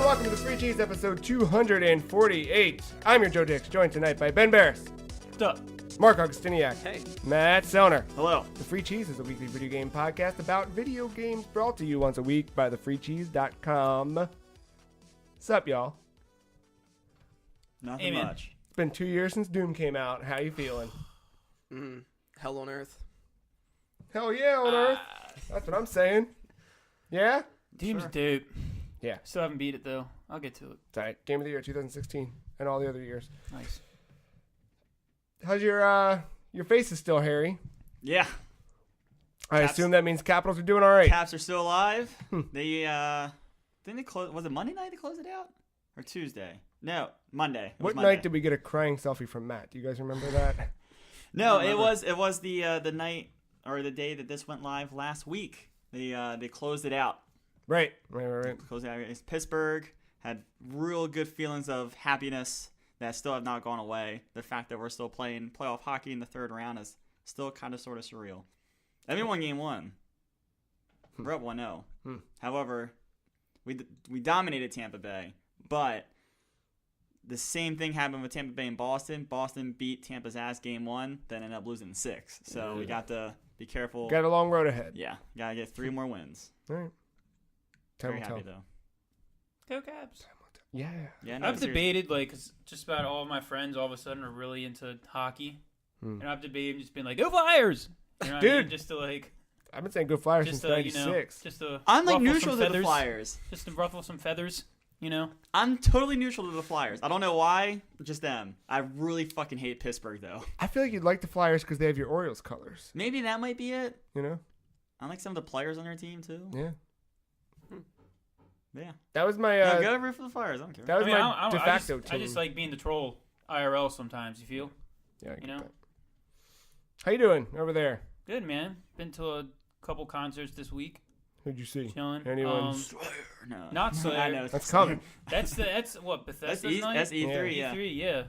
welcome to the Free Cheese episode 248. I'm your Joe Dix, joined tonight by Ben Barris. What's up? Marc Augustiniak. Hey. Matt Sellner. Hello. The Free Cheese is a weekly video game podcast about video games brought to you once a week by thefreecheese.com. What's up, y'all? Nothing much. It's been 2 years since Doom came out. How you feeling? Hell on Earth. Hell yeah, on Earth. That's what I'm saying. Yeah? Doom's dope. Yeah. Still haven't beat it, though. I'll get to it. It's all right. Game of the year 2016 and all the other years. Nice. How's your face is still hairy? Yeah. I assume that means Capitals are doing all right. Caps are still alive. They didn't they close? Was it Monday night they closed it out, or Tuesday? No, Monday. What Monday. night did we get a crying selfie from Matt? Do you guys remember that? No, it was the night or the day that this went live last week. They closed it out. Right. Closed it out. It's Pittsburgh had real good feelings of happiness that still have not gone away. The fact that we're still playing playoff hockey in the third round is still kind of sort of surreal. And we won game one. We're up 1-0. However, we dominated Tampa Bay, but the same thing happened with Tampa Bay and Boston. Boston beat Tampa's ass game one, then ended up losing 6. So we got to be careful. Got a long road ahead. Yeah, got to get 3 more wins. All right. Very happy, though. Go Caps. Yeah. No, I've seriously. debated, cause just about all of my friends all of a sudden are really into hockey. And I've debated just being like, go Flyers! You know what I mean? Dude. Just to, I've been saying go Flyers just since to, 96. just to I'm like ruffle neutral some to feathers. the Flyers. Just to ruffle some feathers, I'm totally neutral to the Flyers. I don't know why, just them. I really fucking hate Pittsburgh, though. I feel like you'd like the Flyers because they have your Orioles colors. Maybe that might be it. You know? I like some of the players on their team, too. Yeah. Yeah. That was my... No, go root for the Flyers. I don't care. That was my I de facto just, team. I just like being the troll IRL sometimes, you feel? Yeah, I get you know? that. How you doing over there? Good, man. Been to a couple concerts this week. Who'd you see? Chilling. Anyone? No. Not Slayer. I know. That's coming. That's what Bethesda's That's night? That's E3, yeah. E3,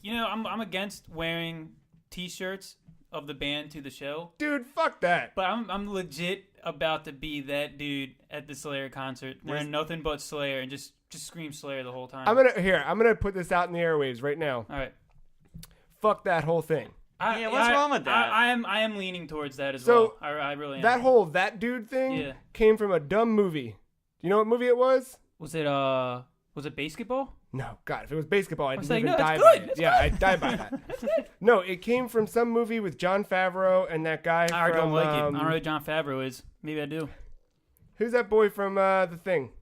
yeah. I'm against wearing T-shirts of the band to the show, Dude, fuck that. but I'm legit about to be that dude at the Slayer concert, wearing nothing but Slayer and just scream Slayer the whole time. I'm gonna put this out in the airwaves right now. All right. Fuck that whole thing. What's wrong with that? I am leaning towards that as So, well. I really am. That dude thing Yeah. came from a dumb movie. Do you know what movie it was? Was it basketball? No, God, if it was basketball, I'd was even like, no, die it's by good. it. It's Yeah, I'd die by that. No, it came from some movie with Jon Favreau and that guy I from... don't like it. I don't know who John Favreau is. Maybe I do. Who's that boy from The Thing?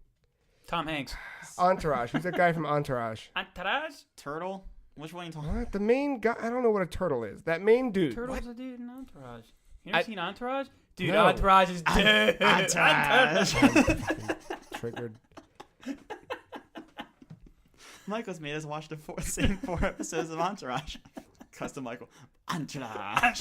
Tom Hanks. Entourage. Who's that guy from Entourage? Entourage? Turtle? Which one are you talking What? The main guy? I don't know what a turtle is. That main dude. Turtle's a dude in Entourage. You never seen Entourage? Dude, No. Entourage is dead. Entourage. Triggered. Michael's made us watch the same 4 episodes of Entourage. Custom Michael. Entourage.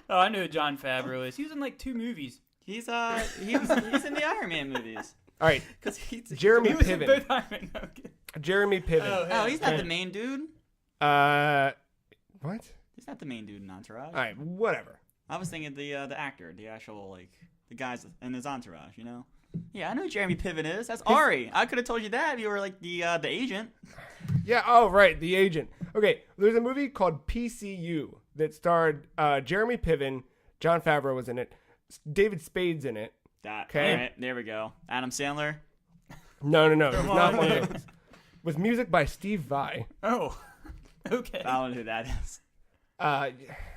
Oh, I know who John Favreau is. He was in like 2 movies. He's in the Iron Man movies. All right. Cause he's Jeremy He was in Piven. both Iron Man. Okay. Jeremy Piven. Oh, he's not the main dude. What? He's not the main dude in Entourage. All right, whatever. I was thinking the actor, the actual the guys in his entourage. Yeah, I know who Jeremy Piven is. That's Ari. I could have told you that if you were like the agent. Yeah, oh, right, The Agent. Okay, there's a movie called PCU that starred Jeremy Piven, Jon Favreau was in it, David Spade's in it. Okay. All right, there we go. Adam Sandler. No, it's not one of those. With music by Steve Vai. Oh, okay. I don't know who that is.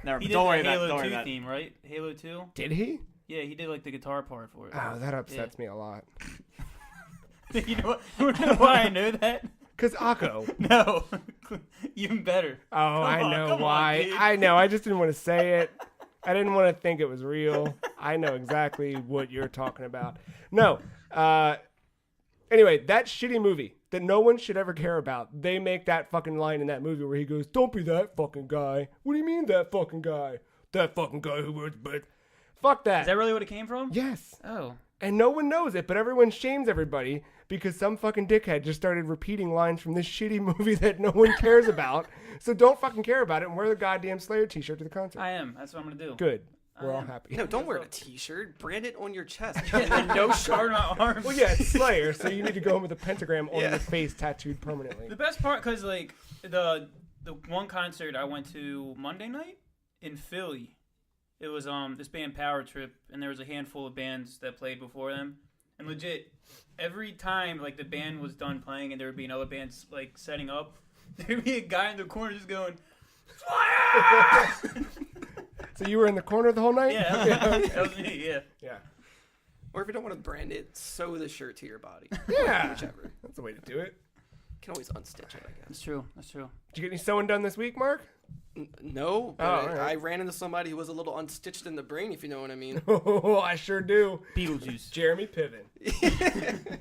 Never. He did Don't worry the about Halo it. 2 theme, right? Halo 2? Did he? Yeah, he did like the guitar part for it. Oh, that upsets me a lot. You know what? You know why I know that? Because Akko. No. Even better. Oh, I know come on, why. dude. I know. I just didn't want to say it. I didn't want to think it was real. I know exactly what you're talking about. No. Anyway, that shitty movie that no one should ever care about, they make that fucking line in that movie where he goes, "Don't be that fucking guy." What do you mean that fucking guy? That fucking guy who wears but fuck that. Is that really what it came from? Yes. Oh. And no one knows it, but everyone shames everybody because some fucking dickhead just started repeating lines from this shitty movie that no one cares about. So don't fucking care about it and wear the goddamn Slayer t-shirt to the concert. I am. That's what I'm going to do. Good. We're all happy. No, don't wear a T-shirt. Brand it on your chest. And then no shirt. arms. Well, yeah, it's Slayer, so you need to go home with a pentagram on your face tattooed permanently. The best part, because like the one concert I went to Monday night in Philly, it was this band Power Trip, and there was a handful of bands that played before them, and legit every time like the band was done playing and there would be another band like setting up, there'd be a guy in the corner just going, Slayer! So you were in the corner the whole night? Yeah, that was me. Yeah. Yeah. Or if you don't want to brand it, sew the shirt to your body. Yeah. Whichever. That's the way to do it. You can always unstitch it, I guess. That's true. That's true. Did you get any sewing done this week, Mark? No, but all right. I ran into somebody who was a little unstitched in the brain, if you know what I mean. Oh, I sure do. Beetlejuice. Jeremy Piven.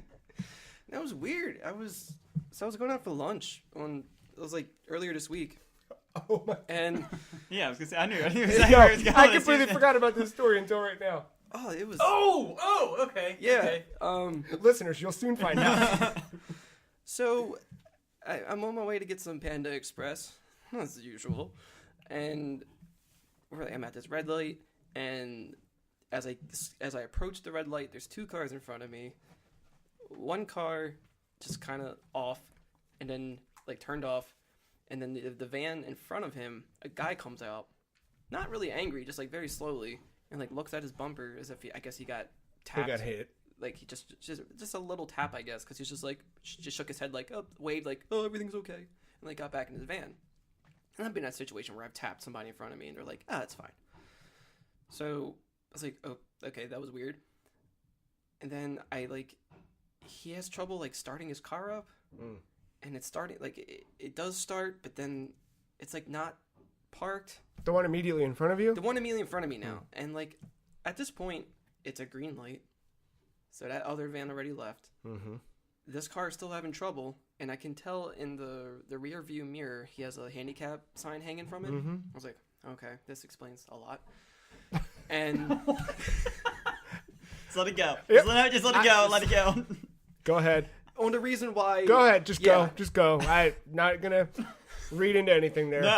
That was weird. I was going out for lunch it was like earlier this week. Oh my. And Yeah, I was gonna say I knew No, exactly where it was going. I completely forgot about this story until right now. it was Okay. yeah. Okay. Listeners, you'll soon find out. So I'm on my way to get some Panda Express, as usual, and I'm at this red light, and as I approach the red light, there's two cars in front of me. One car just kind of off, and then like turned off, and then the van in front of him, a guy comes out, not really angry, just like very slowly, and like looks at his bumper as if I guess he got tapped. He got hit. Like he just a little tap, I guess, because he's just like just shook his head like waved like everything's okay, and like got back in his van. And I've been in that situation where I've tapped somebody in front of me and they're like, it's fine. So I was like, oh, okay, that was weird. And then he has trouble like starting his car up, and it's starting like it does start, but then it's like not parked. The one immediately in front of you? The one immediately in front of me now, and like at this point, it's a green light. So that other van already left. Mm-hmm. This car is still having trouble, and I can tell in the rear view mirror he has a handicap sign hanging from it. Mm-hmm. I was like, okay, this explains a lot. And Just let it go. Yep. Just let it go. Let it go. Go ahead. on the reson why. Go ahead. Just Yeah. go. Just go. I'm not going to read into anything there. No,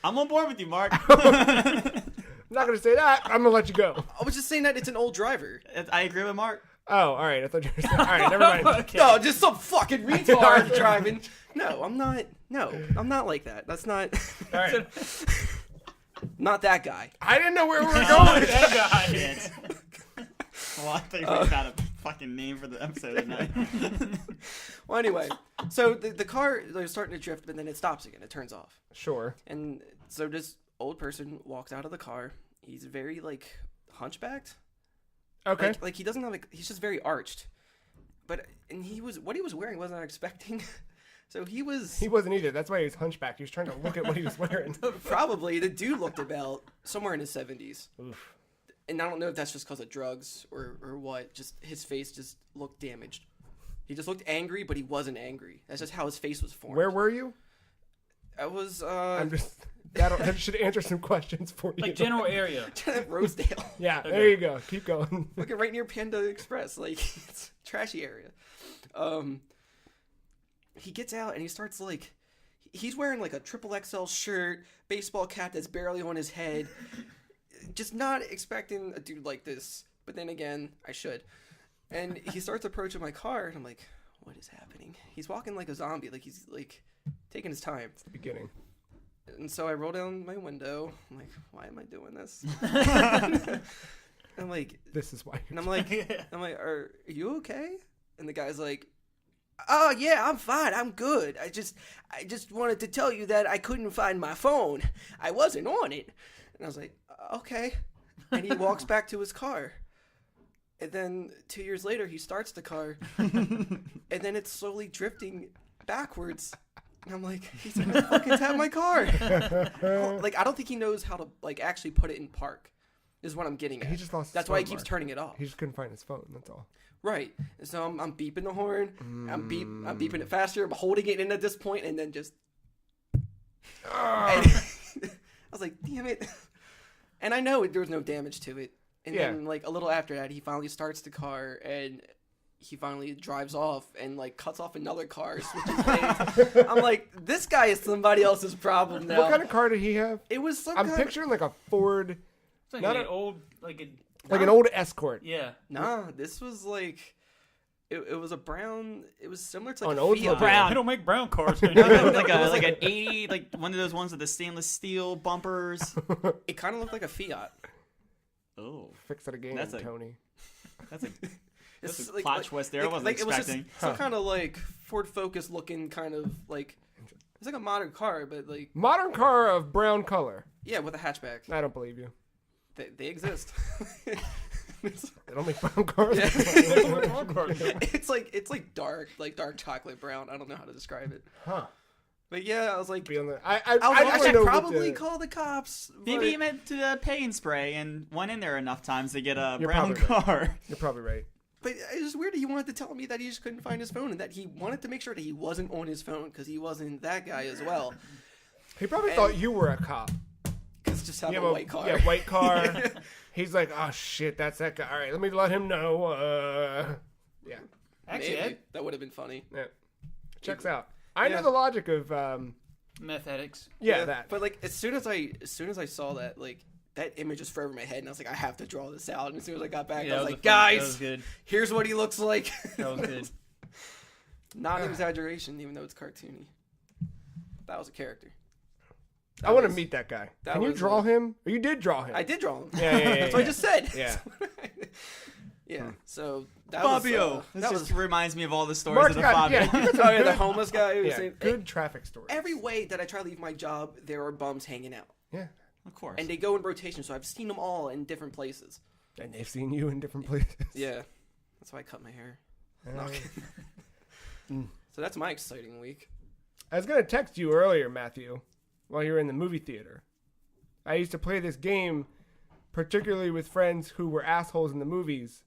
I'm on board with you, Mark. I'm not going to say that. I'm going to let you go. I was just saying that it's an old driver. I agree with Mark. Oh, all right. I thought you were saying. All right, never mind. Okay. No, just some fucking retard driving. No, I'm not. No, I'm not like that. That's not. All right. Not that guy. I didn't know where we were Oh, going. that guy. Shit. Well, I think we found a fucking name for the episode tonight. Well, anyway, so the car was starting to drift, but then it stops again. It turns off. Sure. And so this old person walks out of the car. He's very like hunchbacked. Okay. Like he doesn't have he's just very arched. But what he was wearing wasn't I expecting. So he wasn't either. That's why he was hunchbacked. He was trying to look at what he was wearing. probably the dude looked about somewhere in his 70s. Oof. And I don't know if that's just because of drugs or what. Just his face just looked damaged. He just looked angry, but he wasn't angry. That's just how his face was formed. Where were you? I was I'm just. That should answer some questions for you. Like general area. Rosedale. Yeah, Okay. there you go. Keep going. Looking right near Panda Express. Like, it's a trashy area. He gets out and he starts like, he's wearing like a XXL shirt, baseball cap that's barely on his head. Just not expecting a dude like this. But then again, I should. And he starts approaching my car and I'm like, what is happening? He's walking like a zombie. Like he's like taking his time. It's the beginning. And so I roll down my window. I'm like, why am I doing this? I'm like, This is why. and I'm like, are you okay? And the guy's like, oh yeah, I'm fine. I'm good. I just wanted to tell you that I couldn't find my phone. I wasn't on it. And I was like, okay. And he walks back to his car. And then 2 years later, he starts the car. And then it's slowly drifting backwards. And I'm like, he's gonna fucking tap my car. Like, I don't think he knows how to like actually put it in park. Is what I'm getting at. He just lost. That's his why he phone, keeps Mark. turning it off. He just couldn't find his phone. That's all. Right. So I'm beeping the horn. I'm beeping it faster. I'm holding it in at this point, and then just. And I was like, damn it. And I know there was no damage to it. And then like a little after that, he finally starts the car and he finally drives off and like cuts off another car, switches lanes. I'm like, this guy is somebody else's problem now. What kind of car did he have? It was some I'm kind picturing like a Ford It's like Not an a- old, like an old escort. yeah. Nah, this was like it was a brown. It was similar to Oh, like an a old Fiat. brown. They don't make brown cars It anymore. was like It was like like an 80, like one of those ones with the stainless steel bumpers. It kind of looked like a Fiat. Oh, Fix it again, That's a- Tony. that's a It's plot twist there. I wasn't it was expecting. just some kind of like Ford Focus looking kind of like it's like a modern car, but like Modern car of brown color. yeah, with a hatchback. I don't believe you. They exist. They don't make brown cars. Yeah. Cars. it's like dark chocolate brown. I don't know how to describe it. Huh. But yeah, I was like, Be on the, I I wanna should know what probably the- call the cops. Maybe but- he meant to pay and spray and went in there enough times to get a You're brown probably right. car. You're probably right. But it's just weird that he wanted to tell me that he just couldn't find his phone and that he wanted to make sure that he wasn't on his phone because he wasn't that guy as well. He probably And- thought you were a cop. Because just have You a have white car. Yeah, white car. He's like, oh shit, that's that guy. All right, let me let him know. Yeah, Actually, Maybe. That would have been funny. yeah. Checks out. I know Yeah. the logic of meth addicts. that. But like as soon as I saw that, like that image is forever in my head, and I was like, I have to draw this out. And as soon as I got back, Yeah, I was that like, a fun- that guys, was good. here's what he looks like. That was good. Not an exaggeration, even though it's cartoony. That was a character. I want to was- meet that guy. that Can you was, draw him? Or you did draw him. I did draw him. Yeah. That's what I just said. Yeah. Yeah. So that Fabio. was This that just was remines me of all the stories Mark's of the got, Fabio. yeah, you got some oh, yeah, the good, homeless guy. Who was yeah, saying, good traffic stories. every way that I try to leave my job, there are bums hanging out, Yeah. Of course. and they go in rotation. So I've seen them all in different places. And they've seen you in different places. Yeah, that's why I cut my hair. Uh, So that's my exciting week. I was gonna text you earlier, Matthew, while you were in the movie theater. I used to play this game, particularly with friends who were assholes in the movies,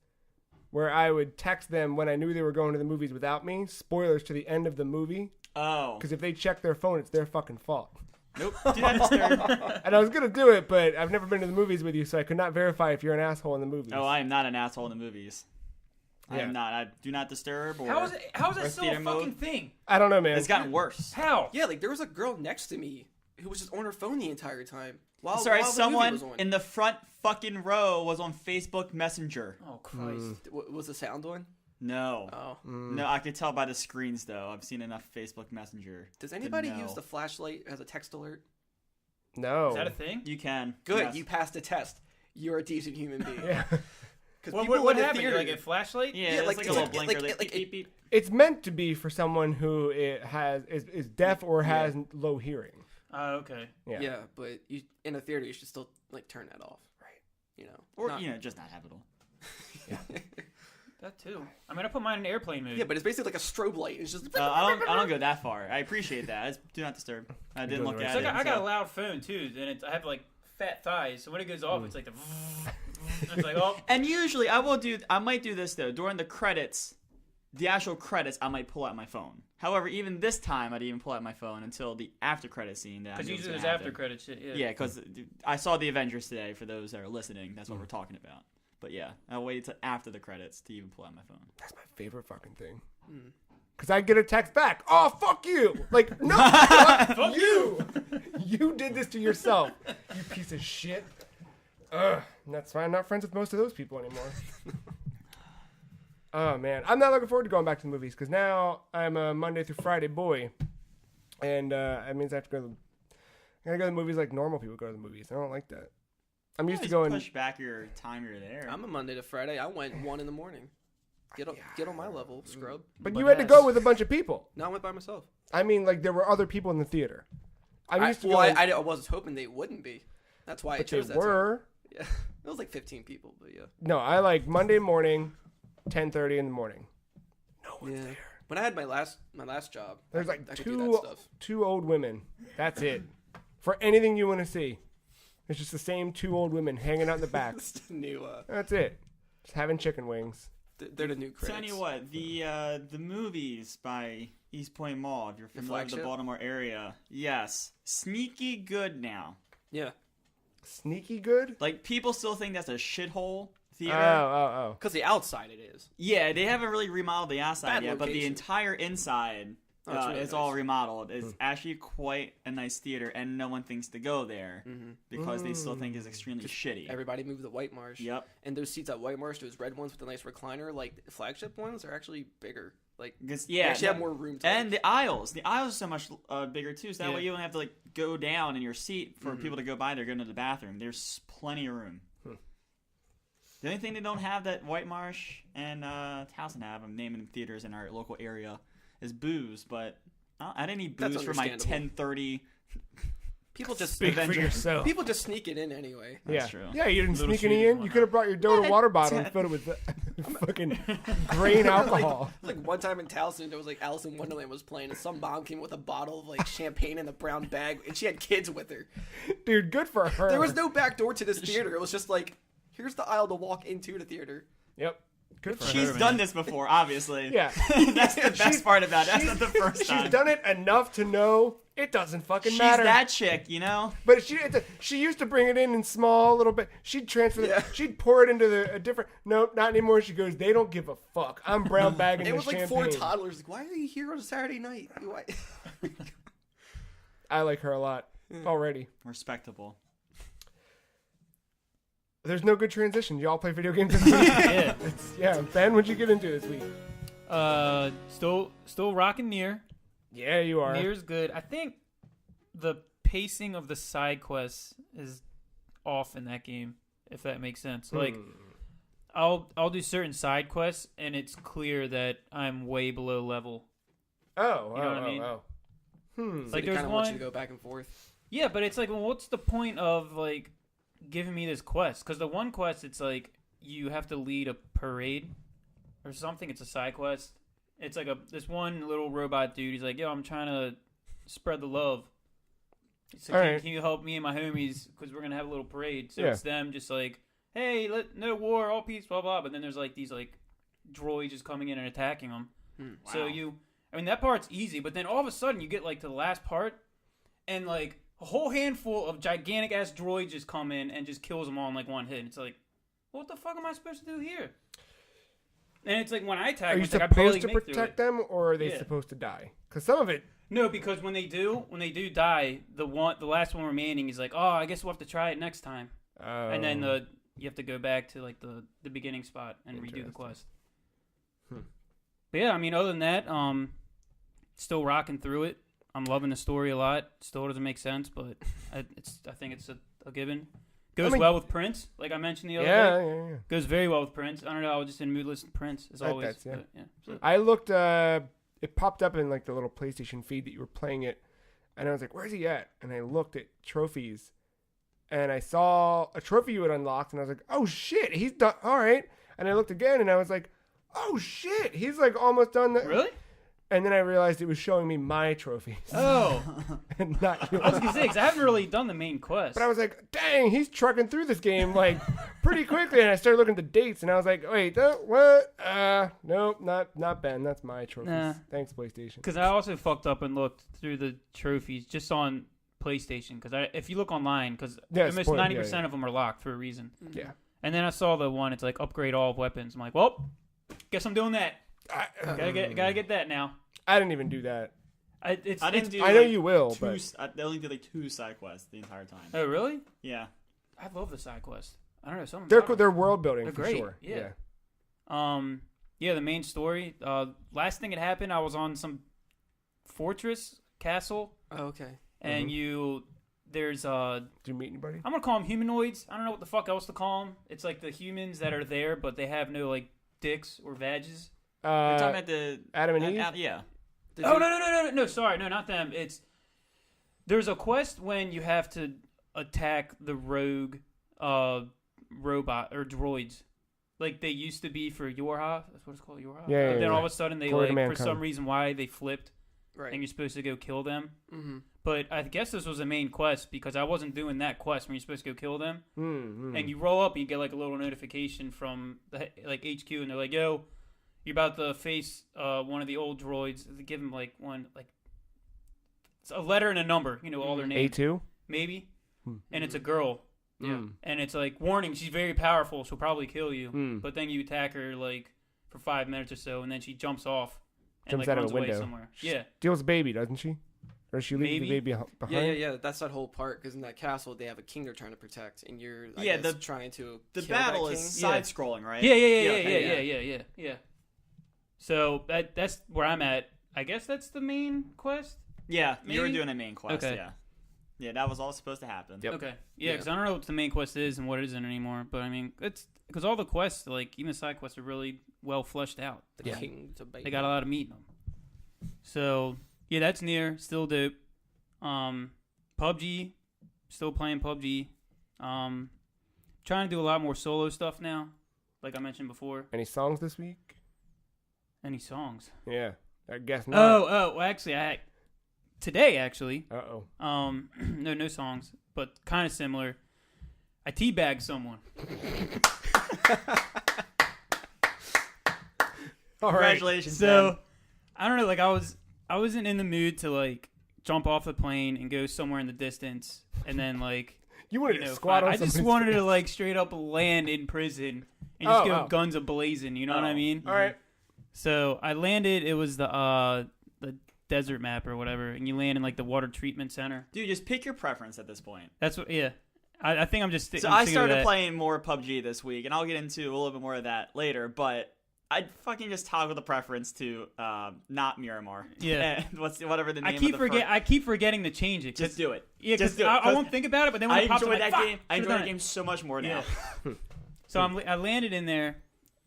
where I would text them when I knew they were going to the movies without me. Spoilers to the end of the movie, Oh. because if they check their phone, it's their fucking fault. Nope. Do not disturb. And I was gonna do it, but I've never been to the movies with you, so I could not verify if you're an asshole in the movies. Oh, I am not an asshole in the movies. I Yeah. am not. I do not disturb. Or How is or that still a theater fucking mode. thing? I don't know, man. It's gotten worse. How? Yeah, like there was a girl next to me who was just on her phone the entire time. While, Sorry, while the movie someone was on. in the front fucking row was on Facebook Messenger. Oh Christ! Was the sound on? No. Oh. No, I could tell by the screens though. I've seen enough Facebook Messenger. Does to anybody know. use the flashlight as a text alert? No. Is that a thing? You can. Good, yes. you passed the test. You're a decent human being. Yeah. Because What in the happened? theater- Like a flashlight? Yeah, Yeah, it's like- like, it's a little like- blinker. like- Like, beep, beep. It's meant to be for someone who is deaf or has low hearing. Okay. Yeah. Yeah, but you, in a theater, you should still like turn that off. Right. You know. Or Not- just not have it all. That too. I mean, I put mine in airplane mode. Yeah, but it's basically like a strobe light. It's just. I don't go that far. I appreciate that. Just do not disturb. I didn't doing look the right at So it. I got a so- loud phone too, and I have like fat thighs. So when it goes off, it's like the. It's like oh. And usually I might do this though during the credits, the actual credits. I might pull out my phone. However, even this time I didn't even pull out my phone until the after credit scene. Because usually there's after credit shit. Yeah. Yeah, because I saw the Avengers today. For those that are listening, that's what we're talking about. But yeah, I waited till after the credits to even pull out my phone. That's my favorite fucking thing. Because I get a text back. Oh, fuck you. Like, no, fuck you. You did this to yourself, you piece of shit. Ugh. And that's why I'm not friends with most of those people anymore. Oh, man. I'm not looking forward to going back to the movies because now I'm a Monday through Friday boy. And that means I have to go to I gotta go to the movies like normal people go to the movies. I don't like that. I'm used to Just going. push back your time you're there. I'm a Monday to Friday. I went 1 in the morning. Get on my level, scrub. But you had to go with a bunch of people. No, I went by myself. I mean, like there were other people in the theater. I'm used to well, going. I was hoping they wouldn't be. That's why I but they chose that. time. were. Yeah, it was like 15 people, but yeah. No, I like Monday morning, 10:30 in the morning. No one's there. When I had my last job, There's I like could do that stuff. two old women. That's it. For anything you want to see, it's just the same two old women hanging out in the back. It's the new. That's it. Just having chicken wings. They're the new critics. Tell you what, the movies by East Point Mall, if you're familiar with the flagship? Baltimore area, yes, sneaky good now. Yeah, Sneaky good. Like people still think that's a shithole theater. Oh. because the outside it is. Yeah, they haven't really remodeled the outside Bad yet, but the location. entire inside It's all remodeled. It's actually quite a nice theater, and no one thinks to go there because they still think it's extremely shitty. Everybody moved to White Marsh. Yep. And those seats at White Marsh, those red ones with the nice recliner, like the flagship ones, are actually bigger. Like, they actually have more room to and the aisles are so much bigger too, so that way you don't have to like go down in your seat for people to go by there, go into the bathroom. There's plenty of room. The only thing they don't have that White Marsh and Towson have, I'm naming theaters in our local area, is booze, but I didn't need booze for my 10:30. People just Speak for yourself. People just sneak it in anyway. That's true. Yeah, you didn't Little sneak any sweeties, in. You could have brought your Dota water bottle and filled it with fucking grain alcohol. Like one time in Towson, there was like Alice in Wonderland was playing, and some mom came with a bottle of like champagne in a brown bag, and she had kids with her. Dude, good for her. There was no back door to this theater. It was just like, here's the aisle to walk into the theater. Yep. Good for She's her. done this before, obviously. Yeah. That's the best part about it. That's not the first time. She's done it enough to know it doesn't fucking She's matter. that chick, you know? But she used to bring it in small little bit. She'd transfer it. She'd pour it into a different. Nope, not anymore. She goes, they don't give a fuck. I'm brown bagging It this was like champagne. 4 toddlers. Like, why are you here on a Saturday night? Why? I like her a lot already. Respectable. There's no good transition. Y'all play video games this week? Yeah. Ben, what'd you get into this week? Still rocking Nier. Yeah, you are. Nier's good. I think the pacing of the side quests is off in that game, if that makes sense. Like, I'll do certain side quests, and it's clear that I'm way below level. Oh, You know what I mean? Hmm. It's like They there's kind of want you one. to go back and forth. Yeah, but it's like, well, what's the point of like giving me this quest? Because the one quest, it's like you have to lead a parade or something. It's a side quest. It's like this one little robot dude. He's like, yo, I'm trying to spread the love. So can you help me and my homies because we're gonna have a little parade? So it's them just like, hey, no war, all peace, blah blah. But then there's like these like droids just coming in and attacking them. Wow. So that part's easy. But then all of a sudden you get like to the last part, and like a whole handful of gigantic ass droids just come in and just kills them all in like one hit. And it's like, what the fuck am I supposed to do here? And it's like when I attack, Are you it's like I barely supposed to make through protect it. them, or are they supposed to die? Because some of it. No, because when they do die, the last one remaining is like, oh, I guess we'll have to try it next time. And then you have to go back to like the beginning spot and redo the quest. But yeah, I mean, other than that, still rocking through it. I'm loving the story a lot. Still doesn't make sense, but I think it's a given. Goes well with Prince, like I mentioned the other day. Yeah. Goes very well with Prince. I don't know. I was just in mood listening to Prince as always. But, So. I looked. It popped up in like the little PlayStation feed that you were playing it, and I was like, "Where's he at?" And I looked at trophies, and I saw a trophy you had unlocked, and I was like, "Oh shit, he's done. All right." And I looked again, and I was like, "Oh shit, he's like almost done." Really? And then I realized it was showing me my trophies. Oh. And not yours. I was gonna say, 'cause I haven't really done the main quest. But I was like, dang, he's trucking through this game like pretty quickly. And I started looking at the dates, and I was like, wait, what? Nope, not Ben. That's my trophies. Nah. Thanks, PlayStation. Because I also fucked up and looked through the trophies just on PlayStation. Because if you look online, because almost 90% of them are locked for a reason. Yeah. And then I saw the one, it's like upgrade all weapons. I'm like, well, guess I'm doing that. Gotta get that now. I didn't even do that. I know you will, but they only did like 2 side quests the entire time. Oh really? Yeah. I love the side quests. I don't know, something. They're cool. They're world building. They're for great. Sure. Yeah. The main story. Last thing that happened, I was on some fortress castle. Oh, okay. And there's Did you meet anybody? I'm gonna call them humanoids. I don't know what the fuck else to call them. It's like the humans that are there, but they have no like dicks or vages. You're talking about the Adam and Eve? Yeah. No, sorry, no, not them. There's a quest when you have to attack the rogue robot or droids, like they used to be for Yorha. That's what it's called, Yorha. Yeah. But then all of a sudden they Glory to for mankind. some reason why they flipped, Right. and you're supposed to go kill them. Mm-hmm. But I guess this was a main quest because I wasn't doing that quest when you're supposed to go kill them. Mm-hmm. And you roll up and you get like a little notification from the like HQ, and they're like, "Yo, you're about to face one of the old droids." They give them like it's a letter and a number, all their names. A2? Maybe. And it's a girl. Yeah. And it's like, warning, she's very powerful, she'll probably kill you. Mm. But then you attack her like for 5 minutes or so, and then she jumps off and Jumps like out of runs a away window. somewhere. Yeah. Steals a baby, doesn't she? Or she leaves the Maybe. baby behind? Yeah. That's that whole part because in that castle they have a king they're trying to protect, and you're Yeah, guess, trying to The kill battle that is king. side-scrolling, right? Yeah. So that's where I'm at. I guess that's the main quest. Yeah, you were Maybe? doing a main quest, Okay. yeah. Yeah, that was all supposed to happen. Yep. Okay. Yeah, because I don't know what the main quest is and what isn't anymore. But I mean, it's because all the quests, like even the side quests, are really well fleshed out. The king's a baby. They got a lot of meat in them. So yeah, that's near. Still dope. PUBG, still playing PUBG. Trying to do a lot more solo stuff now, like I mentioned before. Any songs this week? Any songs? Yeah, I guess not. Well, actually, today actually. No songs, but kind of similar. I teabagged someone. All right. Congratulations, So man. I don't know, like I wasn't in the mood to like jump off the plane and go somewhere in the distance and then like You wanted you know, to squat on I just somebody's wanted face. to like straight up land in prison and just go Oh. guns a blazing. You know what I mean? All right. So I landed. It was the desert map or whatever, and you land in like the water treatment center. Dude, just pick your preference at this point. That's what. Yeah, I think I'm just. So I'm I sticking with started that. playing more PUBG this week, and I'll get into a little bit more of that later, but I'd fucking just toggle the preference to not Miramar. Yeah. And whatever the name I keep of the I keep forgetting to change it. Just do it. Yeah, Just because do it. I won't think about it, but then when I it pops up, enjoy I'm that like, game. Fuck, I enjoy should've that done game so much more now. Yeah. So I landed in there,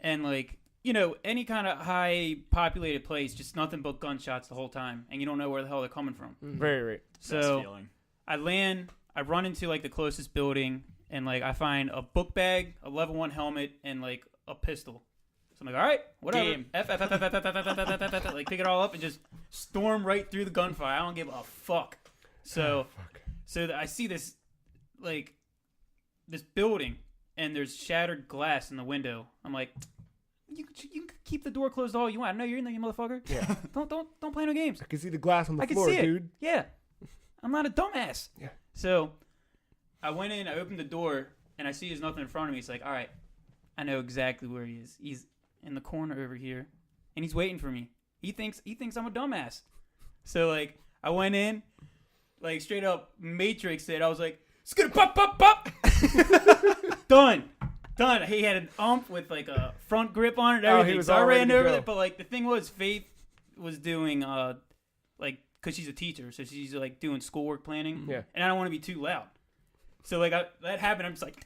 and like you know any kind of high populated place, just nothing but gunshots the whole time, and you don't know where the hell they're coming from. Very right. Best So feeling. I land, I run into like the closest building, and like I find a book bag, a level 1 helmet, and like a pistol. So I'm like, all right, whatever. Game. Like pick it all up and just storm right through the gunfire. I don't give a fuck. So, I see this like this building, and there's shattered glass in the window. I'm like, you can keep the door closed all you want. I know you're in there, you motherfucker. Yeah. Don't play no games. I can see the glass on the I can floor, see it. dude. Yeah. I'm not a dumbass. Yeah. So I went in, I opened the door, and I see there's nothing in front of me. It's like, all right, I know exactly where he is. He's in the corner over here, and he's waiting for me. He thinks I'm a dumbass. So like I went in, like straight up Matrix it. I was like, skitty pop pop pop. Done. He had an ump with like a front grip on it and everything. he was So I all ready ran to over go. it, but like the thing was Faith was doing like because she's a teacher, so she's like doing schoolwork planning. Yeah. And I don't want to be too loud. So like that happened. I'm just like.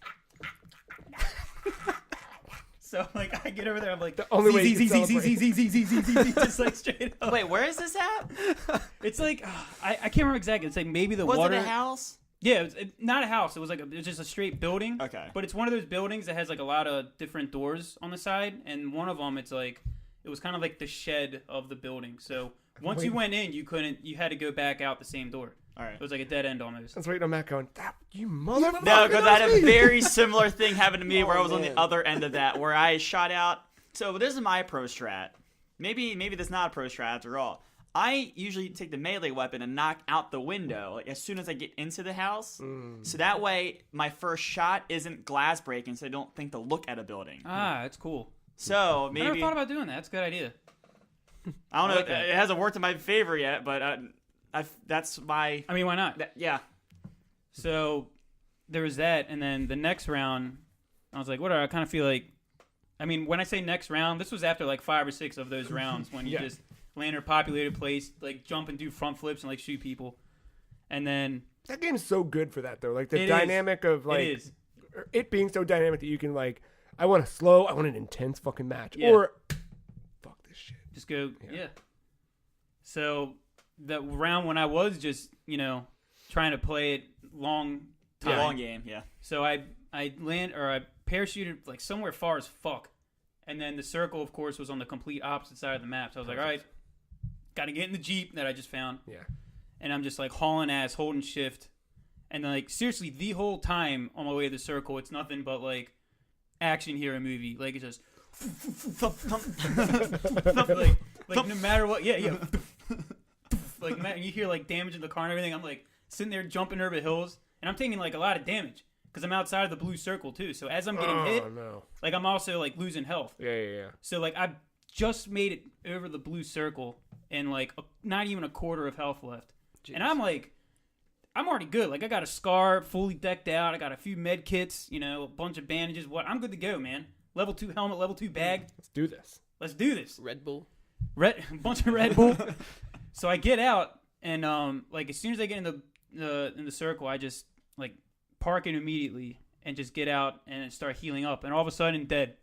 So like I get over there, I'm like The only way you can Z, just like straight up. Wait, where is this at? It's like I can't remember exactly. It's like maybe the Was water. it a house? Yeah, it was not a house. It was just a straight building. Okay. But it's one of those buildings that has like a lot of different doors on the side, and one of them it was kind of like the shed of the building. So once you went in, you had to go back out the same door. All right. It was like a dead end almost. I was waiting on Matt going, you motherfucker. No, because I that's had a me." very similar thing happen to me where I was on man. the other end of that, where I shot out. So this is my pro strat. Maybe this is not a pro strat after all. I usually take the melee weapon and knock out the window like, as soon as I get into the house. So that way, my first shot isn't glass breaking, so I don't think to look at a building. Ah, that's cool. So I never maybe thought about doing that. That's a good idea. I don't know. I like that. It hasn't worked in my favor yet, but that's my I mean, why not? yeah. So there was that, and then the next round, I was like, whatever. I kind of feel like, I mean, when I say next round, this was after like 5 or 6 of those rounds when you Yeah. just land in a populated place, like jump and do front flips and like shoot people, and then That game's so good for that, though. Like, the It is. dynamic of, like, it is. it being so dynamic that you can, like, I want an intense fucking match. Yeah. Or, fuck this shit. Just go, yeah. So the round when I was just, trying to play it long time. Long game, yeah. So I parachuted like somewhere far as fuck. And then the circle, of course, was on the complete opposite side of the map. So I was like, all right, got to get in the Jeep that I just found. Yeah. And I'm just like hauling ass, holding shift. And then, like, seriously, the whole time on my way to the circle, it's nothing but like action hero movie. Like, it's just like no matter what. Yeah. Like, you hear like damage in the car and everything. I'm like sitting there jumping over hills. And I'm taking like a lot of damage because I'm outside of the blue circle too. So as I'm getting hit, no. like I'm also like losing health. Yeah. So like I just made it over the blue circle and like not even a quarter of health left. Jeez. And I'm like, I'm already good. Like I got a scar, fully decked out. I got a few med kits, a bunch of bandages. I'm good to go, man. Level 2 helmet, level 2 bag. Let's do this. Let's do this. Red Bull. A bunch of Red Bull. So I get out, and like as soon as I get in the circle, I just like park it immediately and just get out and start healing up. And all of a sudden, dead.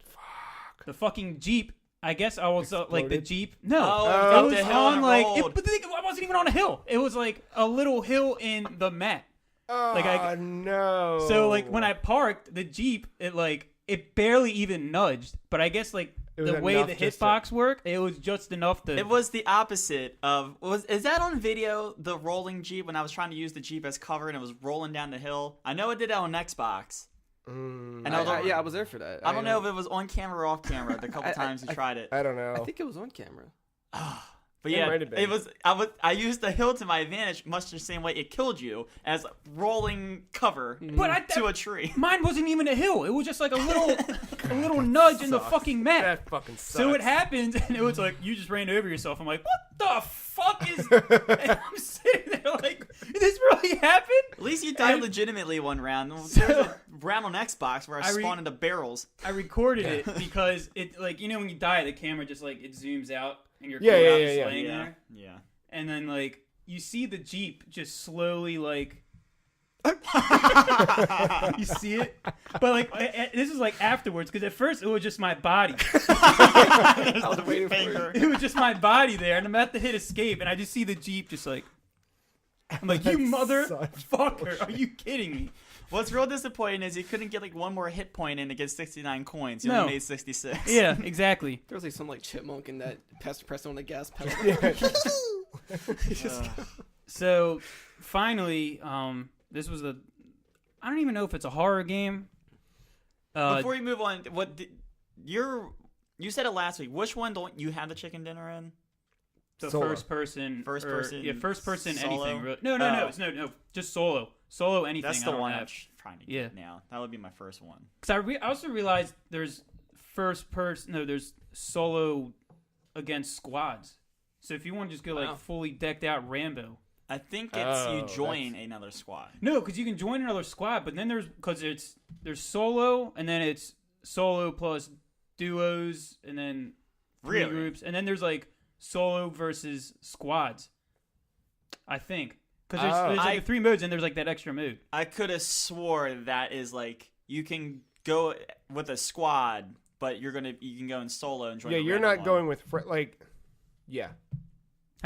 Fuck. The fucking Jeep. I guess I was like the Jeep. No, it was was on like. road. But the thing, I wasn't even on a hill. It was like a little hill in the mat. Oh, no. So like when I parked the Jeep, it barely even nudged. But I guess like the way the hitbox worked, it was just enough to. It was the opposite of is that on video? The rolling Jeep when I was trying to use the Jeep as cover and it was rolling down the hill. I know it did that on Xbox. And I was there for that. I don't know if it was on camera or off camera. The couple times we tried it. I don't know. I think it was on camera. But yeah, it was. I used the hill to my advantage, much the same way it killed you as rolling cover to a tree. Mine wasn't even a hill. It was just like a little nudge in the fucking map. That fucking sucks. So it happened, and it was like you just ran over yourself. I'm like, what the fuck is? And I'm sitting there like, did this really happen? At least you died legitimately one round. There's a round on Xbox where I spawned into barrels. I recorded it because it like when you die, the camera just like it zooms out. And you're laying there. Yeah. And then, like, you see the Jeep just slowly, like... you see it? But, like, this is, like, afterwards, because at first it was just my body. It was just my body there, and I'm about to hit escape, and I just see the Jeep just, like... I'm like, you motherfucker, are you kidding me? What's real disappointing is you couldn't get like one more hit point in to get 69 coins. You only made 66. Yeah, exactly. There was like some like chipmunk in that pressing on the gas pedal. So finally, this was I don't even know if it's a horror game. Before you move on, you said it last week. Which one don't you have the chicken dinner in? The solo. first person. Yeah, first person solo? anything. Really. No, just solo. Solo anything. That's the one I'm trying to get now. That would be my first one. Because I also realized there's first person. No, there's solo against squads. So if you want to just go like fully decked out Rambo. I think it's you join another squad. No, because you can join another squad, but then there's solo, and then it's solo plus duos, and then three groups, and then there's like solo versus squads. I think. Because there's like 3 modes, and there's like that extra mode. I could have swore that is like you can go with a squad, but you can go in solo and join. Yeah, you're not going with That's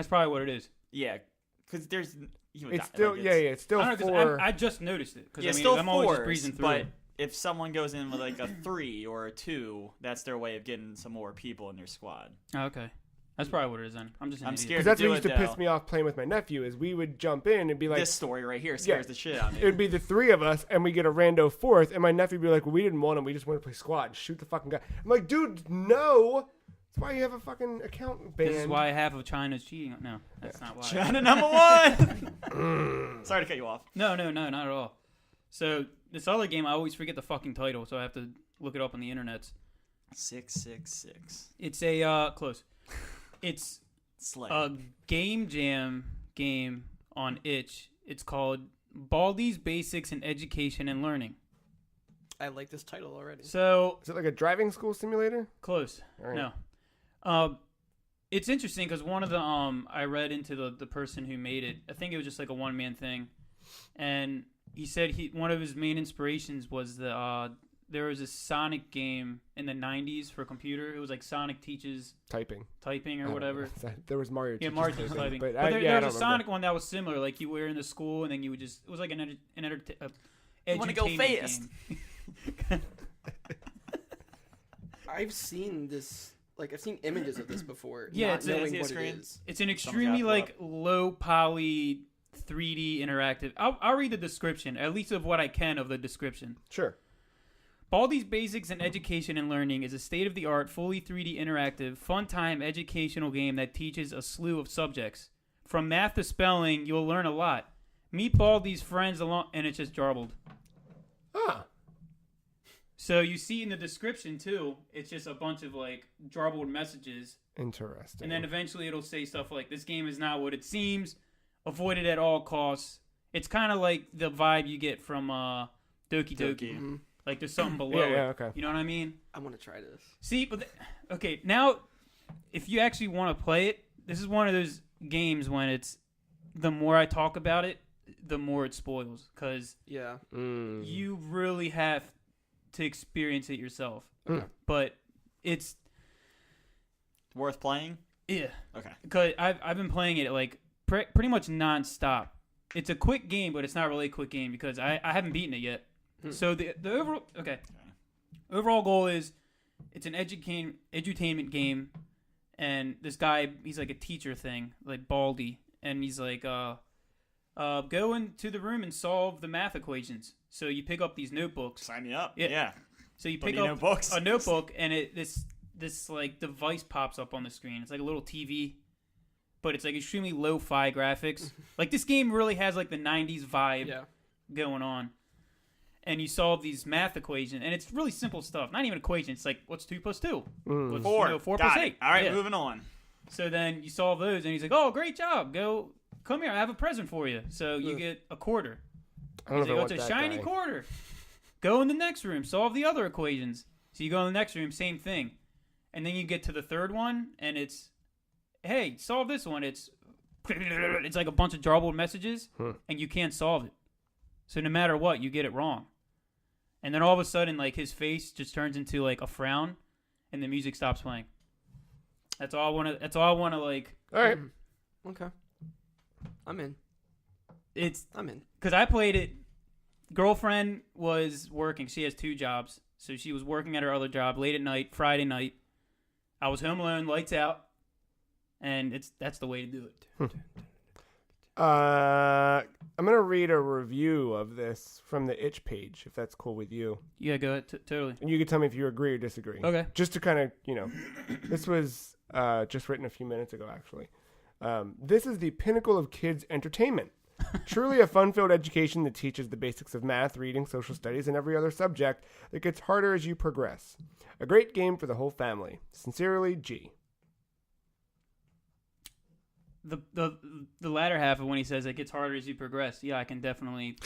probably what it is. Yeah, because there's. It's still it's still I don't know, 4. I just noticed it because still I'm always just breezing through. But if someone goes in with like a 3 or a 2, that's their way of getting some more people in their squad. Oh, okay. That's probably what it is then. I'm scared. Because that's what used to piss me off playing with my nephew is we would jump in and be like... This story right here scares the shit out of me. It would be the 3 of us, and we get a rando 4th, and my nephew would be like, well, we didn't want him. We just wanted to play squad. Shoot the fucking guy. I'm like, dude, no. That's why you have a fucking account banned. This is why half of China's cheating. No, that's not why. China #1! Sorry to cut you off. No, not at all. So, this other game, I always forget the fucking title, so I have to look it up on the internet. 666. It's a, close. It's... Slay. A game jam game on itch. It's called Baldi's Basics in Education and Learning. I like this title already. So is it like a driving school simulator? Close. Right. No. It's interesting because one of the I read into the person who made it. I think it was just like a one-man thing, and he said one of his main inspirations was there was a Sonic game in the 90s for computer. It was like Sonic Teaches Typing or whatever. There was Mario. Yeah, Mario Teaches Typing. But there was a Sonic one that was similar. Like you were in the school and then you would just... It was like an you want to go fast. I've seen this... Like, I've seen images of this before. Yeah, not knowing what it is. It's an extremely like low poly 3D interactive. I'll read the description, at least of what I can of the description. Sure. Baldi's Basics in Education and Learning is a state-of-the-art, fully 3D interactive, fun-time educational game that teaches a slew of subjects. From math to spelling, you'll learn a lot. Meet Baldi's friends along... And it's just jarbled. Ah. So you see in the description, too, it's just a bunch of, like, jarbled messages. Interesting. And then eventually it'll say stuff like, this game is not what it seems. Avoid it at all costs. It's kind of like the vibe you get from Doki Doki. Mm-hmm. Like there's something below it. Okay. You know what I mean? I want to try this. See, but okay, now if you actually want to play it, this is one of those games when it's the more I talk about it, the more it spoils, because Yeah. you really have to experience it yourself. Okay. But it's Worth playing? yeah, Okay. because I've been playing it like pretty much nonstop. It's a quick game, but it's not really a quick game because I haven't beaten it yet. So the overall goal is it's an edutainment game, and this guy, he's like a teacher thing, like Baldi, and he's like go into the room and solve the math equations. So you pick up these notebooks. Sign me up. Yeah. Yeah. So you But pick you up know books. a notebook, and this like device pops up on the screen. It's like a little TV, but it's like extremely lo-fi graphics. Like this game really has like the 90s vibe going on. And you solve these math equations, and it's really simple stuff. Not even equations. It's like, what's 2 plus 2? What's, 4. 4 Got plus it. 8. All right, Yeah. moving on. So then you solve those, and he's like, oh, great job. Come here. I have a present for you. So you get a quarter. I don't know He's if I like, want it's a that shiny guy. quarter. Go in the next room. Solve the other equations. So you go in the next room, same thing. And then you get to the third one, and it's, hey, solve this one. It's like a bunch of garbled messages, and you can't solve it. So no matter what, you get it wrong. And then all of a sudden, like, his face just turns into, like, a frown, and the music stops playing. That's all I want to, like... All right. Okay. I'm in. I'm in. Because I played it. Girlfriend was working. She has 2 jobs. So she was working at her other job late at night, Friday night. I was home alone, lights out. And that's the way to do it. I'm going to read a review of this from the itch page, if that's cool with you. Yeah, go ahead. Totally. And you can tell me if you agree or disagree. Okay. Just to kind of, this was just written a few minutes ago, actually. This is the pinnacle of kids' entertainment. Truly a fun-filled education that teaches the basics of math, reading, social studies, and every other subject that gets harder as you progress. A great game for the whole family. Sincerely, G. The latter half of when he says it gets harder as you progress, yeah, I can definitely...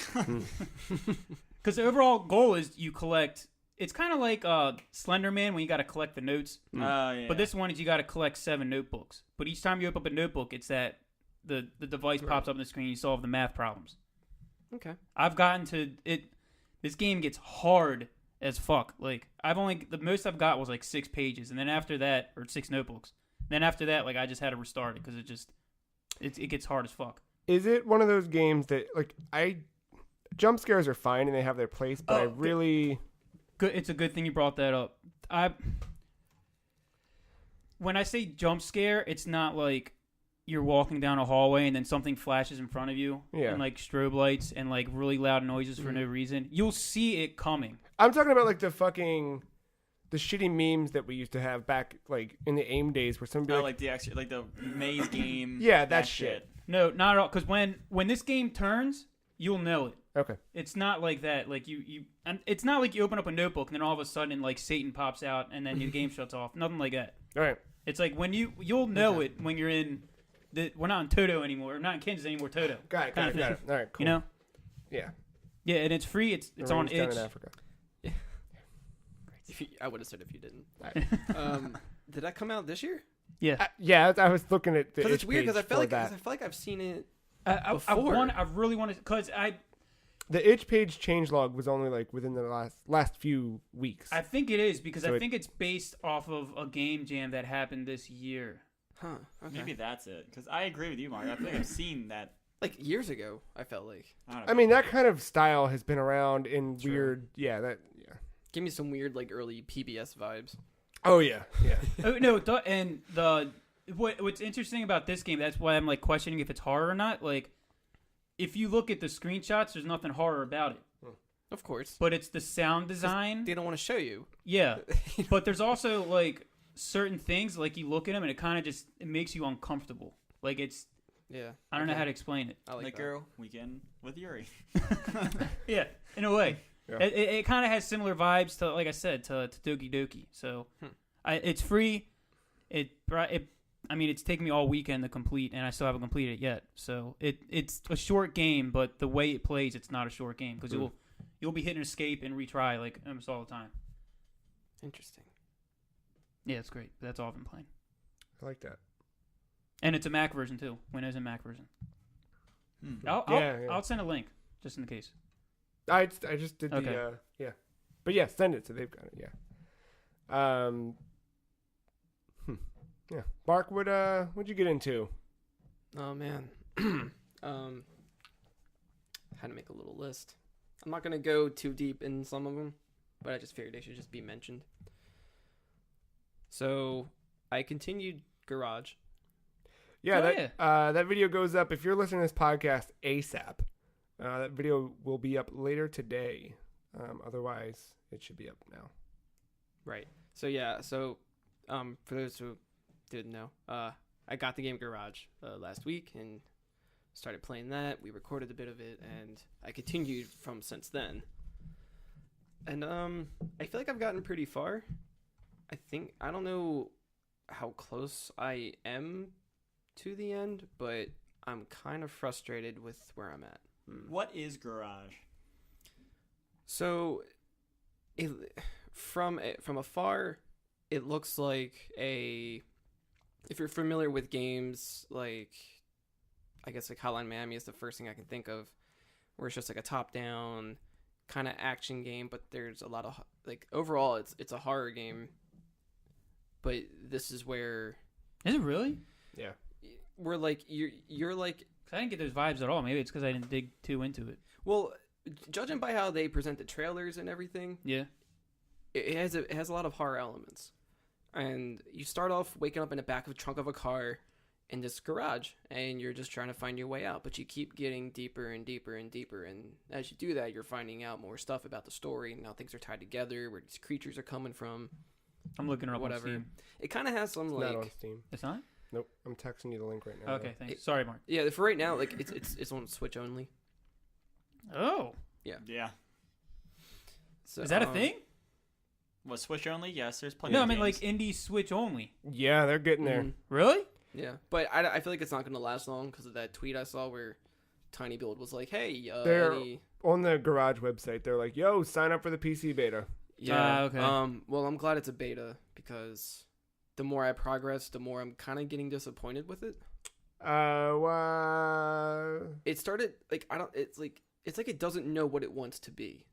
Because the overall goal is you collect... It's kind of like Slender Man when you got to collect the notes. Yeah. But this one is you got to collect 7 notebooks. But each time you open up a notebook, it's that the device pops up on the screen, you solve the math problems. Okay. I've gotten to it. This game gets hard as fuck. Like the most I've got was like 6 pages, and then after that, or 6 notebooks. Then after that, like I just had to restart it because it gets hard as fuck. Is it one of those games that, like, jump scares are fine and they have their place, but I really... Good. It's a good thing you brought that up. When I say jump scare, it's not like you're walking down a hallway and then something flashes in front of you, and like strobe lights and like really loud noises for no reason. You'll see it coming. I'm talking about like the shitty memes that we used to have back like in the AIM days where somebody like the maze game. Yeah, that shit. No, not at all. Because when this game turns, you'll know it. Okay. It's not like that. Like and it's not like you open up a notebook and then all of a sudden like Satan pops out and then the game shuts off. Nothing like that. All right. It's like when you'll know it when you're in. We're not in Toto anymore. We're not in Kansas anymore. Toto. Got it. All right. Cool. You know. Yeah. Yeah, and it's free. It's on Arranged down itch. in Africa. I would have said if you didn't. Did that come out this year? Yeah. Yeah. I was looking at the. Because it's weird. Because I feel like I've seen it. I really want to. Because the itch page changelog was only like within the last few weeks. I think it is because So I think it's based off of a game jam that happened this year. Huh. Okay. Maybe that's it. Because I agree with you, Mark. I think I've seen that. Like years ago, I felt like. I mean, that kind of style has been around in True. weird. Yeah. Give me some weird like early PBS vibes. Oh yeah. Yeah. Oh, no, and what's interesting about this game, that's why I'm like questioning if it's horror or not. Like, if you look at the screenshots, there's nothing horror about it. Of course. But it's the sound design. They don't want to show you. Yeah. But there's also like certain things, like you look at them and it kind of just it makes you uncomfortable. Like it's. Yeah. I don't know how to explain it. I like that. Girl Weekend with Yuri. Yeah, in a way. Yeah. It kind of has similar vibes to, like I said, to Doki Doki. So it's free. I mean, it's taken me all weekend to complete, and I still haven't completed it yet. So it's a short game, but the way it plays, it's not a short game because you'll be hitting escape and retry like almost all the time. Interesting. Yeah, it's great. That's all I've been playing. I like that. And it's a Mac version too. Windows and Mac version. I'll send a link just in case. I just did the yeah, but yeah, send it so they've got it. Yeah. Yeah. Marc, what'd you get into? Oh man. Had to make a little list. I'm not gonna go too deep in some of them, but I just figured they should just be mentioned. So I continued Garage. Yeah, that video goes up if you're listening to this podcast ASAP. That video will be up later today. Otherwise, it should be up now. Right. So yeah. So for those who didn't know, I got the game Garage last week and started playing that. We recorded a bit of it, and I continued from since then. And I feel like I've gotten pretty far. I don't know how close I am to the end, but I'm kind of frustrated with where I'm at. What is Garage? So, from afar, it looks like if you're familiar with games like, I guess like Hotline Miami is the first thing I can think of, where it's just like a top-down kind of action game, but there's a lot of like overall it's a horror game. But this is where Is it really? Yeah. we're like you're like, 'Cause I didn't get those vibes at all. Maybe it's because I didn't dig too into it. well, judging by how they present the trailers and everything, Yeah. it has a lot of horror elements. And you start off waking up in the back of the trunk of a car in this garage, and you're just trying to find your way out, but you keep getting deeper and deeper and deeper, and as you do that, you're finding out more stuff about the story and how things are tied together, where these creatures are coming from, I'm looking her up whatever. on Steam. It kind of has some It's like not on Steam. It's not? Nope. I'm texting you the link right now. Okay, thanks. Sorry, Mark. yeah, for right now, like it's on Switch only. Oh. Yeah. So, Is that a thing? What, Switch only? Yes, there's plenty No, I of mean like games. indie Switch only. Yeah, they're getting there. Mhm. Really? Yeah, but I feel like it's not going to last long because of that tweet I saw where Tiny Build was like, "Hey, They're on the Garage website. They're like, "Yo, sign up for the PC beta." yeah, okay. Well, I'm glad it's a beta because the more I progress, the more I'm kind of getting disappointed with it. It started like It's like it doesn't know what it wants to be.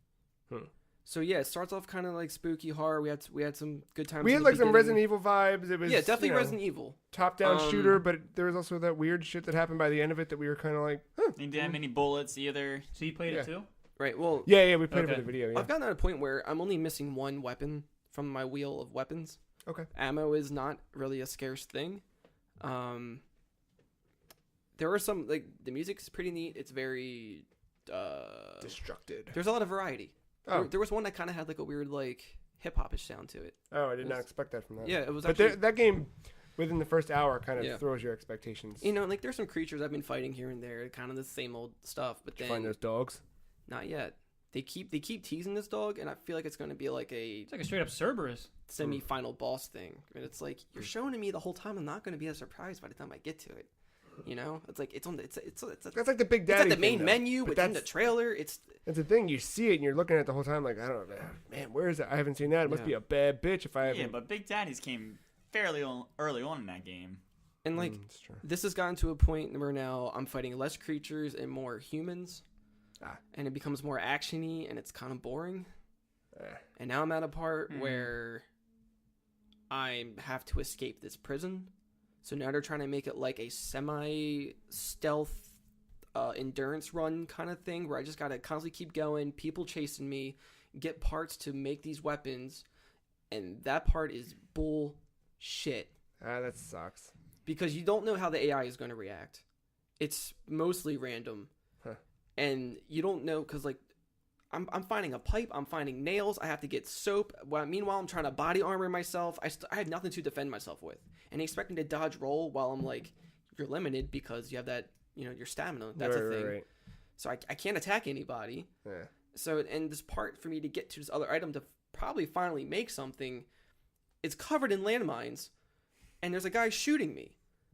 So yeah, it starts off kind of like spooky horror. We had some good times. We in had the like some beginning. Resident Evil vibes. It was Definitely Resident Evil. top-down shooter, but there was also that weird shit that happened by the end of it that we were kind of like, huh. They didn't have any bullets either. So you played it too? Right. Well, Yeah, we played it Okay. for the video. Yeah. I've gotten to a point where I'm only missing one weapon from my wheel of weapons. Okay. Ammo is not really a scarce thing. There are some like the music's pretty neat. It's very Destructed. there's a lot of variety. Oh. There was one that kind of had like a weird like hip hopish sound to it. Oh, I did not expect that from that. Yeah, it was But actually. that game, within the first hour, kind of Yeah. throws your expectations. You know, like there's some creatures I've been fighting here and there, kind of the same old stuff. But Did you then find those dogs? not yet. They keep teasing this dog, and I feel like it's going to be like a It's like a straight up Cerberus. semi-final boss thing. And it's like you're showing to me the whole time. I'm not going to be as surprised by the time I get to it. You know, it's like it's That's like the Big it's Daddy at the thing, main though. menu But within the that's trailer. It's the thing. You see it and you're looking at it the whole time like, I don't know, man, where is it? I haven't seen that. It must Yeah. be a bad bitch if I haven't. Yeah, but Big Daddies came fairly early on in that game. and like It's true. this has gotten to a point where now I'm fighting less creatures and more humans, and it becomes more actiony and it's kind of boring. And now I'm at a part where I have to escape this prison. So now they're trying to make it like a semi-stealth endurance run kind of thing where I just got to constantly keep going, people chasing me, get parts to make these weapons. And that part is bullshit That sucks. because you don't know how the AI is going to react. It's mostly random. And you don't know because like I'm finding a pipe, I'm finding nails, I have to get soap. Meanwhile, I'm trying to body armor myself. I had nothing to defend myself with. And they expect me to dodge roll while I'm like, you're limited because you have that, your stamina. That's a thing. Right. So I can't attack anybody. Yeah. So, and this part for me to get to this other item to probably finally make something, it's covered in landmines. and there's a guy shooting me.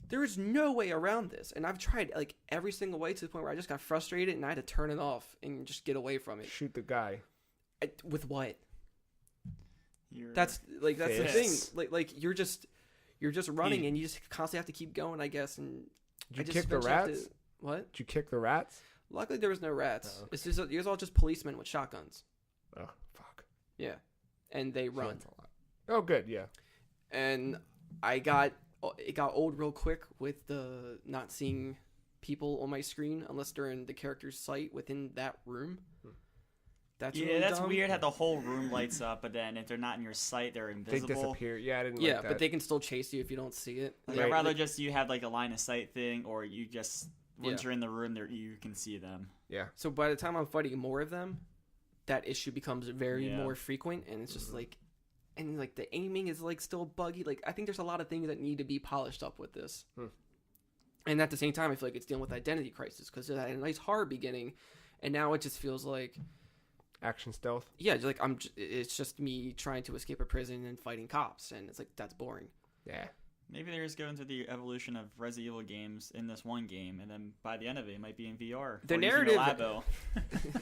There is no way around this, and I've tried like every single way to the point where I just got frustrated and I had to turn it off and just get away from it. Shoot the guy. With what? That's the thing. Like you're just running and you just constantly have to keep going, I guess. And Did you kick the rats? What? Did you kick the rats? Luckily, there was no rats. Oh, okay. It was all just policemen with shotguns. Oh, fuck. Yeah, and they run. That's a lot. Oh, good. Yeah. And it got old real quick with the not seeing people on my screen unless they're in the character's sight within that room. That's really that's dumb. weird how the whole room lights up, but then if they're not in your sight, they're They invisible. disappear. Yeah, I didn't like that. But they can still chase you if you don't see it. Like, Right. I'd rather just you have like a line of sight thing, or you just once Yeah. you're in the room, there you can see them. Yeah. So by the time I'm fighting more of them, that issue becomes very Yeah. more frequent, and it's just like, and like the aiming is like still buggy. Like I think there's a lot of things that need to be polished up with this. And at the same time, I feel like it's dealing with identity crisis because it had a nice horror beginning, and now it just feels like, Action stealth. yeah, like it's just me trying to escape a prison and fighting cops, and it's like that's boring. Yeah. Maybe they're just going through the evolution of Resident Evil games in this one game, and then by the end of it, it might be in VR. The or using a narrative-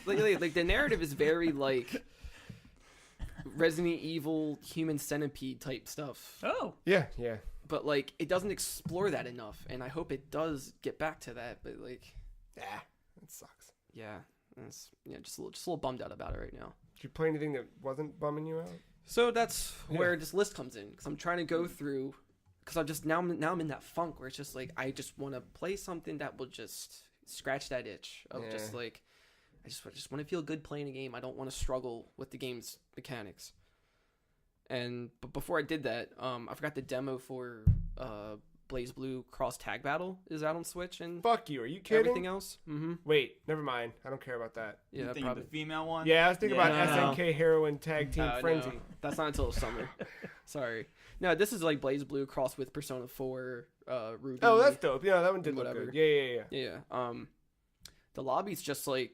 labo. like the narrative is very like Resident Evil Human Centipede type stuff. Oh, Yeah. Yeah. But like it doesn't explore that enough, and I hope it does get back to that. But like, Yeah. It sucks. yeah, just a little bummed out about it right now. Did you play anything that wasn't bumming you out? So that's where this list comes in, because I'm trying to go through, because I'm just now I'm in that funk where it's just like I just want to play something that will just scratch that itch of just like I just want to feel good playing a game. I don't want to struggle with the game's mechanics. But before I did that, I forgot the demo for Blaze Blue Cross Tag Battle is out on Switch and Fuck you. Are you kidding? everything else. Mm-hmm. Wait. Never mind. I don't care about that. You Yeah, think probably. the female one? Yeah, I was thinking Yeah. about SNK Heroin Tag Team No, Frenzy. that's not until summer. Sorry. No, this is like Blaze Blue crossed with Persona 4, Ruby. Oh, that's dope. Yeah, that one did Whatever. look good. Yeah. Yeah. The lobby's just like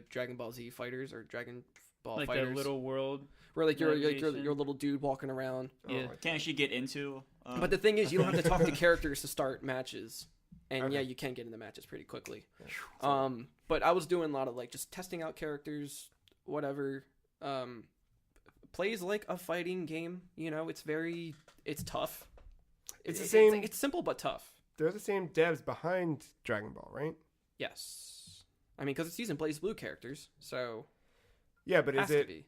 Dragon Ball Z fighters or Dragon Ball like fighters. that little world. where like you're navigation. a little dude walking around. Yeah. my Can't she get into? But the thing is, you don't have to talk to characters to start matches, and Okay. yeah, you can get into matches pretty quickly. But I was doing a lot of like just testing out characters, whatever. Plays like a fighting game. You know, it's tough. It's the same- It's simple but tough. They're the same devs behind Dragon Ball, right? Yes. I mean, because it's using Blaze Blue characters, so Yeah, but has is to it be.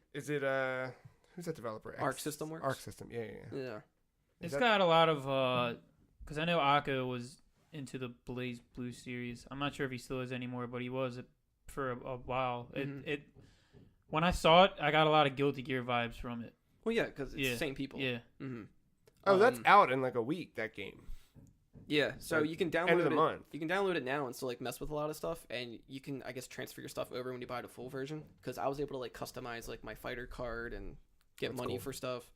who's that developer? Arc System Works? Arc System. Yeah. Yeah. Is It's that- got a lot of because I know Aka was into the Blaze Blue series. I'm not sure if he still is anymore, but he was for a while. Mhm. It when I saw it, I got a lot of Guilty Gear vibes from it. Well, yeah, because it's Yeah. the same people. Yeah. Mm-hmm. Oh, that's out in like a week. That game. Yeah, so Like, you can download end of the it. month. You can download it now and still like mess with a lot of stuff, and you can I guess transfer your stuff over when you buy the full version. Because I was able to like customize like my fighter card and get That's money cool. for stuff.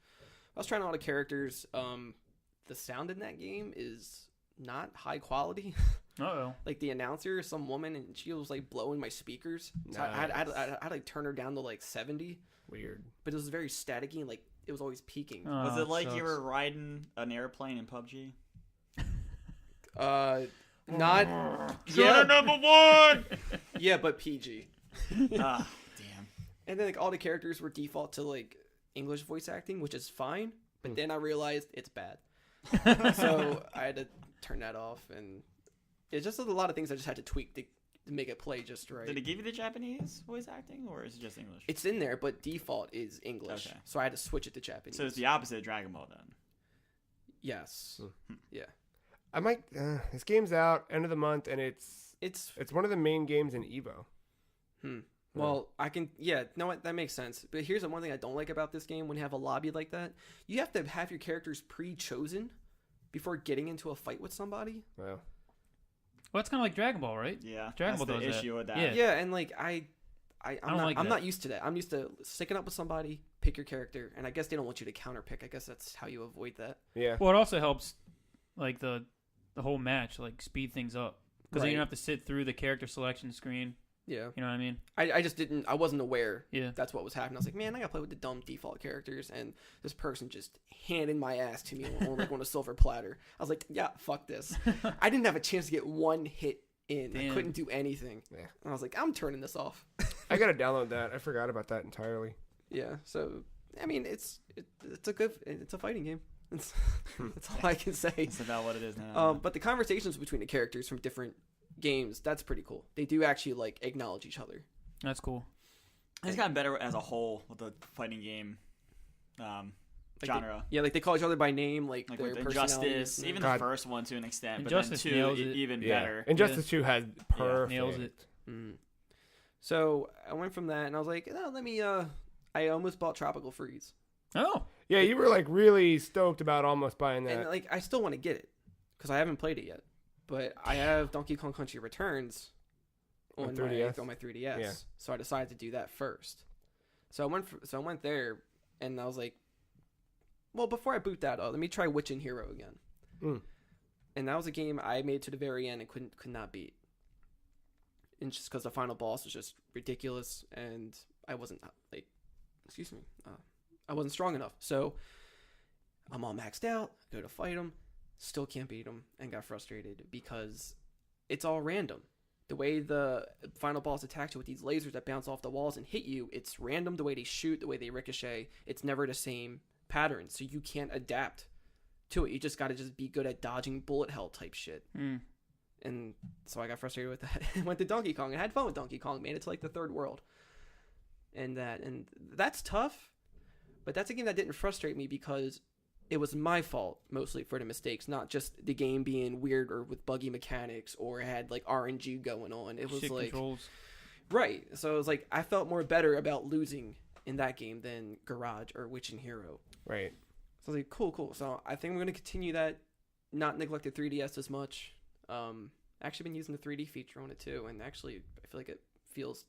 I was trying a lot of characters. The sound in that game is not high quality. Uh-oh. Like the announcer is some woman, and she was like blowing my speakers. So I had to like turn her down to like 70, Weird. but it was very staticky and like it was always peaking. was Oh, it like you sucks. were riding an airplane in PUBG? Not Number one. yeah, but PG. Ah, damn. And then like all the characters were default to like English voice acting, which is fine. But then I realized it's bad, so I had to turn that off. And it's just a lot of things I just had to tweak to make it play just right. Did it give you the Japanese voice acting, or is it just English? It's in there, but default is English, Okay. so I had to switch it to Japanese. So it's the opposite of Dragon Ball then. Yes, yeah. I might. This game's out end of the month, and it's It's one of the main games in Evo. Well, I can, yeah, no, that makes sense. But here's the one thing I don't like about this game when you have a lobby like that. You have to have your characters pre-chosen before getting into a fight with somebody. Well, Well, it's kind of like Dragon Ball, right? Yeah, Dragon that's Ball the does that. issue with that. Yeah. Yeah, and like I'm don't like that. not used to that. I'm used to sticking up with somebody, pick your character, and I guess they don't want you to counter pick. I guess that's how you avoid that. yeah. Well, it also helps, like the whole match, like speed things up because then you Right. don't have to sit through the character selection screen Yeah. You know what I mean? I just didn't. I wasn't aware. Yeah. That's what was happening. I was like, man, I gotta play with the dumb default characters, and this person just handed my ass to me on a silver platter. I was like, yeah, fuck this. I didn't have a chance to get one hit in. Damn. I couldn't do anything. Yeah. And I was like, I'm turning this off. I gotta download that. I forgot about that entirely. Yeah. So I mean, it's a fighting game. That's all I can say. That's about what it is now. But the conversations between the characters from different games, that's pretty cool. They do actually like acknowledge each other. That's cool. It's gotten better as a whole with the fighting game genre. Like they call each other by name, like their with personalities. Injustice, even God. the first one to an extent, Injustice but then nails 2 it. even Yeah. better. Injustice 2 has perfect. Nails it. So I went from that, and I was like, oh, let me. I almost bought Tropical Freeze, Oh. Yeah, you were like really stoked about almost buying that. and like I still want to get it because I haven't played it yet. But I have Donkey Kong Country Returns On on 3DS? my 3DS, Yeah. so I decided to do that first. So I went there, and I was like, well, before I boot that up, let me try Witch and Hero again. Mm. And that was a game I made to the very end and could not beat. And just because the final boss was just ridiculous, and I wasn't I wasn't strong enough. So I'm all maxed out, go to fight him, still can't beat him, and got frustrated because it's all random. The way the final boss attacks you with these lasers that bounce off the walls and hit you, it's random. The way they shoot, the way they ricochet, it's never the same pattern. So you can't adapt to it. You just got to just be good at dodging bullet hell type shit. And so I got frustrated with that. Went to Donkey Kong. I had fun with Donkey Kong. Made it to like the third world. And that's tough. But that's a game that didn't frustrate me because it was my fault mostly for the mistakes, not just the game being weird or with buggy mechanics or it had like RNG going on. It was Shit like controls. right. So it was like I felt more better about losing in that game than Garage or Witch and Hero. Right. So I was like, cool. So I think I'm going to continue that, not neglect the 3DS as much. Actually been using the 3D feature on it too, and actually I feel like it feels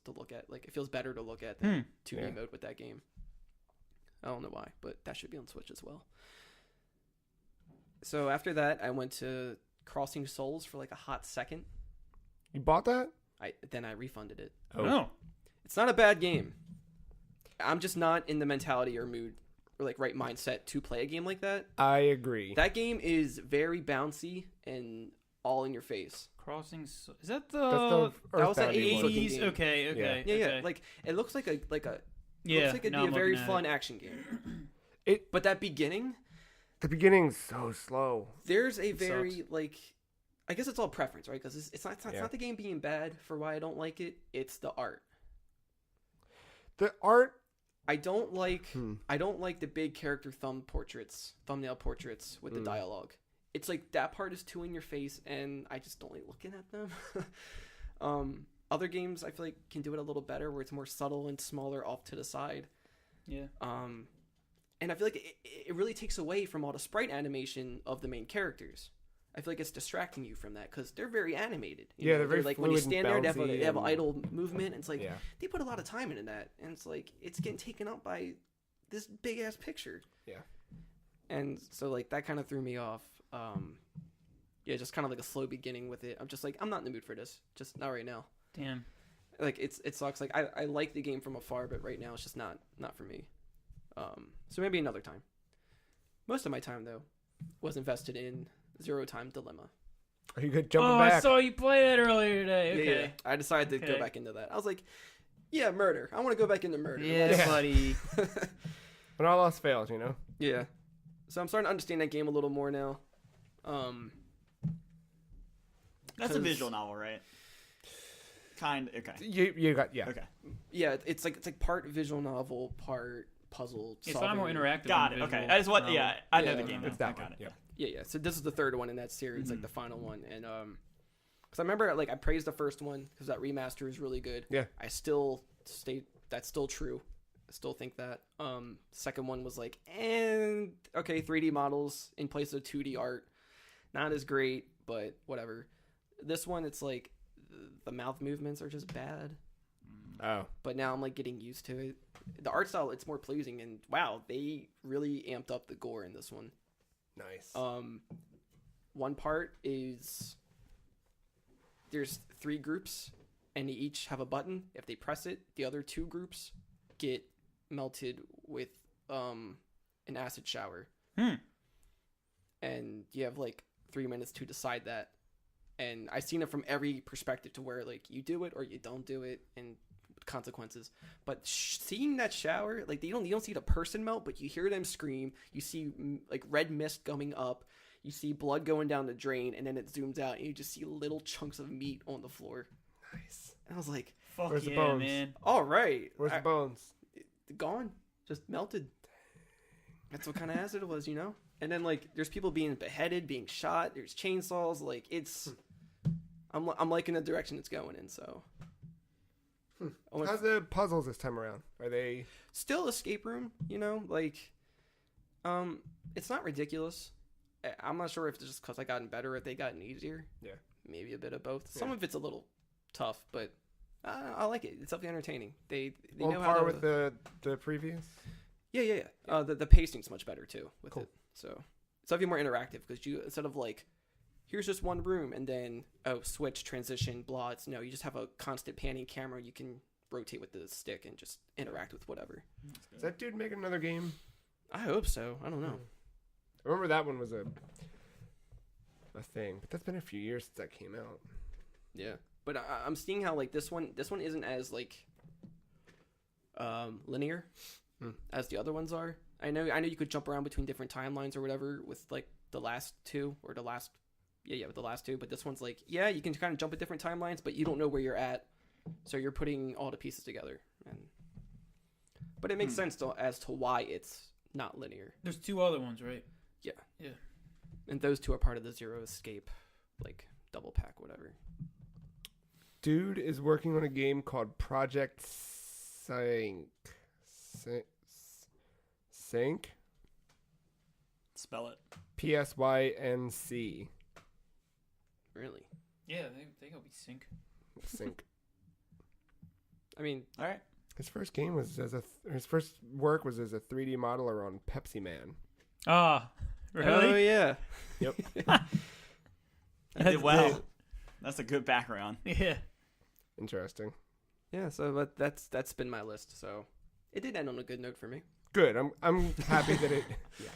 better to look at than 2D mode with that game. I don't know why, but that should be on Switch as well. So after that, I went to Crossing Souls for like a hot second. You bought that? Then I refunded it. Oh. It's not a bad game. I'm just not in the mentality or mood or like right mindset to play a game like that. I agree. That game is very bouncy and all in your face. Is that That's the that was that Earthbound 80s one. 80s. eighties? Okay. Yeah. Like it looks like a Yeah. looks like it'd now be a I'm very looking at fun it. action game. It- But that beginning, The beginning's so slow. there's a It very sucks. like, I guess it's all preference, right? Because it's not the game being bad for why I don't like it. It's the art. The art. I don't like the big character thumbnail portraits with the dialogue. It's like that part is too in your face, and I just don't like looking at them. Other games I feel like can do it a little better, where it's more subtle and smaller off to the side. Yeah. And I feel like it really takes away from all the sprite animation of the main characters. I feel like it's distracting you from that because they're very animated. You know? They're very like when you fluid stand and there, they have bouncy idle movement. And it's like Yeah. they put a lot of time into that, and it's like it's getting taken up by this big ass picture. Yeah. And so like that kind of threw me off. Just kind of like a slow beginning with it. I'm just like I'm not in the mood for this. Just not right now. Damn. Like it sucks. Like I like the game from afar, but right now it's just not for me. So maybe another time. Most of my time though was invested in Zero Time Dilemma. Are you good jumping Oh, back? I saw you play that earlier today. Okay. Yeah. I decided to go Okay. back into that. I was like, yeah, murder. I want to go back into murder. Yeah, Yeah. buddy. When all else fails, you know. Yeah. So I'm starting to understand that game a little more now. That's a 'cause- visual novel, right? Okay. You got Okay. Yeah, it's like part visual novel, part puzzle. It's far more solving. interactive. Got than it. Okay. visual That is what. novel. Yeah, I know Yeah. the game. It's now. that I one. got it. Yeah. Yeah. So this is the third one in that series, like the final one, and because I remember like I praised the first one because that remaster is really good. Yeah. I still that's still true. I still think that. Second one was like, okay, 3D models in place of 2D art, not as great, but whatever. This one, it's like the mouth movements are just bad. Oh. But now I'm like getting used to it. The art style, it's more pleasing, and wow, they really amped up the gore in this one. Nice. One part is there's 3 groups, and they each have a button. If they press it, the other two groups get melted with an acid shower. And you have like 3 minutes to decide that. And I've seen it from every perspective to where like you do it or you don't do it and consequences. But seeing that shower, like you don't see the person melt, but you hear them scream. You see like red mist going up. You see blood going down the drain, and then it zooms out, and you just see little chunks of meat on the floor. Nice. And I was like, Fuck Where's the yeah, bones? man. all right. Where's the bones? Gone. Just melted. That's what kind of acid it was, you know? And then, like, there's people being beheaded, being shot. There's chainsaws. Like, it's... I'm liking the direction it's going in, so... How's the puzzles this time around? Are they... Still escape room, you know? Like, it's not ridiculous. I'm not sure if it's just because I gotten better or if they gotten easier. Yeah. Maybe a bit of both. Some of it's a little tough, but I like it. It's definitely entertaining. They on know par how to... with the previous? Yeah. The pacing's much better too with it. So it's definitely more interactive because you, instead of like, here's just one room and then switch, transition, blah. It's no, you just have a constant panning camera. You can rotate with the stick and just interact with whatever. Is that dude making another game? I hope so. I don't know. I remember that one was a thing, but that's been a few years since that came out. Yeah, but I'm seeing how like this one isn't as like linear as the other ones are. I know you could jump around between different timelines or whatever with like the last two or the last with the last two, but this one's like you can kind of jump at different timelines, but you don't know where you're at, so you're putting all the pieces together. But it makes sense as to why it's not linear. There's 2 other ones, right? Yeah. And those 2 are part of the Zero Escape, like double pack, whatever. Dude is working on a game called Project Sync. Sync? Spell it. PSYNC. Really? Yeah, they go be sync. Sync. I mean, All right. His first game was his first work was as a 3D modeler on Pepsi Man. Ah, really? Oh yeah. Yep. You did well. That's a good background. Yeah. Interesting. Yeah, so but that's been my list. So it did end on a good note for me. Good. I'm happy that it. Yeah.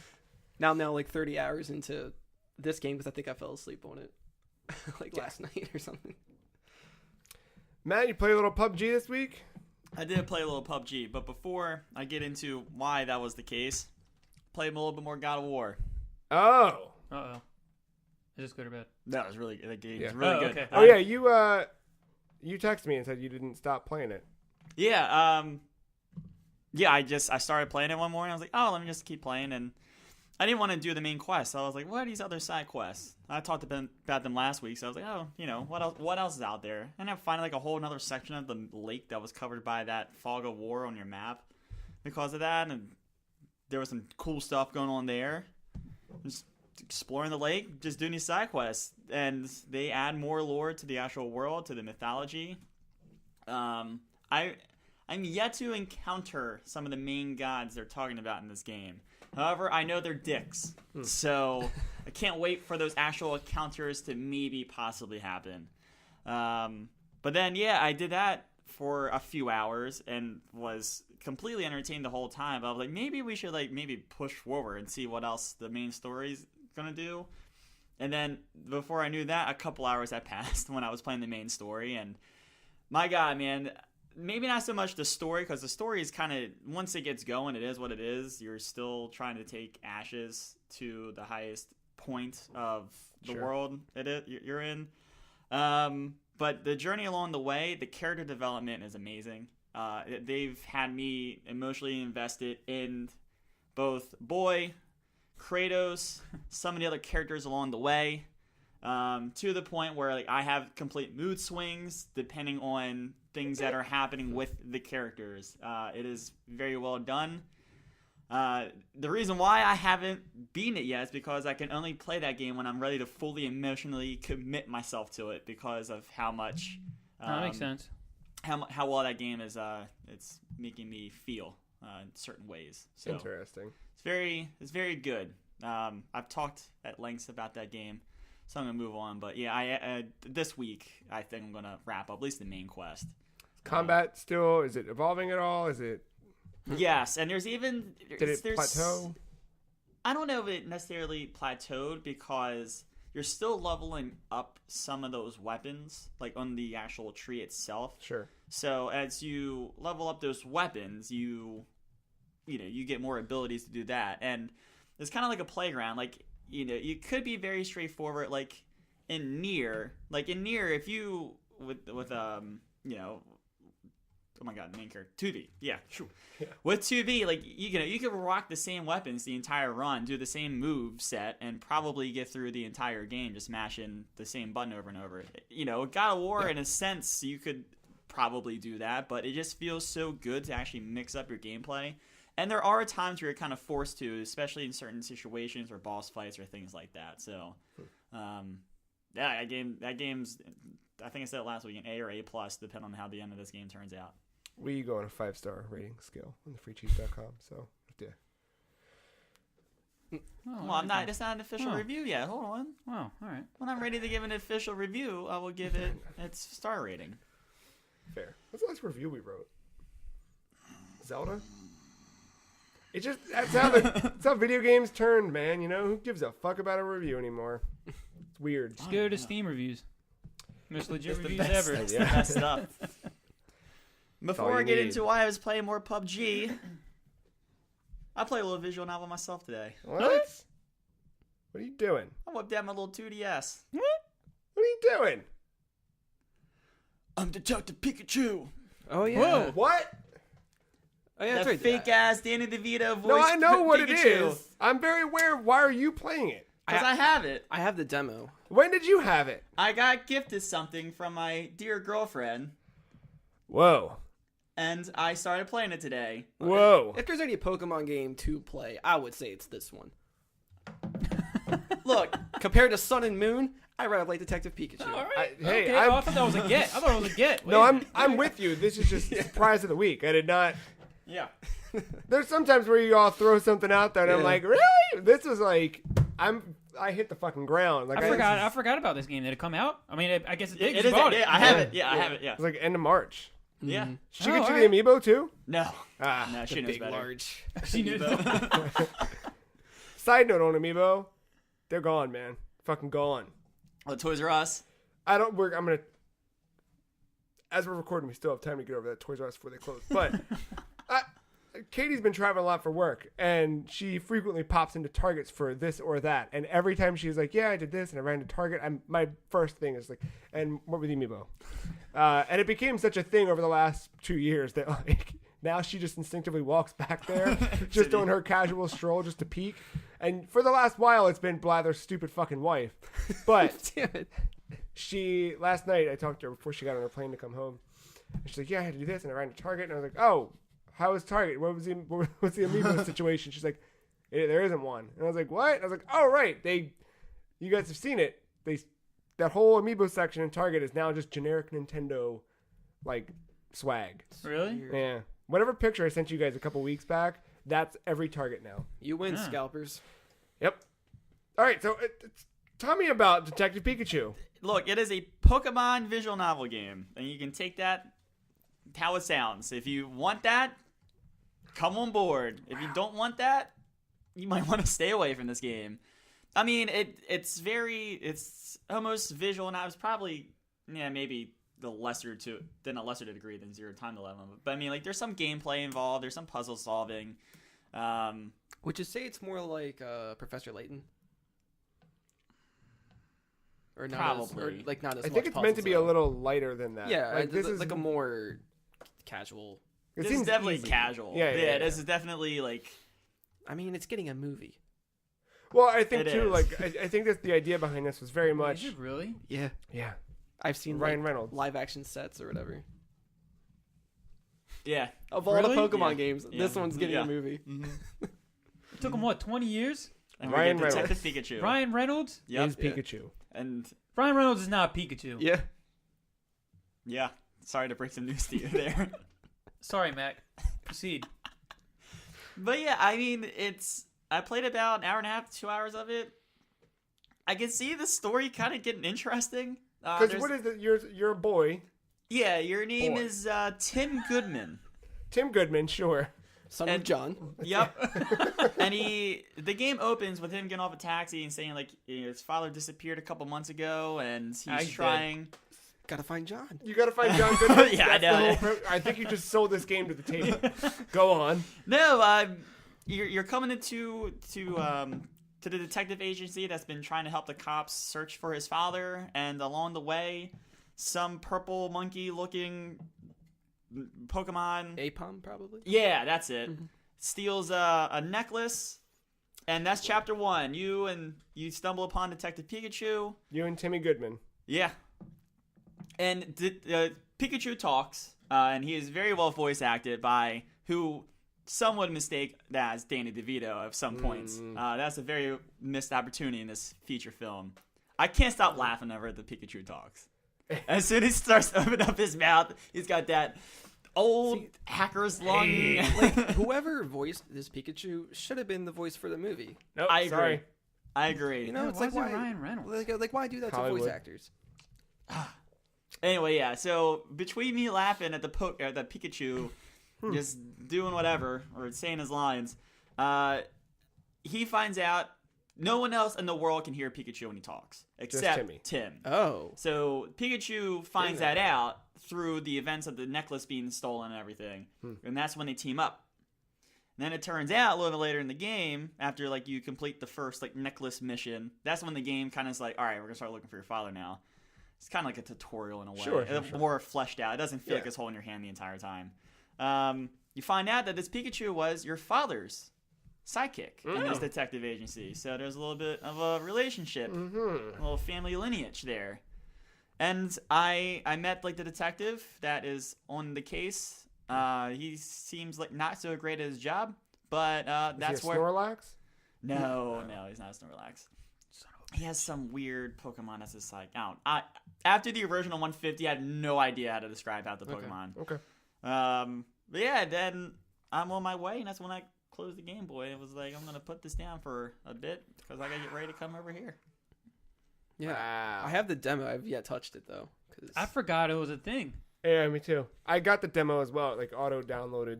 Now I'm like 30 hours into this game because I think I fell asleep on it like last night or something. Matt, you play a little PUBG this week? I did play a little PUBG, but before I get into why that was the case, played a little bit more God of War. Oh. Uh-oh. Is this good or bad? That was really good. That game was Yeah. really good. Okay. Oh yeah, you texted me and said you didn't stop playing it. Yeah. I started playing it one morning. I was like, oh, let me just keep playing, and I didn't want to do the main quest. So I was like, what are these other side quests? I talked about them last week, so I was like, oh, what else is out there? And I found like a whole another section of the lake that was covered by that fog of war on your map because of that, and there was some cool stuff going on there. Just exploring the lake, just doing these side quests, and they add more lore to the actual world, to the mythology. I'm yet to encounter some of the main gods they're talking about in this game. However, I know they're dicks, so I can't wait for those actual encounters to maybe possibly happen. But then, I did that for a few hours and was completely entertained the whole time. But I was like, maybe we should maybe push forward and see what else the main story's gonna do. And then before I knew that, a couple hours had passed when I was playing the main story, and my God, man. Maybe not so much the story, because the story is kind of, once it gets going, it is what it is. You're still trying to take Ashes to the highest point of the world you're in. But the journey along the way, the character development is amazing. They've had me emotionally invested in both Boy, Kratos, some of the other characters along the way, to the point where I have complete mood swings depending on things that are happening with the characters. It is very well done. The reason why I haven't beaten it yet is because I can only play that game when I'm ready to fully emotionally commit myself to it because of how much that makes sense. How well that game is it's making me feel in certain ways. So Interesting. it's very good. I've talked at length about that game. So I'm gonna move on. But yeah, I this week I think I'm gonna wrap up at least the main quest. Combat still, is it evolving at all? Is it, Yes, and there's did it plateau? I don't know if it necessarily plateaued because you're still leveling up some of those weapons, like on the actual tree itself. Sure. So as you level up those weapons, you get more abilities to do that, and it's kind of like a playground. Like you could be very straightforward, like in Nier. If you with oh my god, main character 2B. Yeah, true. Yeah. With 2B, like you could rock the same weapons the entire run, do the same move set, and probably get through the entire game just mashing the same button over and over. God of War, in a sense, you could probably do that, but it just feels so good to actually mix up your gameplay. And there are times where you're kind of forced to, especially in certain situations or boss fights or things like that. So, that game's, I think I said it last week, an A or A+, depending on how the end of this game turns out. We go on a 5-star rating scale on thefreecheese.com, so yeah. Well, I'm not. It's not an official review yet. Hold on. Wow. All right. When I'm ready to give an official review, I will give it its star rating. Fair. What's the last review we wrote? Zelda? That's how video games turned, man. Who gives a fuck about a review anymore? It's weird. Just go to Steam reviews. Most legit It's the reviews best. ever. It's the best stuff. Before all I you get need. into why I was playing more PUBG, I played a little visual novel myself today. What? What are you doing? I whipped out my little 2DS. What are you doing? I'm Detective Pikachu. Oh yeah. Whoa. What? Oh yeah, that's That right. fake ass Danny DeVito voice. No, I know what Pikachu. it is. I'm very aware of why are you playing it? Because I have it. I have the demo. When did you have it? I got gifted something from my dear girlfriend, Whoa. and I started playing it today. Whoa. If there's any Pokemon game to play, I would say it's this one. Look, Compared to Sun and Moon, I rather like Detective Pikachu. All right. Hey, okay. I thought that was a get. I thought it was a get. No, Wait. I'm with you. This is just surprise of the week. I did not. yeah. There's sometimes where you all throw something out there and I'm Yeah. like, really? This was like, I hit the fucking ground. Like I forgot about this game. Did it come out? I mean, I guess it did. It 'cause you is. bought Yeah, it. I have it. Yeah, I have it. Yeah. It was like end of March. Yeah. She Oh, get you alright. the amiibo too? No. Ah. No, she knows Big, better. large. She knew. Side note on amiibo, they're gone, man. Fucking gone. Oh, Toys R Us. I'm gonna. As we're recording, we still have time to get over that Toys R Us before they close. But Katie's been traveling a lot for work, and she frequently pops into Targets for this or that. And every time she's like, "Yeah, I did this," and I ran to Target, my first thing is like, "And what were the amiibo?" And it became such a thing over the last 2 years that like now she just instinctively walks back there, just on her casual stroll, just to peek. And for the last while, it's been Blather's stupid fucking wife. But Damn it. last night I talked to her before she got on her plane to come home. And she's like, "Yeah, I had to do this," and I ran to Target, and I was like, "Oh, how was Target? What's the amiibo situation?" She's like, "There isn't one." And I was like, "What?" And I was like, "Oh, right, you guys have seen it. That whole amiibo section in Target is now just generic Nintendo, like swag." Really? Yeah, whatever picture I sent you guys a couple weeks back, that's every Target now. You win, Huh. scalpers. Yep. All right, so tell me about Detective Pikachu. Look, it is a Pokemon visual novel game, and you can take that how it sounds. If you want that, come on board. If you don't want that, you might want to stay away from this game. I mean, it's almost visual, and I was probably maybe a lesser degree than Zero Time to 11. But I mean, like, there's some gameplay involved. There's some puzzle solving. Would you say it's more like Professor Layton? Or not Probably. As, or like not as I much think it's meant to puzzles, be a though. little lighter than that. Yeah, like this is like a more casual. It This is seems definitely easy. casual. Yeah. This is definitely like. I mean, it's getting a movie. Well, I think It too. is. Like I think that the idea behind this was very much. Is it really? Yeah, Yeah. I've seen Ryan like, Reynolds. live action sets or whatever. Yeah. Of all Really? the Pokemon Yeah. games, Yeah. this one's getting Yeah. a movie. It took him what, 20 years? And Ryan we get Reynolds. Detective Pikachu. Ryan Reynolds? Yep. Is Pikachu. And Ryan Reynolds is not Pikachu. Yeah. yeah, sorry to break some news to you there. Sorry, Mac. Proceed. But yeah, I mean, I played about an hour and a half, 2 hours of it. I can see the story kind of getting interesting. Because what is it? You're a boy. Yeah, your name Boy. is Tim Goodman. Tim Goodman, sure. Son of John. Yep. And the game opens with him getting off a taxi and saying like his father disappeared a couple months ago, and he's trying. Gotta find John. You gotta find John Goodman. Yeah, I know. I think you just sold this game to the table. Go on. No, you're coming into the detective agency that's been trying to help the cops search for his father, and along the way, some purple monkey-looking Pokemon. Apom, probably? Yeah, that's it. Steals a necklace, and that's chapter 1. You stumble upon Detective Pikachu. You and Timmy Goodman. Yeah. And Pikachu talks, and he is very well voice acted by who some would mistake that as Danny DeVito at some points. That's a very missed opportunity in this feature film. I can't stop laughing whenever the Pikachu talks. As soon as he starts opening up his mouth, he's got that old hacker's lung. Like, whoever voiced this Pikachu should have been the voice for the movie. Nope, I agree. sorry. I agree. You know, it's why like is it Ryan Reynolds? Like, why do that Hollywood. to voice actors? Anyway, yeah. So between me laughing at the Pikachu just doing whatever or saying his lines, he finds out no one else in the world can hear Pikachu when he talks except Timmy. Tim. Oh. So Pikachu finds that out through the events of the necklace being stolen and everything, and that's when they team up. And then it turns out a little bit later in the game, after like you complete the first like necklace mission, that's when the game kind of is like, all right, we're gonna start looking for your father now. It's kind of like a tutorial in a way. Sure. More fleshed out. It doesn't feel like it's holding your hand the entire time. You find out that this Pikachu was your father's sidekick in this detective agency. So there's a little bit of a relationship, a little family lineage there. And I met like the detective that is on the case. He seems like not so great at his job, but that's Is he a where. Snorlax? No, he's not a Snorlax. He has some weird Pokemon that's just like, after the original 150, I had no idea how to describe half the Pokemon. Okay. But yeah, then I'm on my way, and that's when I closed the Game Boy. It was like, I'm going to put this down for a bit because I got to get ready to come over here. Yeah. Wow. I have the demo. I've yet touched it, though. I forgot it was a thing. Yeah, me too. I got the demo as well, like auto-downloaded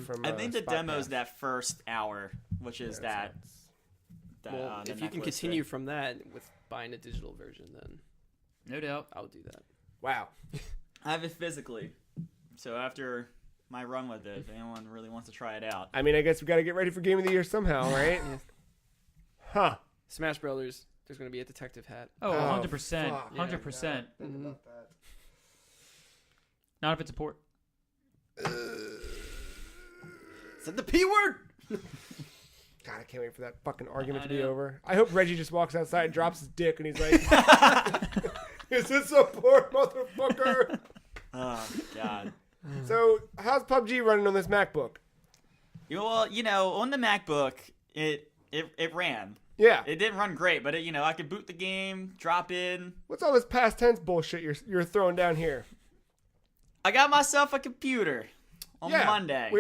from I think the Spot demo's Pass. that first hour, which is that. Well, the if you can necklace continue thing. from that with buying a digital version, then No doubt. I'll do that. Wow. I have it physically. So after my run with it, if anyone really wants to try it out. I mean, I guess we got to get ready for Game of the Year somehow, right? Huh. Smash Brothers, there's going to be a detective hat. Oh, 100%. fuck. 100%. Think about that. Not if it's a port. Said the P word! God, I can't wait for that fucking argument I to be know. over. I hope Reggie just walks outside and drops his dick and he's like, "Is this a port, motherfucker?" Oh, God. So, how's PUBG running on this MacBook? Well, on the MacBook, it ran. Yeah. It didn't run great, but I could boot the game, drop in. What's all this past tense bullshit you're throwing down here? I got myself a computer on Monday.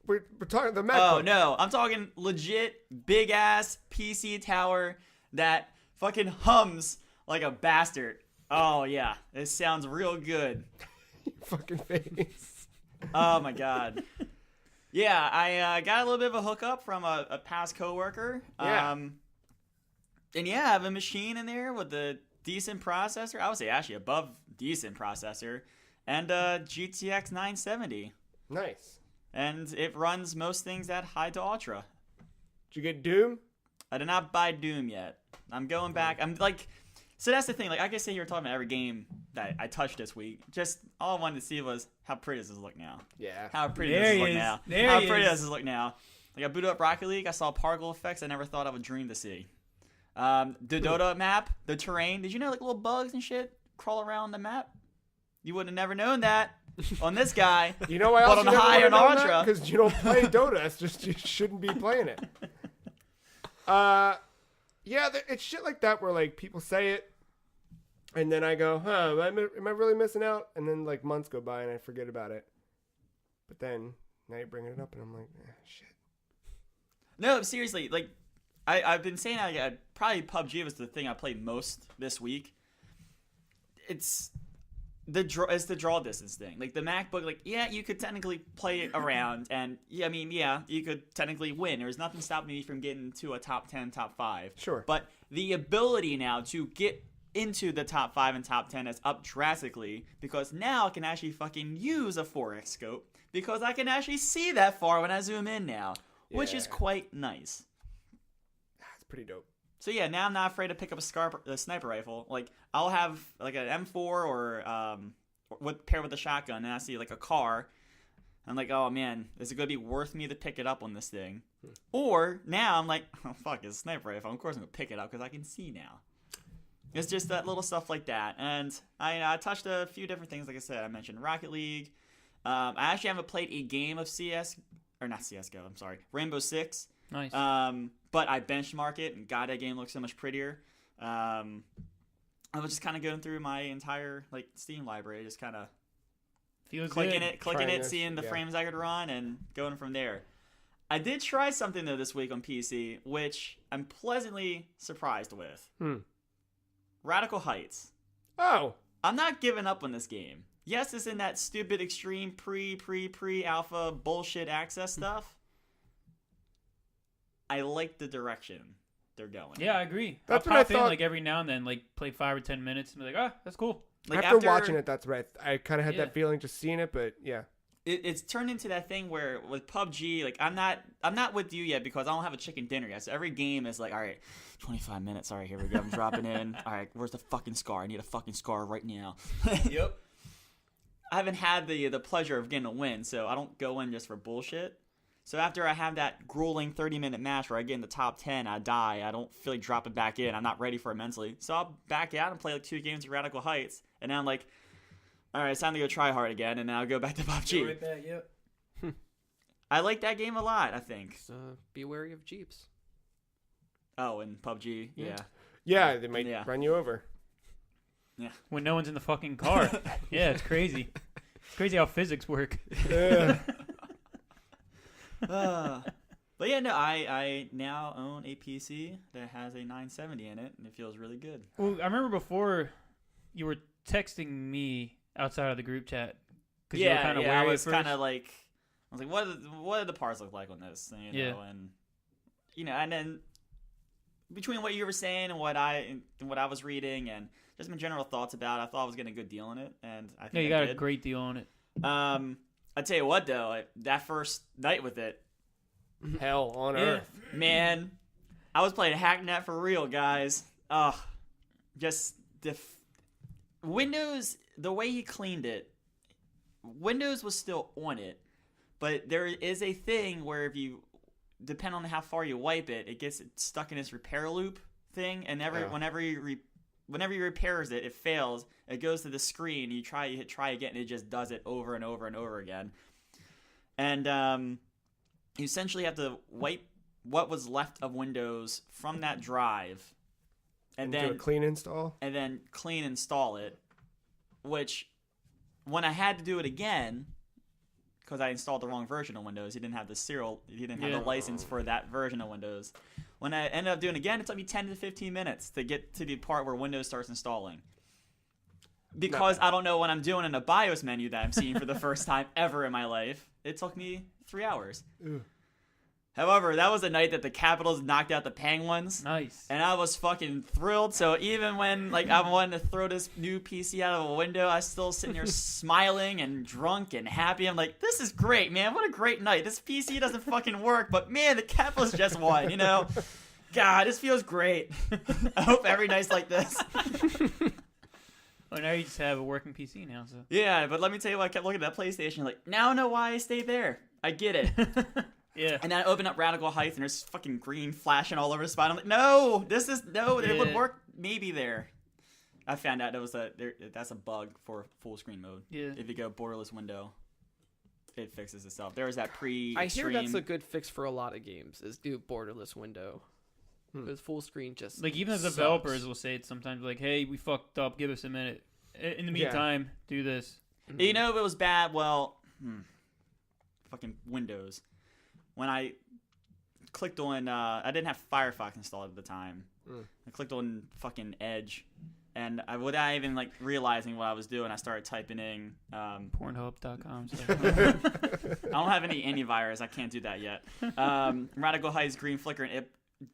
We're talking the MacBook. Oh, no. I'm talking legit big-ass PC tower that fucking hums like a bastard. Oh, yeah. It sounds real good. Fucking face. Oh, my God. Yeah, I got a little bit of a hookup from a past coworker. Yeah. And yeah, I have a machine in there with a decent processor. I would say actually above decent processor. And a GTX 970. Nice. And it runs most things at high to ultra. Did you get Doom? I did not buy Doom yet. I'm going back. I'm like, so that's the thing. Like, I can sit here talking about every game that I touched this week. Just all I wanted to see was how pretty does this look now. Yeah. How pretty There does this he look is. now? There How he pretty is. does this look now? Like, I booted up Rocket League. I saw particle effects I never thought I would dream to see. The Dota map, the terrain. Did you know like little bugs and shit crawl around the map? You would have never known that on this guy. You know why But else on you never high would've and known ultra. Because you don't play Dota. It's just you shouldn't be playing it. Yeah, it's shit like that where like people say it, and then I go, "Huh, am I really missing out?" And then like months go by and I forget about it. But then now you're bringing it up, and I'm like, shit. No, seriously, like I've been saying probably PUBG was the thing I played most this week. It's the draw distance thing. Like the MacBook, like yeah, you could technically play it around, and yeah, I mean yeah, you could technically win. There's nothing stopping me from getting to a top 10, top 5. Sure. But the ability now to get into the top 5 and top 10 is up drastically because now I can actually fucking use a 4X scope because I can actually see that far when I zoom in now, which is Yeah. quite nice. That's pretty dope. So yeah, now I'm not afraid to pick up a sniper rifle. Like I'll have like an M4 or paired with a shotgun, and I see like a car. I'm like, oh man, is it gonna be worth me to pick it up on this thing? Or now I'm like, oh fuck, it's a sniper rifle. Of course I'm gonna pick it up because I can see now. It's just that little stuff like that, and I touched a few different things. Like I said, I mentioned Rocket League. I actually haven't played a game of CSGO. I'm sorry, Rainbow Six. Nice. But I benchmark it, and God, that game looks so much prettier. I was just kind of going through my entire like Steam library, just kind of Feels clicking good. it, seeing the frames I could run, and going from there. I did try something though this week on PC, which I'm pleasantly surprised with. Radical Heights. Oh, I'm not giving up on this game. Yes, it's in that stupid extreme pre-alpha bullshit access stuff. I like the direction they're going. Yeah, I agree. That's I'll what I pop in thought. like every now and then, like play 5 or 10 minutes and be like, oh, that's cool. Like after watching it, that's right. I kind of had Yeah. that feeling just seeing it, but yeah. It's turned into that thing where with PUBG, like I'm not with you yet because I don't have a chicken dinner yet. So every game is like, all right, 25 minutes. All right, here we go. I'm dropping in. All right, where's the fucking scar? I need a fucking scar right now. Yep. I haven't had the pleasure of getting a win, so I don't go in just for bullshit. So after I have that grueling 30-minute match where I get in the top 10, I die. I don't feel like dropping back in. I'm not ready for it mentally. So I'll back out and play like 2 games of Radical Heights, and then I'm like, all right, it's time to go try hard again, and then I'll go back to PUBG. Right back, yep. I like that game a lot, I think. So be wary of Jeeps. Oh, and PUBG, yeah. Yeah, they might Yeah. run you over. When no one's in the fucking car. Yeah, it's crazy. It's crazy how physics work. But yeah, no, I now own a PC that has a 970 in it, and it feels really good. Well, I remember before you were texting me outside of the group chat. Cause you were kind of I wary was at first. kind of like, I was like, what do the parts look like on this? And, you know, and then between what you were saying and what I was reading and just my general thoughts about it, I thought I was getting a good deal on it, and I think Yeah, you I got did. a great deal on it. I tell you what, though, that first night with it, Hell on earth. man, I was playing Hacknet for real, guys. Just Windows, the way he cleaned it, Windows was still on it, but there is a thing where if you, depend on how far you wipe it, it gets stuck in this repair loop thing, and whenever he repairs it, it fails. It goes to the screen. You hit try again, and it just does it over and over and over again. And you essentially have to wipe what was left of Windows from that drive, and Do then a clean install. and then clean install it. Which, when I had to do it again, because I installed the wrong version of Windows, he didn't have the license for that version of Windows. When I ended up doing it again, it took me 10 to 15 minutes to get to the part where Windows starts installing. Because I don't know what I'm doing in a BIOS menu that I'm seeing for the first time ever in my life, it took me 3 hours. Ugh. However, that was the night that the Capitals knocked out the Penguins. Nice. And I was fucking thrilled. So even when like I wanted to throw this new PC out of a window, I was still sitting here smiling and drunk and happy. I'm like, this is great, man. What a great night. This PC doesn't fucking work, but man, the Capitals just won, you know? God, this feels great. I hope every night's like this. Well, now you just have a working PC now, so. Yeah, but let me tell you what, I kept looking at that PlayStation like, now I know why I stayed there. I get it. Yeah. And then I open up Radical Heights and there's fucking green flashing all over the spot. I'm like, no, it would work maybe there. I found out that's a bug for full screen mode. Yeah. If you go borderless window, it fixes itself. There was that I hear that's a good fix for a lot of games, is do borderless window. Because full screen just Like, even the sucks. developers will say it sometimes, like, hey, we fucked up, give us a minute. In the meantime, do this. You know if it was bad, well, fucking Windows. When I clicked on. I didn't have Firefox installed at the time. I clicked on fucking Edge, and without even like realizing what I was doing, I started typing in Pornhub.com. I don't have any antivirus. I can't do that yet. Radical Heights green flicker, and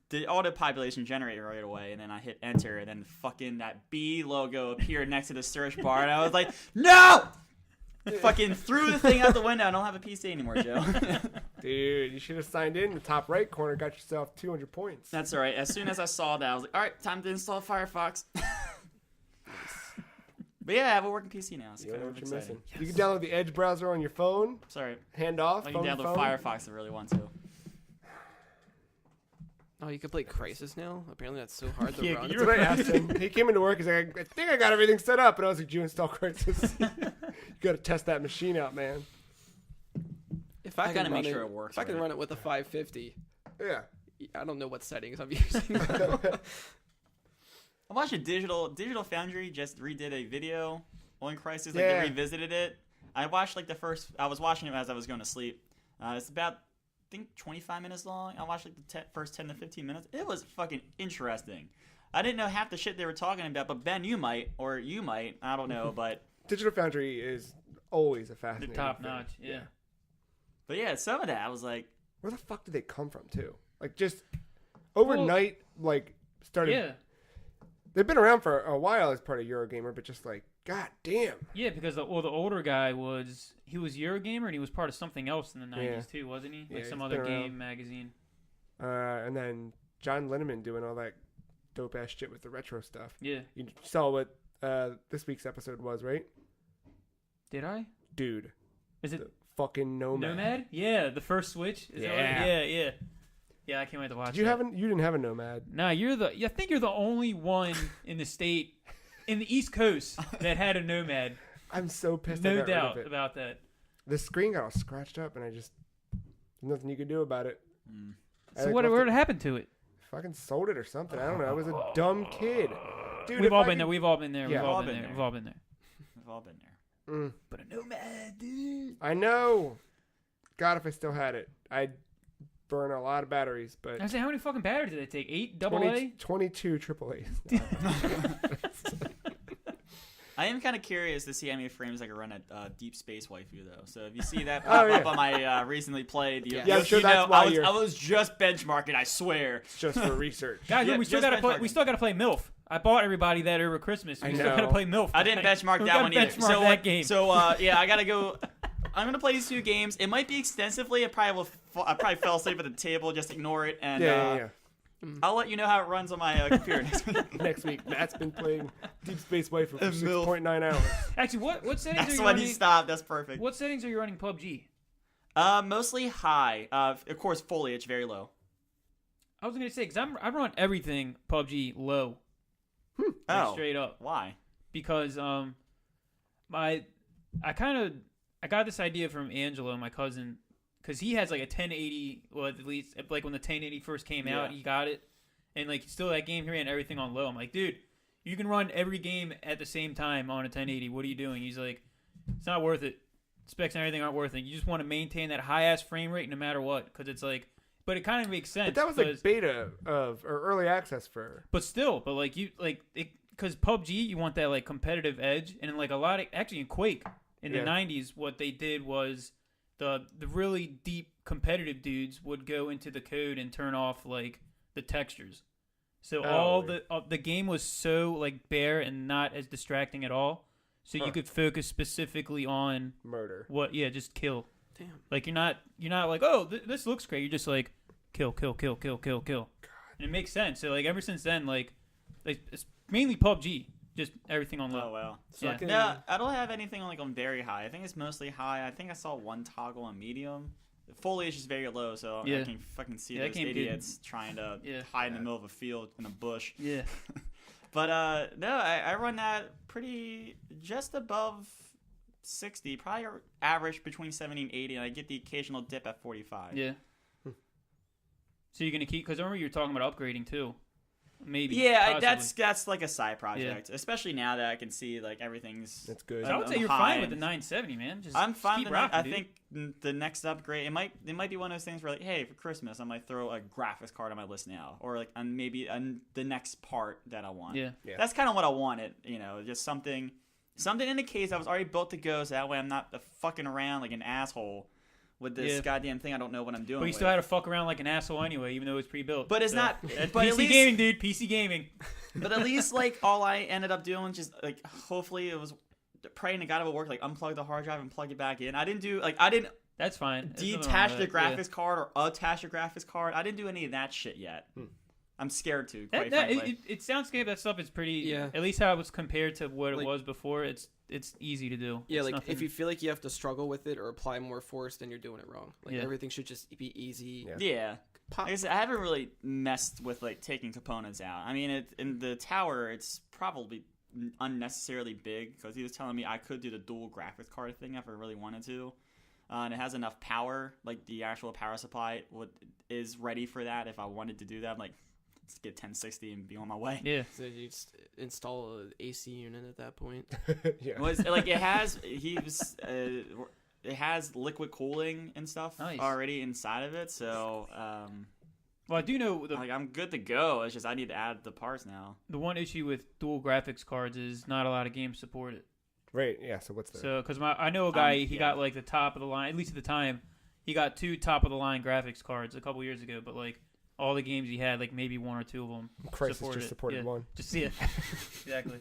the auto population generated right away, and then I hit enter, and then fucking that B logo appeared next to the search bar, and I was like, no! Fucking threw the thing out the window. I don't have a PC anymore, Joe. Dude, you should have signed in the top right corner, got yourself 200 points. That's all right. As soon as I saw that, I was like, all right, time to install Firefox. But yeah, I have a working PC now. So You know what you're exciting. missing. Yes. You can download the Edge browser on your phone. Sorry. Hand off. I can download phone. Firefox if I really want to. Oh, you can play Crisis now? Apparently that's so hard to Yeah, run. That's what I asked him. He came into work. He's like, I think I got everything set up. And I was like, you install Crisis? You got to test that machine out, man. If I, I can gotta run make it, sure it works If I can right. run it with a 550, Yeah. I don't know what settings I'm using. I watched a Digital Foundry just redid a video on Crisis. Yeah. They revisited it. I watched like I was watching it as I was going to sleep. It's about, I think, 25 minutes long. I watched like the first 10 to 15 minutes. It was fucking interesting. I didn't know half the shit they were talking about, but Ben, you might, I don't know, but Digital Foundry is always a fascinating Top thing. notch. Yeah. But yeah, some of that I was like, Where the fuck did they come from, too? Like, just overnight, like, started. Yeah. They've been around for a while as part of Eurogamer, but just like, god damn. Yeah, because the older guy was Eurogamer and he was part of something else in the 90s Yeah. too, wasn't he? Yeah, Like some he's other been game around. magazine. And then John Linneman doing all that dope ass shit with the retro stuff. Yeah. You saw what this week's episode was, right? Did I? Dude. Is it The fucking Nomad. Yeah, the first Switch. Is that what Yeah. yeah. Yeah, I can't wait to watch. You didn't have a Nomad. Nah, I think you're the only one in the state, in the East Coast that had a Nomad. I'm so pissed. I No got rid doubt of it. about that. The screen got all scratched up, and there's nothing you could do about it. I So like what left happened to it? Fucking sold it or something. I don't know. I was a dumb kid, dude. We've if all I been there. could- We've all been there. Yeah. We've all been there. We've all been there. we've all been there. But a Nomad, dude. I know. God, if I still had it, I'd burn a lot of batteries. But I was saying, how many fucking batteries did they take? 8 double 22 AAA. I am kind of curious to see how many frames I can run a Deep Space Waifu though. So if you see that Oh, pop yeah. up on my recently played, Yeah, I'm sure that's why you're- I was just benchmarking. I swear. Just for research. Guys, Yeah, we still just gotta play. benchmarking. We still gotta play MILF. I bought everybody that over Christmas. We I still know. gotta play MILF. I didn't tonight. benchmark We that gotta one either. benchmark So that game. So yeah, I gotta go. I'm gonna play these 2 games. It might be extensively. I probably fell asleep at the table. Just ignore it, and Yeah. I'll let you know how it runs on my computer next week. Next week, Matt's been playing Deep Space Waifu for And MILF. 6.9 hours. Actually, what settings That's are you when running? he stopped. That's perfect. What settings are you running PUBG? Mostly high. Of course, foliage very low. I was gonna say because I run everything PUBG low. Like, Oh, straight up. why? Because I got this idea from Angelo, my cousin, because he has like a 1080. Well, at least like when the 1080 first came out, Yeah. he got it, and like still that game he ran everything on low. I'm like, dude, you can run every game at the same time on a 1080. What are you doing? He's like, it's not worth it. Specs and everything aren't worth it. You just want to maintain that high ass frame rate no matter what, because it's like. But it kind of makes sense. But that was like beta or early access for. But still, like you because PUBG, you want that like competitive edge, and in like a lot of actually in Quake in the Yeah. 90s, what they did was the really deep competitive dudes would go into the code and turn off like the textures, so all the game was so like bare and not as distracting at all, so you could focus specifically on Murder. just kill. Damn. Like you're not like, oh, this looks great. You're just like kill. And it makes sense. So like ever since then, like it's mainly PUBG, just everything on low. Oh well. So Yeah. I can, No, I don't have anything like on very high. I think it's mostly high. I think I saw one toggle on medium. The foliage is very low, so Yeah. I can fucking see Yeah, that those game did- idiots trying to hide in the middle of a field in a bush. Yeah. But no, I run that pretty just above 60, probably average between 70 and 80, and I get the occasional dip at 45. Yeah. So you're gonna keep? Because I remember you were talking about upgrading too. maybe. Yeah, possibly. that's like a side project, especially now that I can see like everything's. That's good. So I would say you're fine with the 970, man. Just I'm fine. Keep With rocking, I dude. think the next upgrade, it might be one of those things where like, hey, for Christmas, I might throw a graphics card on my list now, or like maybe the next part that I want. Yeah. That's kind of what I wanted. Just something in the case I was already built to go, so that way I'm not fucking around like an asshole with this goddamn thing I don't know what I'm doing. But you still had to fuck around like an asshole anyway, even though it was pre-built. But it's not. But But PC at least, gaming, dude. PC gaming. But at least like all I ended up doing, just like hopefully it was praying to God it would work. Like unplug the hard drive and plug it back in. I didn't That's fine. There's nothing detach wrong the with that. graphics card or attach the graphics card. I didn't do any of that shit yet. I'm scared to. Quite That, frankly. it soundscape, that stuff is pretty. Yeah. At least how it was compared to what Like- it was before. It's easy to do. Yeah, It's like nothing- if you feel like you have to struggle with it or apply more force, then you're doing it wrong. Like Yeah. everything should just be easy. Yeah. Yeah. Pop. Like I said, I haven't really messed with like taking components out. I mean, in the tower, it's probably unnecessarily big because he was telling me I could do the dual graphics card thing if I really wanted to, and it has enough power. Like the actual power supply is ready for that if I wanted to do that. I'm like, let's get 1060 and be on my way. Yeah. So you just install an AC unit at that point. Yeah. Was like it has it has liquid cooling and stuff Nice. already inside of it, so Well, I do know like I'm good to go. It's just I need to add the parts now. the one issue with dual graphics cards is not a lot of games support it. Right. Yeah. So what's the? So, because I know a guy, he yeah. got like the top of the line, at least at the time, he got 2 top of the line graphics cards a couple years ago, but like all the games he had, like maybe 1 or 2 of them Crisis supported just it. supported Yeah. one. Just see it. Exactly.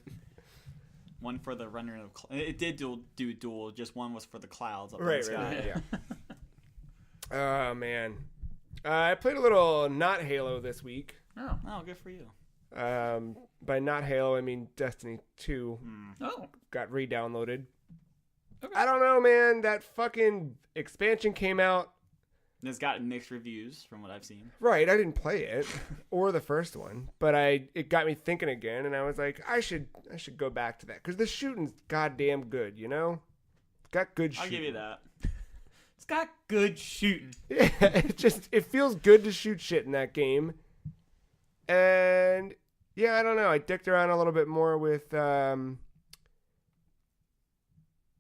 One for the runner of it did do dual. Just one was for the clouds up in Right. the sky. Right. Yeah. Oh man. I played a little not Halo this week. Oh. Oh, good for you. By not Halo, I mean Destiny 2 Oh. got re-downloaded. Okay. I don't know, man. That fucking expansion came out. It's gotten mixed reviews from what I've seen. Right, I didn't play it or the first one, but it got me thinking again, and I was like, I should go back to that because the shooting's goddamn good, you know. It's got good shooting. I'll give you that. It's got good shooting. Yeah, it feels good to shoot shit in that game, and yeah, I don't know. I dicked around a little bit more with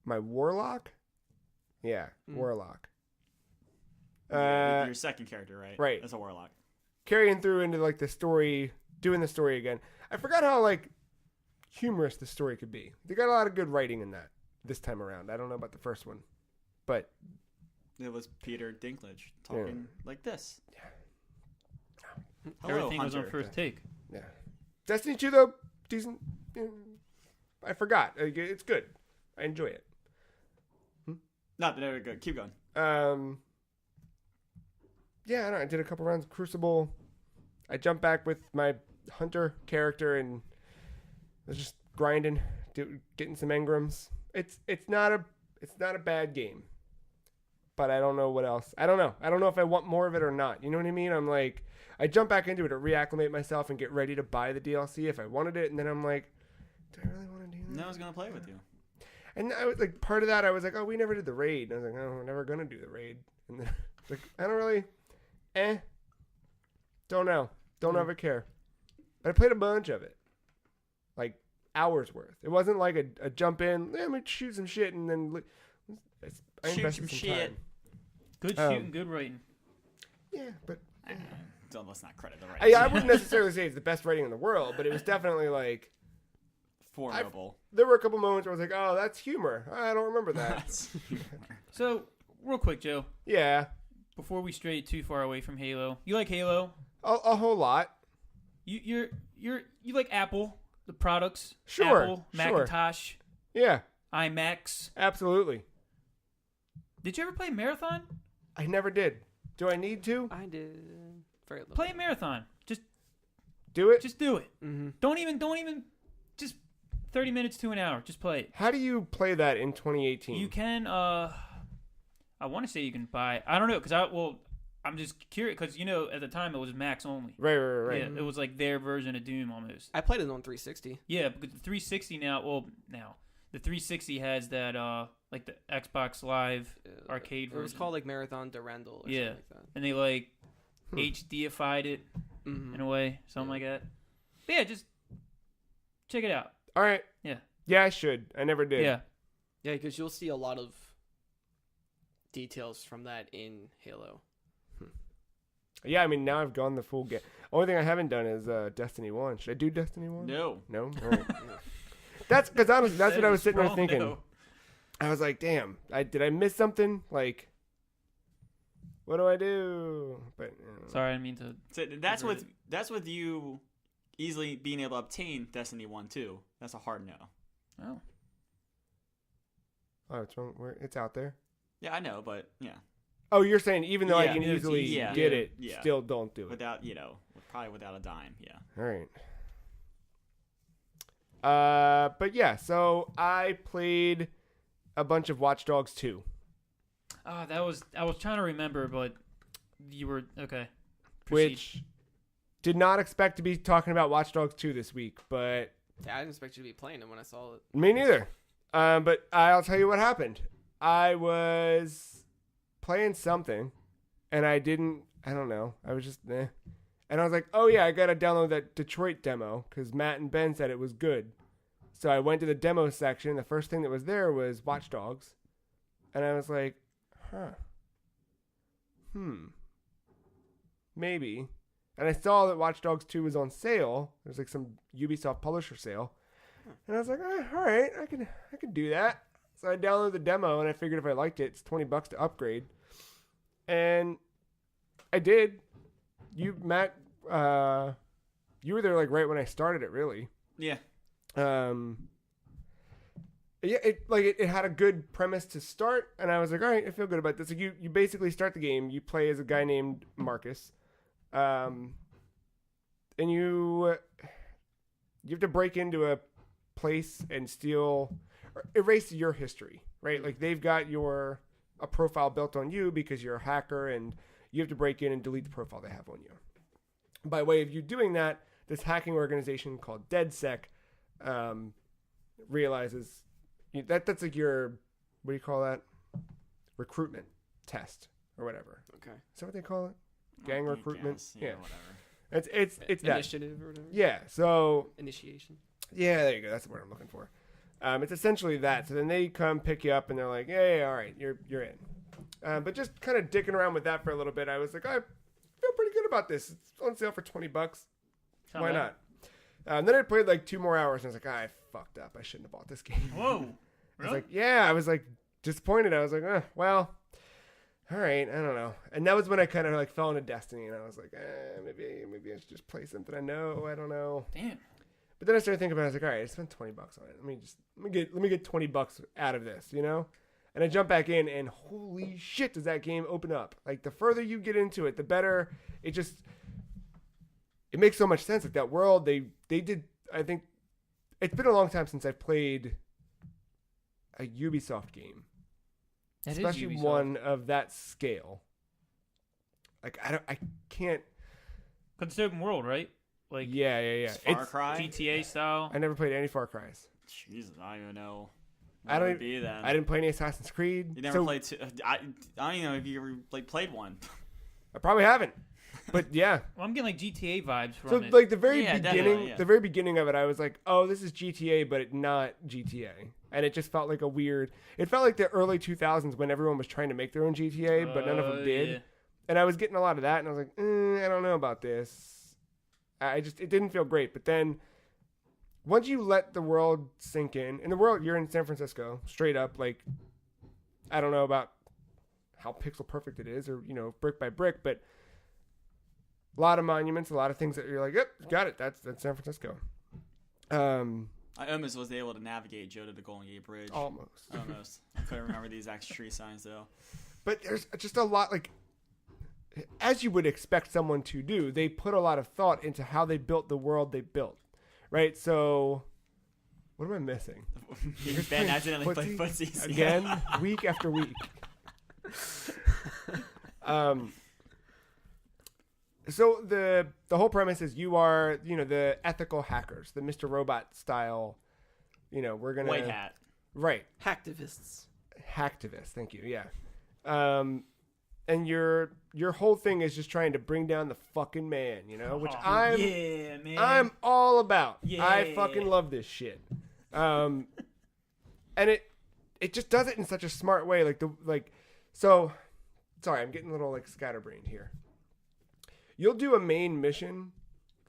my Warlock. Yeah, Warlock. Your second character, right? right. That's a warlock. Carrying through into like the story, doing the story again. I forgot how like humorous the story could be. They got a lot of good writing in that this time around. I don't know about the first one, but It was Peter Dinklage talking like this. Hello, Everything was on Hunter. first take. yeah. Destiny 2 though, decent. I forgot. It's good. I enjoy it. No, there we go. Keep going. Yeah, I don't know. I did a couple rounds of Crucible. I jumped back with my Hunter character and was just grinding, getting some engrams. It's not a bad game, but I don't know what else. I don't know. I don't know if I want more of it or not. You know what I mean? I'm like, I jump back into it to reacclimate myself and get ready to buy the DLC if I wanted it, and then I'm like, do I really want to do that? No one's gonna play with you. And I was like, part of that, I was like, oh, we never did the raid. And I was like, oh, we're never gonna do the raid. And then like, I don't really, don't know, don't ever care. But I played a bunch of it, like hours worth. It wasn't like a jump in, let me shoot some shit, and then I Shoot invested some some shit. time. Good shooting, good writing. Yeah, but Don't let's not credit the right. I wouldn't necessarily say it's the best writing in the world, but it was definitely like Formidable. there were a couple moments where I was like, oh, that's humor. I don't remember that. That's So, real quick, Joe, Yeah, before we stray too far away from Halo, you like Halo? a whole lot. You like Apple, the products? Sure, Apple, sure. Macintosh, Yeah, iMacs. absolutely. Did you ever play Marathon? I never did. Do I need to I did very little. Play Marathon. do it? Just do it. Mm-hmm. Don't even. Just 30 minutes to an hour. Just play it. How do you play that in 2018? You can. I want to say you can buy. I don't know because I'm just curious because at the time it was Macs only. Right. Yeah, it was like their version of Doom almost. I played it on 360. Yeah, because the 360 now. The 360 has that like the Xbox Live arcade version. It was called like Marathon Durandal or Yeah. something like that. And they like HDified it Mm-hmm. in a way, something like that. But yeah, just check it out. All right. Yeah. Yeah, I should. I never did. Yeah. Yeah, because you'll see a lot of details from that in Halo. Yeah, I mean, now I've gone the full game. Only thing I haven't done is Destiny 1. Should I do Destiny 1? No. No? All right. That's because honestly, that's what I was sitting there Strong thinking. no. I was like, damn, did I miss something? Like, what do I do? But Sorry, I didn't mean to. So that's with you easily being able to obtain Destiny 1 too. That's a hard no. Oh. Oh, it's wrong. It's out there. Yeah, I know, but yeah, Oh, you're saying even though I Yeah, can it's easily easy. Yeah. get it, Yeah. still don't do it. without probably without a dime. Yeah. All right. But yeah, so I played a bunch of Watch Dogs 2. I was trying to remember, but you were okay. Proceed. Which did not expect to be talking about Watch Dogs 2 this week, but Yeah, I didn't expect you to be playing it when I saw it. me neither. But I'll tell you what happened. I was playing something, and I don't know. I was just, eh. And I was like, oh yeah, I got to download that Detroit demo, because Matt and Ben said it was good. So I went to the demo section. The first thing that was there was Watch Dogs. And I was like, maybe. And I saw that Watch Dogs 2 was on sale. There's like some Ubisoft publisher sale. And I was like, all right, I can do that. So I downloaded the demo, and I figured if I liked it, it's $20 to upgrade. And I did. Matt, you were there like right when I started it, really. Yeah. Yeah, it had a good premise to start, and I was like, all right, I feel good about this. Like you basically start the game, you play as a guy named Marcus, and you have to break into a place and steal, or erase your history, right? Like they've got a profile built on you because you're a hacker, and you have to break in and delete the profile they have on you. By way of you doing that, this hacking organization called DeadSec realizes that's like your, what do you call that? Recruitment test or whatever. Okay. Is that what they call it? Gang recruitment? Guess. Yeah. Whatever. It's that. Initiative or whatever. Yeah. So Initiation. yeah, there you go. That's the word I'm looking for. It's essentially that. So then they come pick you up and they're like, yeah, all right, you're in. But just kind of dicking around with that for a little bit, I was like, I feel pretty good about this. It's on sale for $20. Why not? And then I played like 2 more hours, and I was like, I fucked up. I shouldn't have bought this game. Whoa. Really? I was like disappointed. I was like, well, all right, I don't know. And that was when I kind of like fell into Destiny, and I was like, maybe I should just play something I know. I don't know. Damn. But then I started thinking about it. I was like, all right, I spent $20 on it. Let me get $20 out of this, you know? And I jump back in, and holy shit, does that game open up? Like, the further you get into it, the better. It makes so much sense. Like, that world, they did, I think, it's been a long time since I've played a Ubisoft game. That is Especially Ubisoft. one of that scale. Like, I can't. It's open world, right? Like Yeah. It's Far Cry. GTA style. I never played any Far Cries. Jesus, I don't even know. I don't What would be then. I didn't play any Assassin's Creed. You never played. I don't even know if you ever played one. I probably haven't. But yeah. Well, I'm getting like GTA vibes from So it. like the very Yeah, beginning, definitely, yeah. the very beginning of it, I was like, "Oh, this is GTA, but it's not GTA," and it just felt like a weird. It felt like the early 2000s when everyone was trying to make their own GTA, but none of them did. Yeah. And I was getting a lot of that, and I was like, I don't know about this. It didn't feel great. But then once you let the world sink in the world, you're in San Francisco, straight up. Like, I don't know about how pixel perfect it is, or brick by brick, but a lot of monuments, a lot of things that you're like, yep, got it. That's San Francisco. I almost was able to navigate Joe to the Golden Gate Bridge. Almost. Almost. I couldn't remember the exact street signs though. But there's just a lot, like, as you would expect someone to do, they put a lot of thought into how they built the world they built, right? So, what am I missing? Ben accidentally played footsies Again, week after week. So the whole premise is you are, the ethical hackers, the Mr. Robot style, we're going to... White hat. Right. Hacktivists. Hacktivists, thank you, yeah. and your whole thing is just trying to bring down the fucking man, you know, which I'm all about. Yeah. I fucking love this shit. And it just does it in such a smart way. So sorry, I'm getting a little like scatterbrained here. You'll do a main mission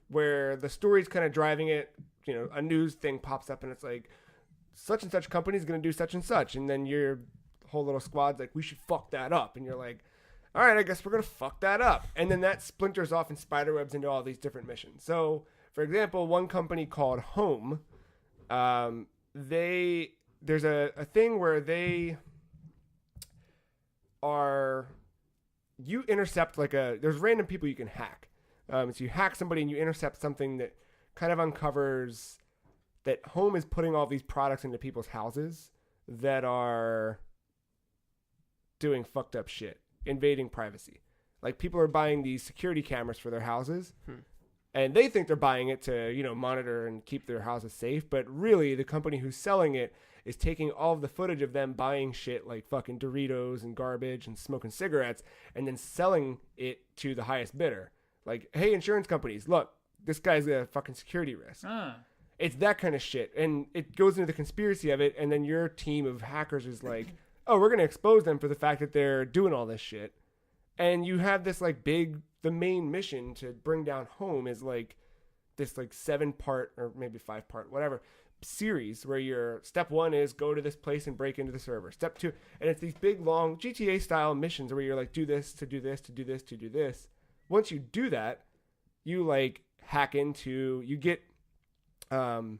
where the story's kind of driving it, you know, a news thing pops up and it's like, such and such company is going to do such and such. And then your whole little squad's like, we should fuck that up. And you're like, all right, I guess we're going to fuck that up. And then that splinters off and spiderwebs into all these different missions. So, for example, one company called Home, there's a thing where you intercept there's random people you can hack. So you hack somebody and you intercept something that kind of uncovers that Home is putting all these products into people's houses that are doing fucked up shit, invading privacy. Like people are buying these security cameras for their houses and they think they're buying it to, you know, monitor and keep their houses safe. But really the company who's selling it is taking all of the footage of them buying shit like fucking Doritos and garbage and smoking cigarettes and then selling it to the highest bidder. Like, hey, insurance companies, look, this guy's a fucking security risk. It's that kind of shit. And it goes into the conspiracy of it. And then your team of hackers is like, oh, we're going to expose them for the fact that they're doing all this shit. And you have this like the main mission to bring down Home is like this like 7-part or maybe 5-part, whatever, series where your step 1 is go to this place and break into the server. Step 2, and it's these big long GTA style missions where you're like, do this to do this to do this to do this. Once you do that, you like hack into, you get, the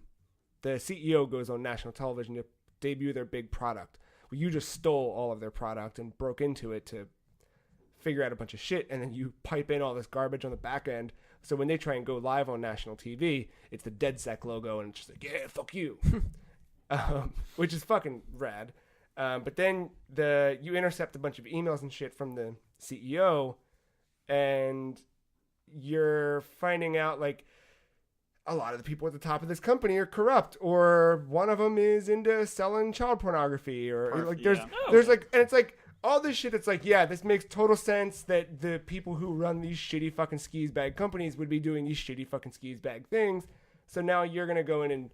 CEO goes on national television to debut their big product. Well, you just stole all of their product and broke into it to figure out a bunch of shit, and then you pipe in all this garbage on the back end. So when they try and go live on national TV, it's the DedSec logo, and it's just like, yeah, fuck you, which is fucking rad. But then you intercept a bunch of emails and shit from the CEO, and you're finding out like a lot of the people at the top of this company are corrupt, or one of them is into selling child pornography, or like there's like, and it's like all this shit. It's like, yeah, this makes total sense that the people who run these shitty fucking skis bag companies would be doing these shitty fucking skis bag things. So now you're gonna go in and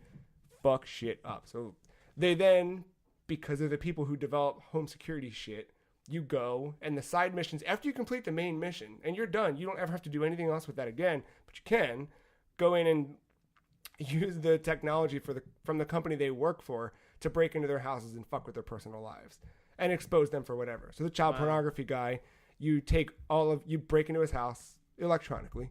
fuck shit up. So they then, because of the people who develop home security shit, you go and the side missions after you complete the main mission and you're done. You don't ever have to do anything else with that again, but you can go in and use the technology from the company they work for to break into their houses and fuck with their personal lives and expose them for whatever. So the child pornography guy, you break into his house electronically.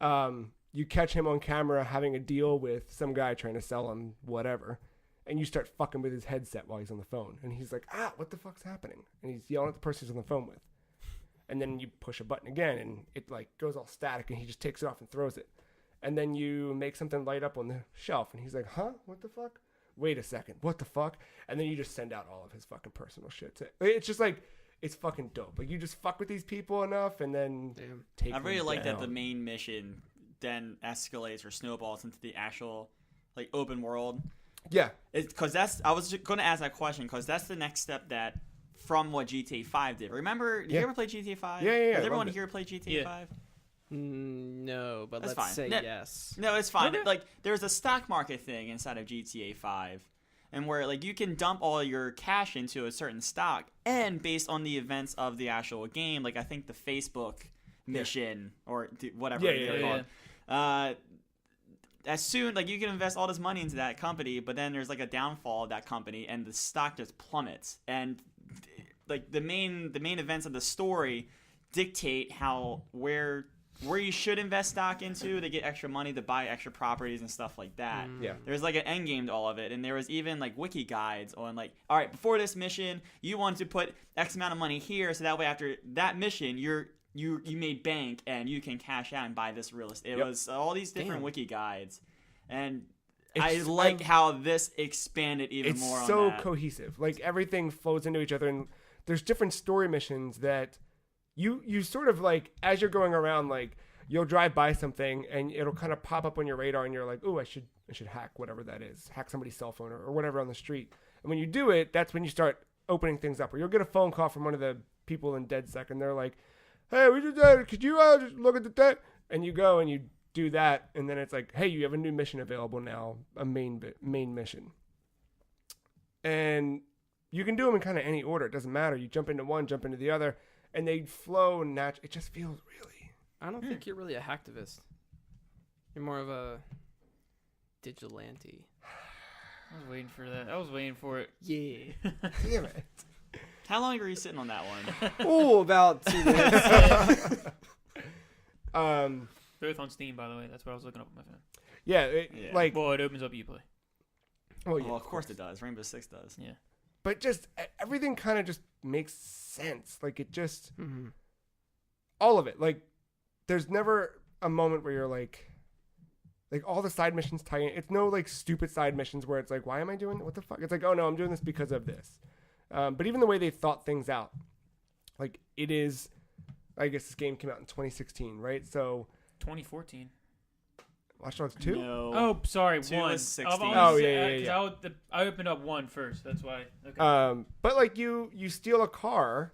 You catch him on camera having a deal with some guy trying to sell him whatever. And you start fucking with his headset while he's on the phone. And he's like, what the fuck's happening? And he's yelling at the person he's on the phone with. And then you push a button again and it like goes all static and he just takes it off and throws it. And then you make something light up on the shelf and he's like, huh? What the fuck? Wait a second. What the fuck? And then you just send out all of his fucking personal shit. It's just like, it's fucking dope. Like you just fuck with these people enough and then take them I really like down. that the main mission then escalates or snowballs into the actual like open world. Yeah. Because I was going to ask that question because that's the next step that from what GTA 5 did. Remember, did you ever play GTA 5? Yeah. Has everyone here played GTA 5? No, but That's let's fine. say yes. No, it's fine. Okay. Like, there's a stock market thing inside of GTA 5, and where like you can dump all your cash into a certain stock, and based on the events of the actual game, like I think the Facebook mission or whatever they're called. As soon like you can invest all this money into that company, but then there's like a downfall of that company, and the stock just plummets, and like the main events of the story dictate where you should invest stock into to get extra money to buy extra properties and stuff like that. Yeah. There's like an end game to all of it. And there was even like wiki guides on like, all right, before this mission, you want to put X amount of money here. So that way after that mission, you made bank and you can cash out and buy this real estate. It was all these different wiki guides. And I like how this expanded even more on that. It's so cohesive. Like everything flows into each other and there's different story missions that you sort of like, as you're going around, like you'll drive by something and it'll kind of pop up on your radar and you're like, oh, I should hack whatever that is, hack somebody's cell phone or whatever on the street. And when you do it, that's when you start opening things up, or you'll get a phone call from one of the people in DedSec, and they're like, "Hey, we did that. Could you just look at the thing?" And you go and you do that, and then it's like, "Hey, you have a new mission available now, a main mission." And you can do them in kind of any order. It doesn't matter. You jump into one, jump into the other, and they flow naturally. It just feels really. I don't think you're really a hacktivist. You're more of a vigilante. I was waiting for that. I was waiting for it. Yeah. Damn it. How long were you sitting on that one? Oh, about 2 minutes. Both on Steam, by the way. That's what I was looking up on my phone. Yeah, like. Well, it opens up Uplay. Well, yeah, Well, of course it does. Rainbow Six does. Yeah. But just everything kind of just makes sense. Like it just, Mm-hmm. all of it. Like there's never a moment where you're like all the side missions tie in. It's no like stupid side missions where it's like, why am I doing what the fuck? It's like, oh no, I'm doing this because of this. But even the way they thought things out, like it is, I guess this game came out in 2016, right? So 2014. Watch Dogs 2? No. Oh, sorry, 2 1. was 16. Oh, yeah. I opened up 1 first. That's why. Okay. But like you steal a car,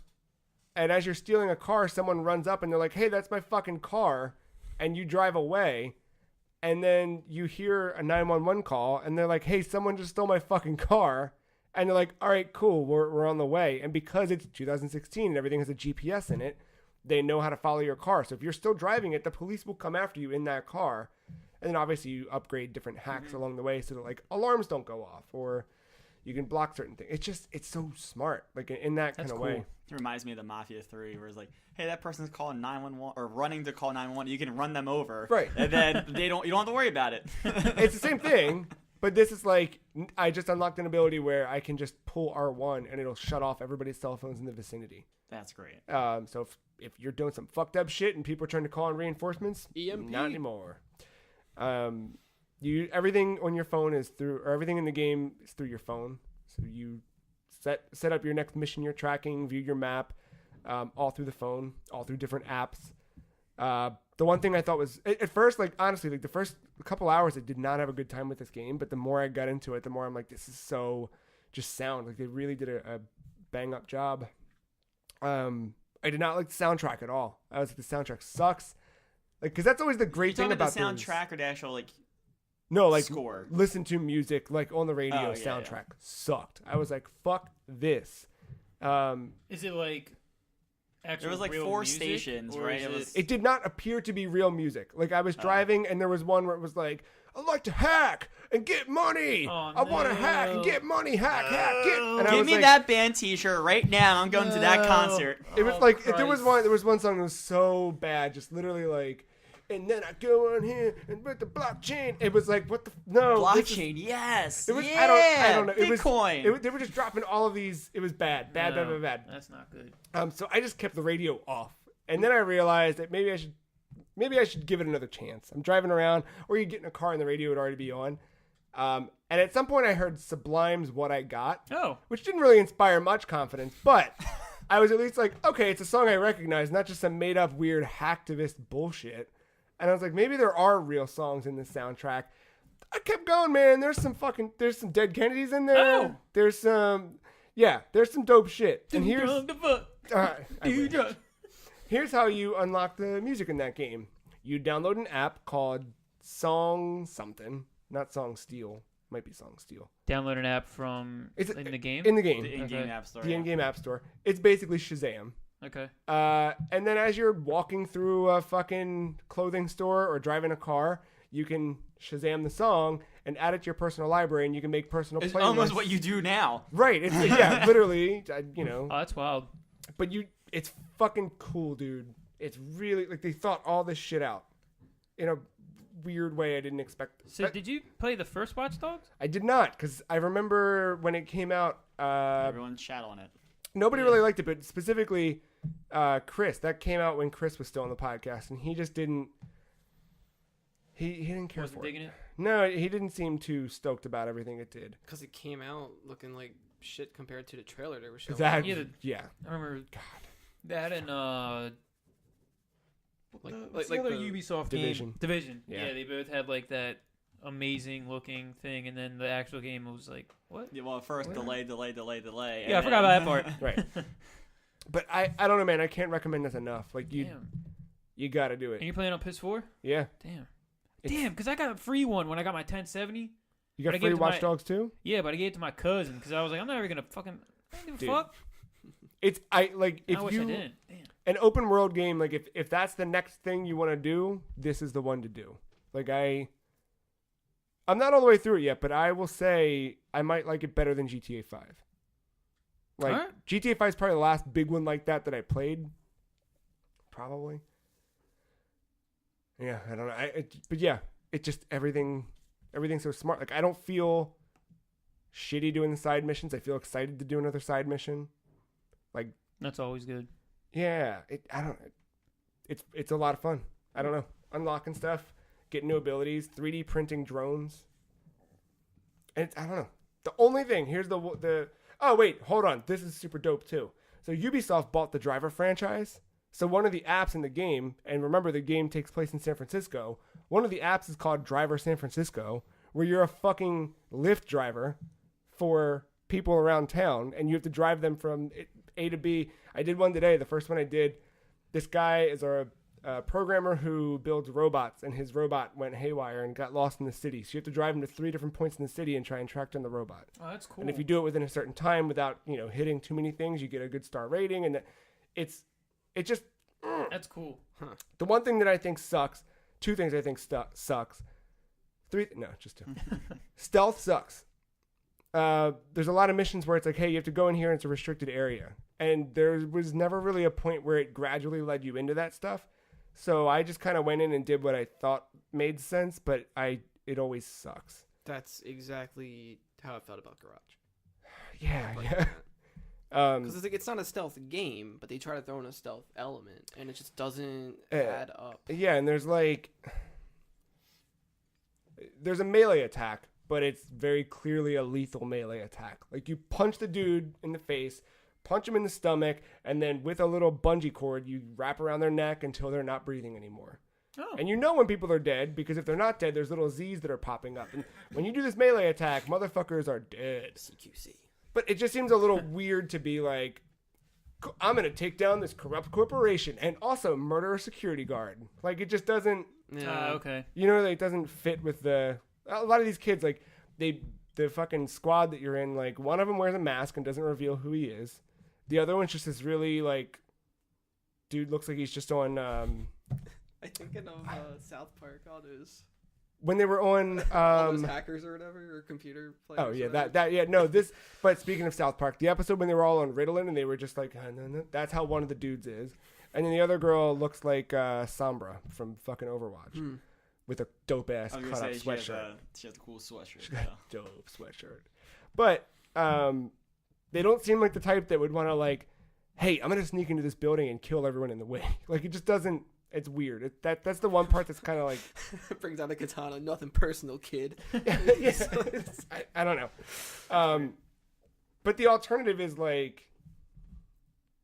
and as you're stealing a car, someone runs up and they're like, "Hey, that's my fucking car," and you drive away. And then you hear a 911 call, and they're like, "Hey, someone just stole my fucking car." And they're like, "All right, cool, we're on the way." And because it's 2016 and everything has a GPS in it, they know how to follow your car. So if you're still driving it, the police will come after you in that car. And then obviously you upgrade different hacks along the way so that like alarms don't go off or you can block certain things. It's so smart, like in that kind of way. It reminds me of the Mafia 3, where it's like, hey, that person's calling 911 or running to call 911. You can run them over, Right? And then you don't have to worry about it. It's the same thing, but this is like I just unlocked an ability where I can just pull R1 and it'll shut off everybody's cell phones in the vicinity. That's great. So if you're doing some fucked up shit and people are trying to call in reinforcements, EMP. not anymore. Everything on your phone is through, or everything in the game is through your phone. So you set up your next mission you're tracking, view your map, all through the phone, all through different apps. The one thing I thought was at first, like honestly, like the first couple hours, I did not have a good time with this game. But the more I got into it, the more I'm like, this is so just sound. Like they really did a bang up job. I did not like the soundtrack at all. I was like, the soundtrack sucks. Like, because that's always the great thing about the soundtrack or the actual like score. Listen to music like on the radio. Soundtrack sucked. I was like, fuck this. Is it like actual there was like real 4 music, stations, right? It did not appear to be real music. Like I was driving and there was one where it was like, I like to hack and get money. I want to hack and get money. Hack, get. And I Give was me like, that band T-shirt right now. I'm going to that concert. It was like there was one song that was so bad, just literally like, and then I go on here and with the blockchain. It was like, what the no Blockchain, yes. It was, yeah. I don't know. Bitcoin. They were just dropping all of these. It was bad. Bad. That's not good. So I just kept the radio off, and then I realized that maybe I should give it another chance. I'm driving around, or you get in a car and the radio would already be on. And at some point I heard Sublime's "What I Got," which didn't really inspire much confidence, but I was at least like, okay, it's a song I recognize, not just some made up weird hacktivist bullshit. And I was like, maybe there are real songs in this soundtrack. I kept going, man. There's some Dead Kennedys in there. Oh. There's some dope shit. And here's how you unlock the music in that game. You download an app called Song something, not Song Steal. Might be Song Steal. Download an app from in the game. In the game, The in-game app store. the in-game app store. It's basically Shazam. Okay. And then as you're walking through a fucking clothing store or driving a car, you can Shazam the song and add it to your personal library, and you can make personal playlists. It's almost what you do now. Right. It's literally, Oh, that's wild. But it's fucking cool, dude. It's really like they thought all this shit out in a weird way I didn't expect. So did you play the first Watch Dogs? I did not, because I remember when it came out. Everyone's chat on it. Nobody really liked it, but specifically Chris. That came out when Chris was still on the podcast, and he just didn't. He didn't care Wasn't for digging it. No, he didn't seem too stoked about everything it did. Because it came out looking like shit compared to the trailer they were showing. Yeah. I remember God. that and like the other the Ubisoft Division. game. Division. Yeah. Yeah, they both had like that amazing looking thing, and then the actual game was like, what? Yeah, well, first delay. Yeah, I forgot about that part. Right. But I don't know, man. I can't recommend this enough. Like Damn. you got to do And it. you're playing on PS4? Yeah. Damn. It's- Damn, because I got a free one when I got my 1070. You got But I free gave it to Watch my- Dogs too? Yeah, but I gave it to my cousin because I was like, I'm never gonna fucking. I don't give a Dude, fuck. It's if I wish I you didn't. Damn. an open world game, like if that's the next thing you want to do, this is the one to do. Like I'm not all the way through it yet, but I will say I might like it better than GTA 5. Like Alright. GTA 5 is probably the last big one like that I played. Probably. Yeah, I don't know. But yeah, it just everything's so smart. Like I don't feel shitty doing the side missions. I feel excited to do another side mission. Like That's always good. yeah, it's a lot of fun. I don't know, unlocking stuff, getting new abilities, 3D printing drones. And I don't know. The only thing here's the oh wait, hold on. This is super dope too. So Ubisoft bought the Driver franchise. So one of the apps in the game, and remember the game takes place in San Francisco. One of the apps is called Driver San Francisco, where you're a fucking Lyft driver for people around town, and you have to drive them from A to B. I did one today. The first one I did, this guy is a programmer who builds robots, and his robot went haywire and got lost in the city. So you have to drive him to 3 different points in the city and try and track down the robot. Oh, that's cool. And if you do it within a certain time without hitting too many things, you get a good star rating. And it just That's cool. the one thing that I think sucks. Two things I think sucks. Just two. Stealth sucks. There's a lot of missions where it's like, hey, you have to go in here and it's a restricted area. And there was never really a point where it gradually led you into that stuff. So I just kind of went in and did what I thought made sense, but it always sucks. That's exactly how I felt about Garage. Yeah. Because it's not a stealth game, but they try to throw in a stealth element, and it just doesn't add up. Yeah, and there's a melee attack, but it's very clearly a lethal melee attack. Like you punch the dude in the face, punch him in the stomach, and then with a little bungee cord, you wrap around their neck until they're not breathing anymore. Oh. And you know when people are dead, because if they're not dead, there's little Z's that are popping up. And when you do this melee attack, motherfuckers are dead. CQC. But it just seems a little weird to be like, I'm going to take down this corrupt corporation and also murder a security guard. Like, it just doesn't, Okay. it doesn't fit with a lot of these kids, like, the fucking squad that you're in, like, one of them wears a mask and doesn't reveal who he is. The other one's just this really, like, dude looks like he's just on, I'm thinking of South Park, all those when they were on, hackers or whatever, or computer players. oh yeah, but speaking of South Park, the episode when they were all on Ritalin and they were just like, no, that's how one of the dudes is. And then the other girl looks like Sombra from fucking Overwatch with a dope ass I was cut gonna out say sweatshirt. she has a cool sweatshirt. She's got Yeah. a dope sweatshirt. But they don't seem like the type that would want to like, hey, I'm gonna sneak into this building and kill everyone in the way. Like it just doesn't. It's weird. That's the one part that's kind of like brings out a katana. Nothing personal, kid. yeah, I don't know. But the alternative is like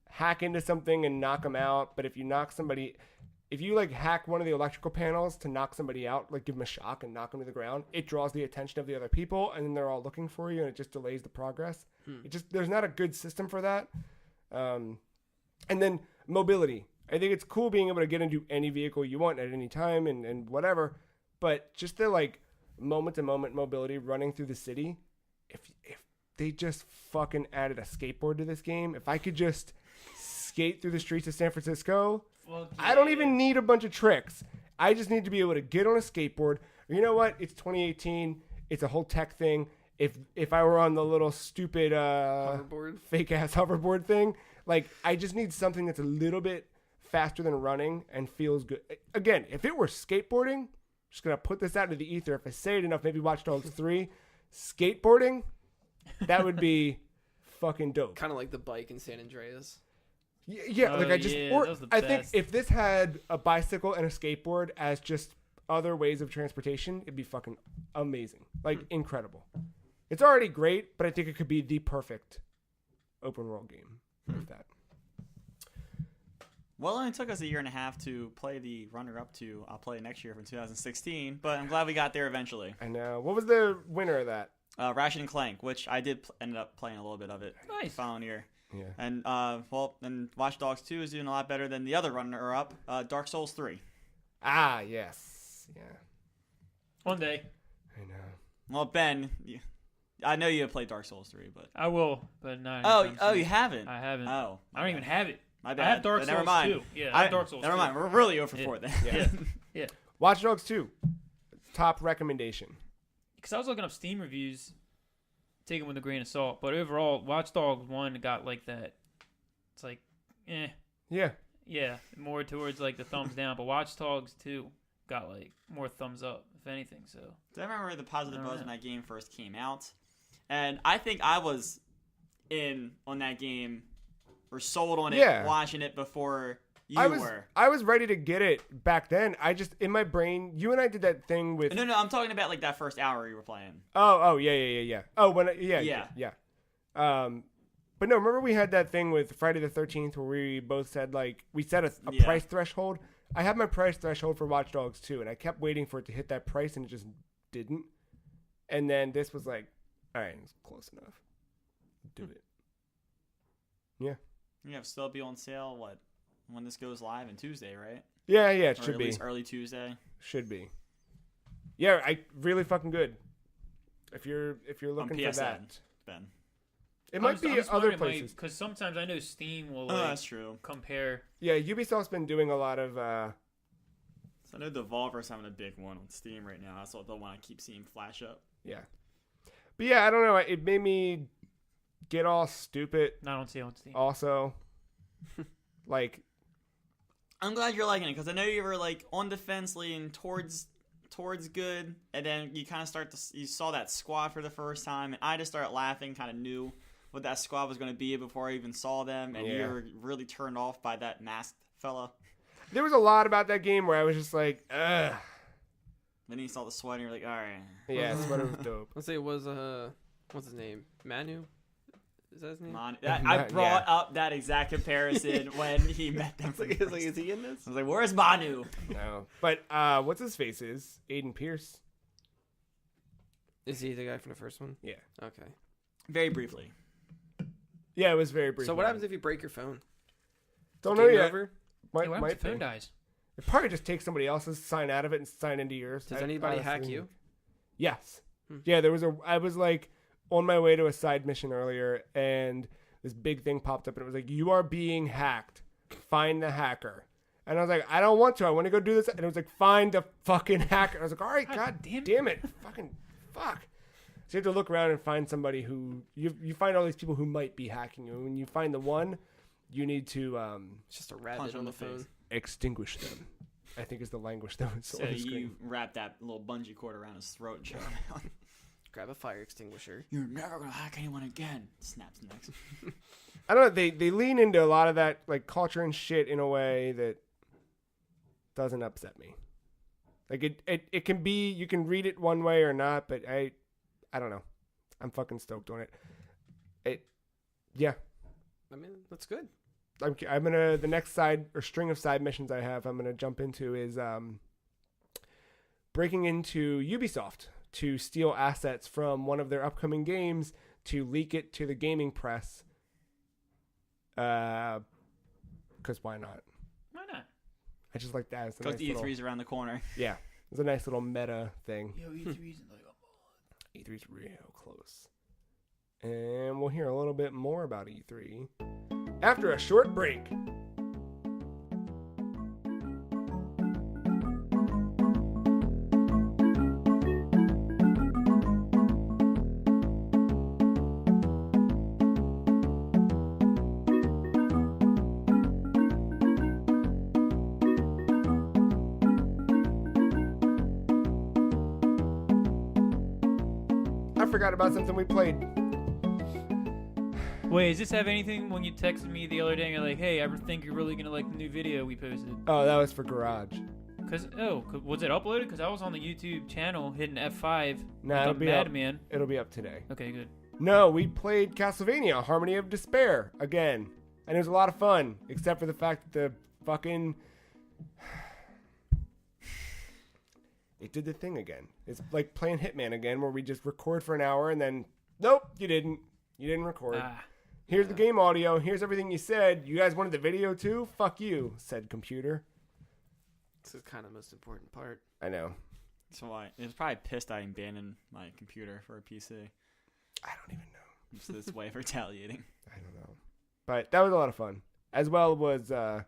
hack into something and knock them out. But if you like hack one of the electrical panels to knock somebody out, like give them a shock and knock them to the ground, it draws the attention of the other people, and then they're all looking for you, and it just delays the progress. There's not a good system for that. And then mobility. I think it's cool being able to get into any vehicle you want at any time and whatever, but just the like moment-to-moment mobility running through the city, if they just fucking added a skateboard to this game, if I could just skate through the streets of San Francisco, I don't even need a bunch of tricks. I just need to be able to get on a skateboard. You know what? It's 2018. It's a whole tech thing. If I were on the little stupid Hoverboard. fake-ass hoverboard thing, like I just need something that's a little bit faster than running and feels good. Again, if it were skateboarding, I'm just gonna put this out into the ether. If I say it enough, maybe Watch Dogs 3, skateboarding, that would be fucking dope. Kind of like the bike in San Andreas. Yeah, like I think if this had a bicycle and a skateboard as just other ways of transportation, it'd be fucking amazing. Like incredible. It's already great, but I think it could be the perfect open world game with that. Well, it only took us a year and a half to play the runner-up to I'll Play Next Year from 2016, but I'm glad we got there eventually. I know. What was the winner of that? Ratchet and Clank, which I did ended up playing a little bit of it. Nice. Following year. Yeah. And and Watch Dogs 2 is doing a lot better than the other runner-up, Dark Souls 3. Ah, yes. Yeah. One day. I know. Well, Ben, I know you have played Dark Souls 3, but I will, but not. oh, you haven't? I haven't. Oh, I don't even have it. my bad. I have Dark But Souls never mind. 2. Yeah, I have Dark Souls Never 2. mind. We're really over 4 then. Yeah. Yeah. Watch Dogs 2. Top recommendation. Because I was looking up Steam reviews, take them with a grain of salt. But overall, Watch Dogs 1 got like that. It's like, Yeah. yeah, more towards like the thumbs down. But Watch Dogs 2 got like more thumbs up, if anything. So I remember the positive I don't buzz know. when that game first came out, and I think I was in on that game or sold on it, Yeah. watching it before you were. I was ready to get it back then. I just, in my brain, you and I did that thing with. No, I'm talking about like that first hour you were playing. Oh, yeah. Oh, yeah. But no, remember we had that thing with Friday the 13th where we both said like we set a Yeah. price threshold. I had my price threshold for Watch Dogs 2, and I kept waiting for it to hit that price, and it just didn't. And then this was like, all right, it's close enough. Do it. Yeah. You have still be on sale. When this goes live on Tuesday, right? Yeah, it Or should at be. least early Tuesday. Should be. Yeah, really fucking good. If you're On looking for PSN, that, Ben. it might be other places. Because sometimes I know Steam will Oh, like, that's true. compare. Yeah, Ubisoft's been doing a lot of. So I know Devolver's having a big one on Steam right now. That's the one I keep seeing flash up. Yeah, but yeah, I don't know. It made me get all stupid. Not on sale on Steam. Also, like, I'm glad you're liking it because I know you were like on the fence leaning towards good, and then you kind of you saw that squad for the first time, and I just started laughing, kind of knew what that squad was going to be before I even saw them, and you Yeah. were really turned off by that masked fella. there was a lot about that game where I was just like, ugh. Then you saw the sweat, and you're like, all right. Yeah, Sweater was dope. Let's say it was what's his name? Manu? Is that his name? I brought up that exact comparison when he met them. Is he in this? I was like, where's Manu? No, but what's his face is Aiden Pierce. Is he the guy from the first one? Yeah, Okay. Very briefly. yeah, it was very brief. So what happens if you break your phone? Don't know Game yet. over? Might, Hey, what happens might if your phone be. dies? It probably just takes somebody else's, sign out of it, and sign into yours. Does anybody hack honestly- you? Yes. Hmm. Yeah, I was like on my way to a side mission earlier, and this big thing popped up, and it was like, you are being hacked. Find the hacker. And I was like, I don't want to. I want to go do this. And it was like, find the fucking hacker. I was like, all right, God damn it. Fucking fuck. So you have to look around and find somebody who, you find all these people who might be hacking you. And when you find the one, you need to It's just a rabbit Punch on on the the phone. face. extinguish them. I think is the language that was So on the you screen. wrap that little bungee cord around his throat and choke him out. Grab a fire extinguisher. You're never going to hack anyone again. Snaps next. I don't know. They lean into a lot of that like culture and shit in a way that doesn't upset me. Like it can be, you can read it one way or not, but I don't know. I'm fucking stoked on it. Yeah. I mean, that's good. I'm gonna, the next side or string of side missions I have, I'm gonna jump into is breaking into Ubisoft to steal assets from one of their upcoming games to leak it to the gaming press. Because why not? Why not? I just like that. It's a Because nice little, E3's around the corner. yeah, it's a nice little meta thing. Yo, E3's like E3's real close. And we'll hear a little bit more about E3 after a short break. I forgot about something we played. Wait, does this have anything when you texted me the other day and you're like, hey, I think you're really going to like the new video we posted? Oh, that was for Garage. Was it uploaded? Because I was on the YouTube channel hitting F5. Nah, it'll be up. Madman. It'll be up today. Okay, good. No, we played Castlevania Harmony of Despair again. And it was a lot of fun, except for the fact that the fucking... it did the thing again. It's like playing Hitman again, where we just record for an hour and then, nope, you didn't record. Here's the game audio. Here's everything you said. You guys wanted the video too? Fuck you, said computer. This is kind of the most important part. I know. So why? It was probably pissed I abandoned my computer for a PC. I don't even know. It's this way of retaliating. I don't know. But that was a lot of fun. As well was a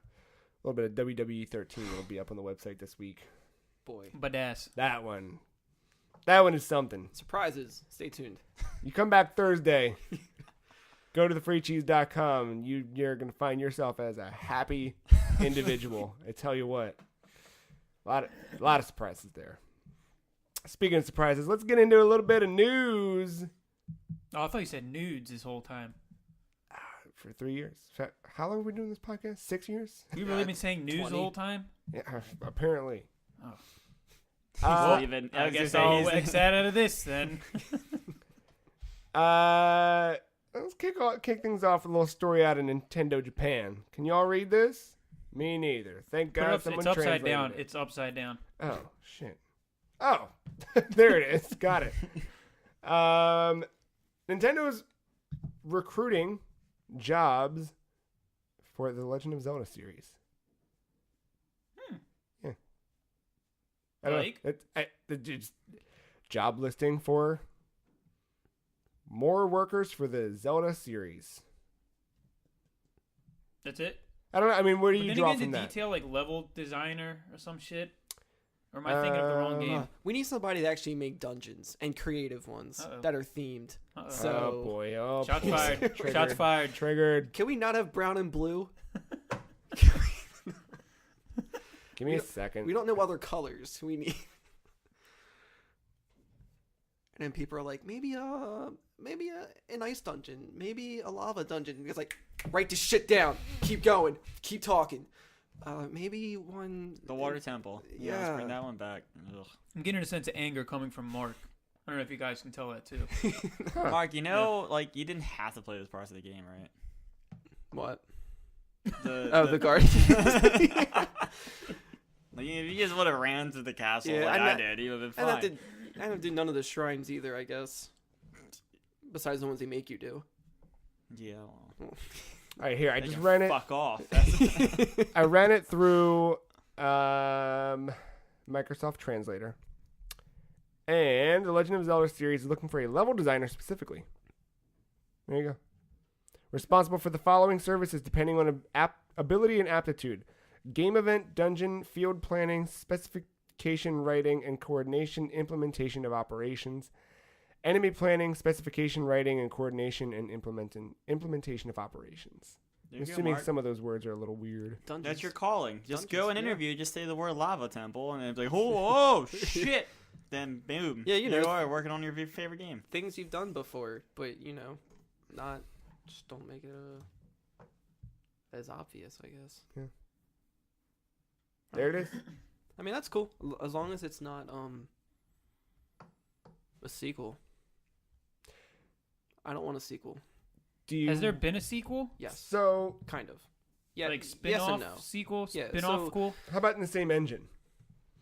little bit of WWE 13 that'll be up on the website this week. Boy. Badass. That one is something. Surprises. Stay tuned. You come back Thursday, go to thefreecheese.com, and you're going to find yourself as a happy individual. I tell you what. A lot of surprises there. Speaking of surprises, let's get into a little bit of news. Oh, I thought you said nudes this whole time. For 3 years. How long have we been doing this podcast? 6 years? You really been saying news 20. the whole time? Yeah, apparently. Oh. I I guess I'll X that out of this then. Let's kick things off with a little story out of Nintendo Japan. Can y'all read this? Me neither. Thank God someone it's upside translated down. it. It's upside down. Oh, shit. Oh, there it is. Got it. Nintendo's recruiting jobs for the Legend of Zelda series. Yeah. I don't know. It's job listing for more workers for the Zelda series. That's it? I don't know. I mean, where do you Then draw again, from the that? detail like level designer or some shit? Or am I thinking of the wrong game? We need somebody to actually make dungeons and creative ones that are themed. Uh-oh. So, Oh boy! Oh, Shots boy. fired. Triggered. Shots fired. Triggered. can we not have brown and blue? Give me a second. We don't know other colors. We need. And then people are like, maybe an ice dungeon, maybe a lava dungeon. It's like, write this shit down. Keep going. Keep talking. Maybe one. The water temple. Yeah. Let's bring that one back. Ugh. I'm getting a sense of anger coming from Mark. I don't know if you guys can tell that too. Mark, you know, like you didn't have to play this part of the game, right? What? The garden. Like, if you just would have ran to the castle Yeah, like I'm I not- did, you would have I been fine. don't do none of the shrines either, I guess. Besides the ones they make you do. Yeah. Well, All right, here. I they just can ran it. Fuck off. I ran it through Microsoft Translator. And the Legend of Zelda series is looking for a level designer specifically. There you go. Responsible for the following services depending on ability and aptitude. Game event, dungeon, field planning, specification writing, and coordination, implementation of operations. Enemy planning, specification writing, and coordination, and implementation of operations. There I'm you go, assuming Mark. some of those words are a little weird. Dungeons. That's your calling. Just Dungeons, go and yeah. interview. Just say the word lava temple, and it's like, oh shit. Then boom. Yeah, you know. are working on your favorite game. Things you've done before, but, just don't make it as obvious, I guess. There it is. I mean, that's cool. As long as it's not, a sequel. I don't want a sequel. Has there been a sequel? Yes. So, Kind of. Yeah. Like yes spin-off and no. sequel? Yeah, Spin-off so- cool? how about in the same engine?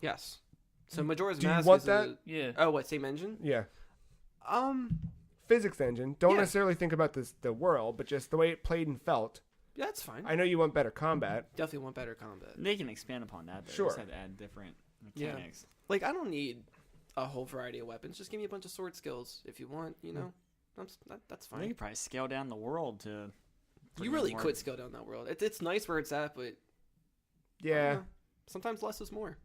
Yes. So Majora's Do you Mask want is that? Yeah. Oh, what, same engine? Yeah. Physics Physics engine. Don't Yeah. necessarily think about the world, but just the way it played and felt. Yeah, that's fine. I know you want better combat. Definitely want better combat. They can expand upon that. Though. Sure. They just have to add different Yeah. mechanics. Like, I don't need a whole variety of weapons. Just give me a bunch of sword skills if you want, That's They fine. could probably scale down the world to. put You in really more- could scale down that world. It's nice where it's at, but I don't Yeah. know. Sometimes less is more.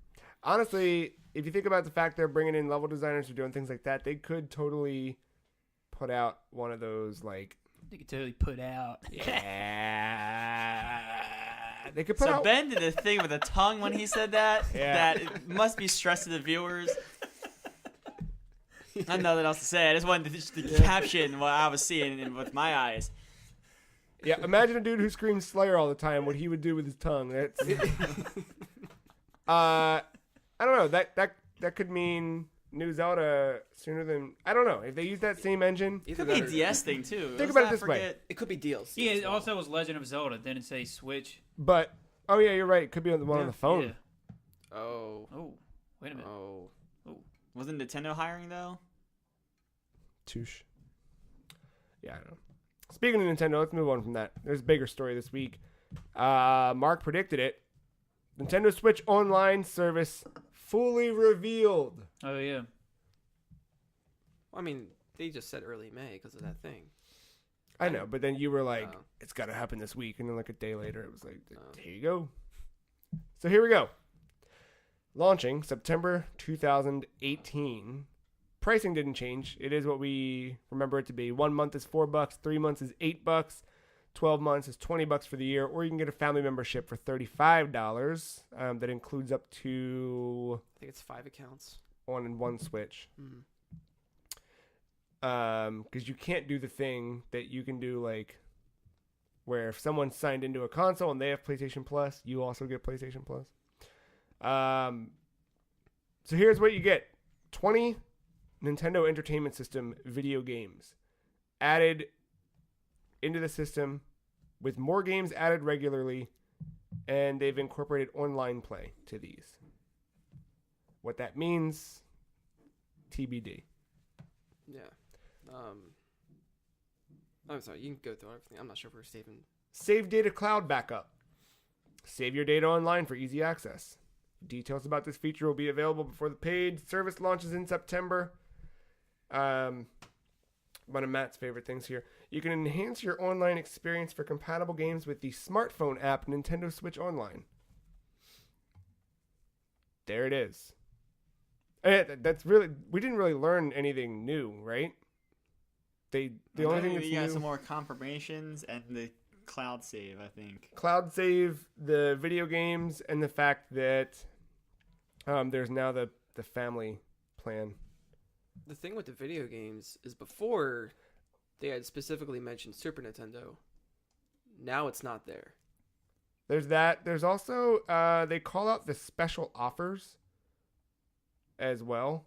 Honestly, if you think about the fact they're bringing in level designers or doing things like that, they could totally put out one of those, like, They could totally put out. yeah. They could put So out. Ben did a thing with a tongue when he said that. Yeah. That it must be stressed to the viewers. I have nothing else to say. I just wanted to caption what I was seeing with my eyes. Yeah, imagine a dude who screams Slayer all the time, what he would do with his tongue. That's. I don't know. That could mean new Zelda sooner than. I don't know. If they use that same engine. It could be a DS thing too. Think Let's about it not this way. forget- It could be DLC. Yeah, as it well. also was Legend of Zelda. Didn't it say Switch? But, oh yeah, you're right. It could be on the one on the phone. Yeah. Oh. Oh, wait a minute. Oh. Wasn't Nintendo hiring though? Touche. Yeah, I know. Speaking of Nintendo, let's move on from that. There's a bigger story this week. Marc predicted it. Nintendo Switch Online service fully revealed. Oh yeah. I mean, they just said early May because of that thing. I know, but then you were like, Oh. it's got to happen this week. And then like a day later, it was like, Oh. here you go. So here we go. Launching September 2018. Pricing didn't change. It is what we remember it to be. 1 month is $4, 3 months is $8, 12 months is $20 for the year, or you can get a family membership for $35. That includes up to I think it's 5 accounts. one Switch. Mm. Because you can't do the thing that you can do, like where if someone signed into a console and they have PlayStation Plus, you also get PlayStation Plus. So here's what you get: 20 Nintendo Entertainment System video games added into the system, with more games added regularly, and they've incorporated online play to these. What that means, TBD. Yeah. I'm sorry. You can go through everything. I'm not sure if we're saving. Save data cloud backup. Save your data online for easy access. Details about this feature will be available before the paid service launches in September. One of Matt's favorite things here. You can enhance your online experience for compatible games with the smartphone app Nintendo Switch Online. There it is. And that's really, we didn't really learn anything new, right? The only thing that's you got new, some more confirmations and the cloud save, I think. cloud save, the video games, and the fact that there's now the family plan. The thing with the video games is before they had specifically mentioned Super Nintendo. Now it's not there. There's that. There's also they call out the special offers as well.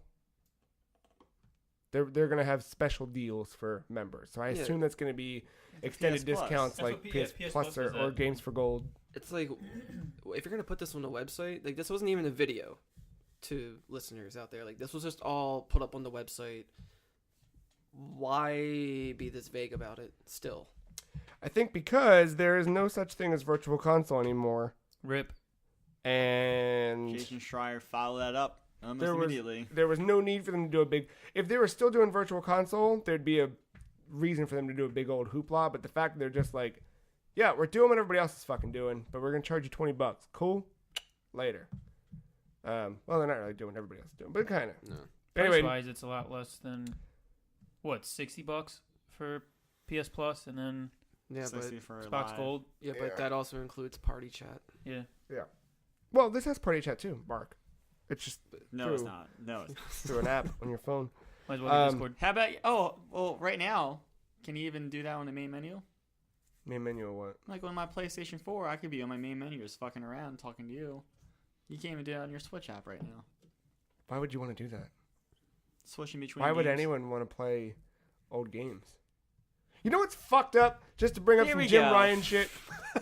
They're gonna have special deals for members. So I Yeah. assume that's gonna be extended PS Plus. discounts That's like what PS, PS Plus Plus or, is or at. Games for Gold. It's like, if you're going to put this on the website, like this wasn't even a video to listeners out there. Like this was just all put up on the website. Why be this vague about it still? I think because there is no such thing as Virtual Console anymore, Rip. and Jason Schreier followed that up almost There was- immediately. there was no need for them to do a big. If they were still doing Virtual Console, there'd be a reason for them to do a big old hoopla. But the fact that they're just like, yeah, we're doing what everybody else is fucking doing, but we're gonna charge you $20. Cool. Later. Well, they're not really doing what everybody else is doing, but kind of. No. Anyway, Price-wise, it's a lot less than what, $60 for PS Plus, and then Yeah, but 60 for Xbox live. Gold. yeah, but that also includes party chat. Yeah. well, this has party chat too, Mark. It's just No, it's True. not. No, it's through an app on your phone. Might as well get Um, Discord. How about, oh, well, right now, can you even do that on the main menu? Main menu or what? Like on my PlayStation 4, I could be on my main menu just fucking around talking to you. You can't even do that on your Switch app right now. Why would you want to do that? Switching between Why would games. anyone want to play old games? You know what's fucked up? Just to bring up Here some we Jim go. Ryan shit.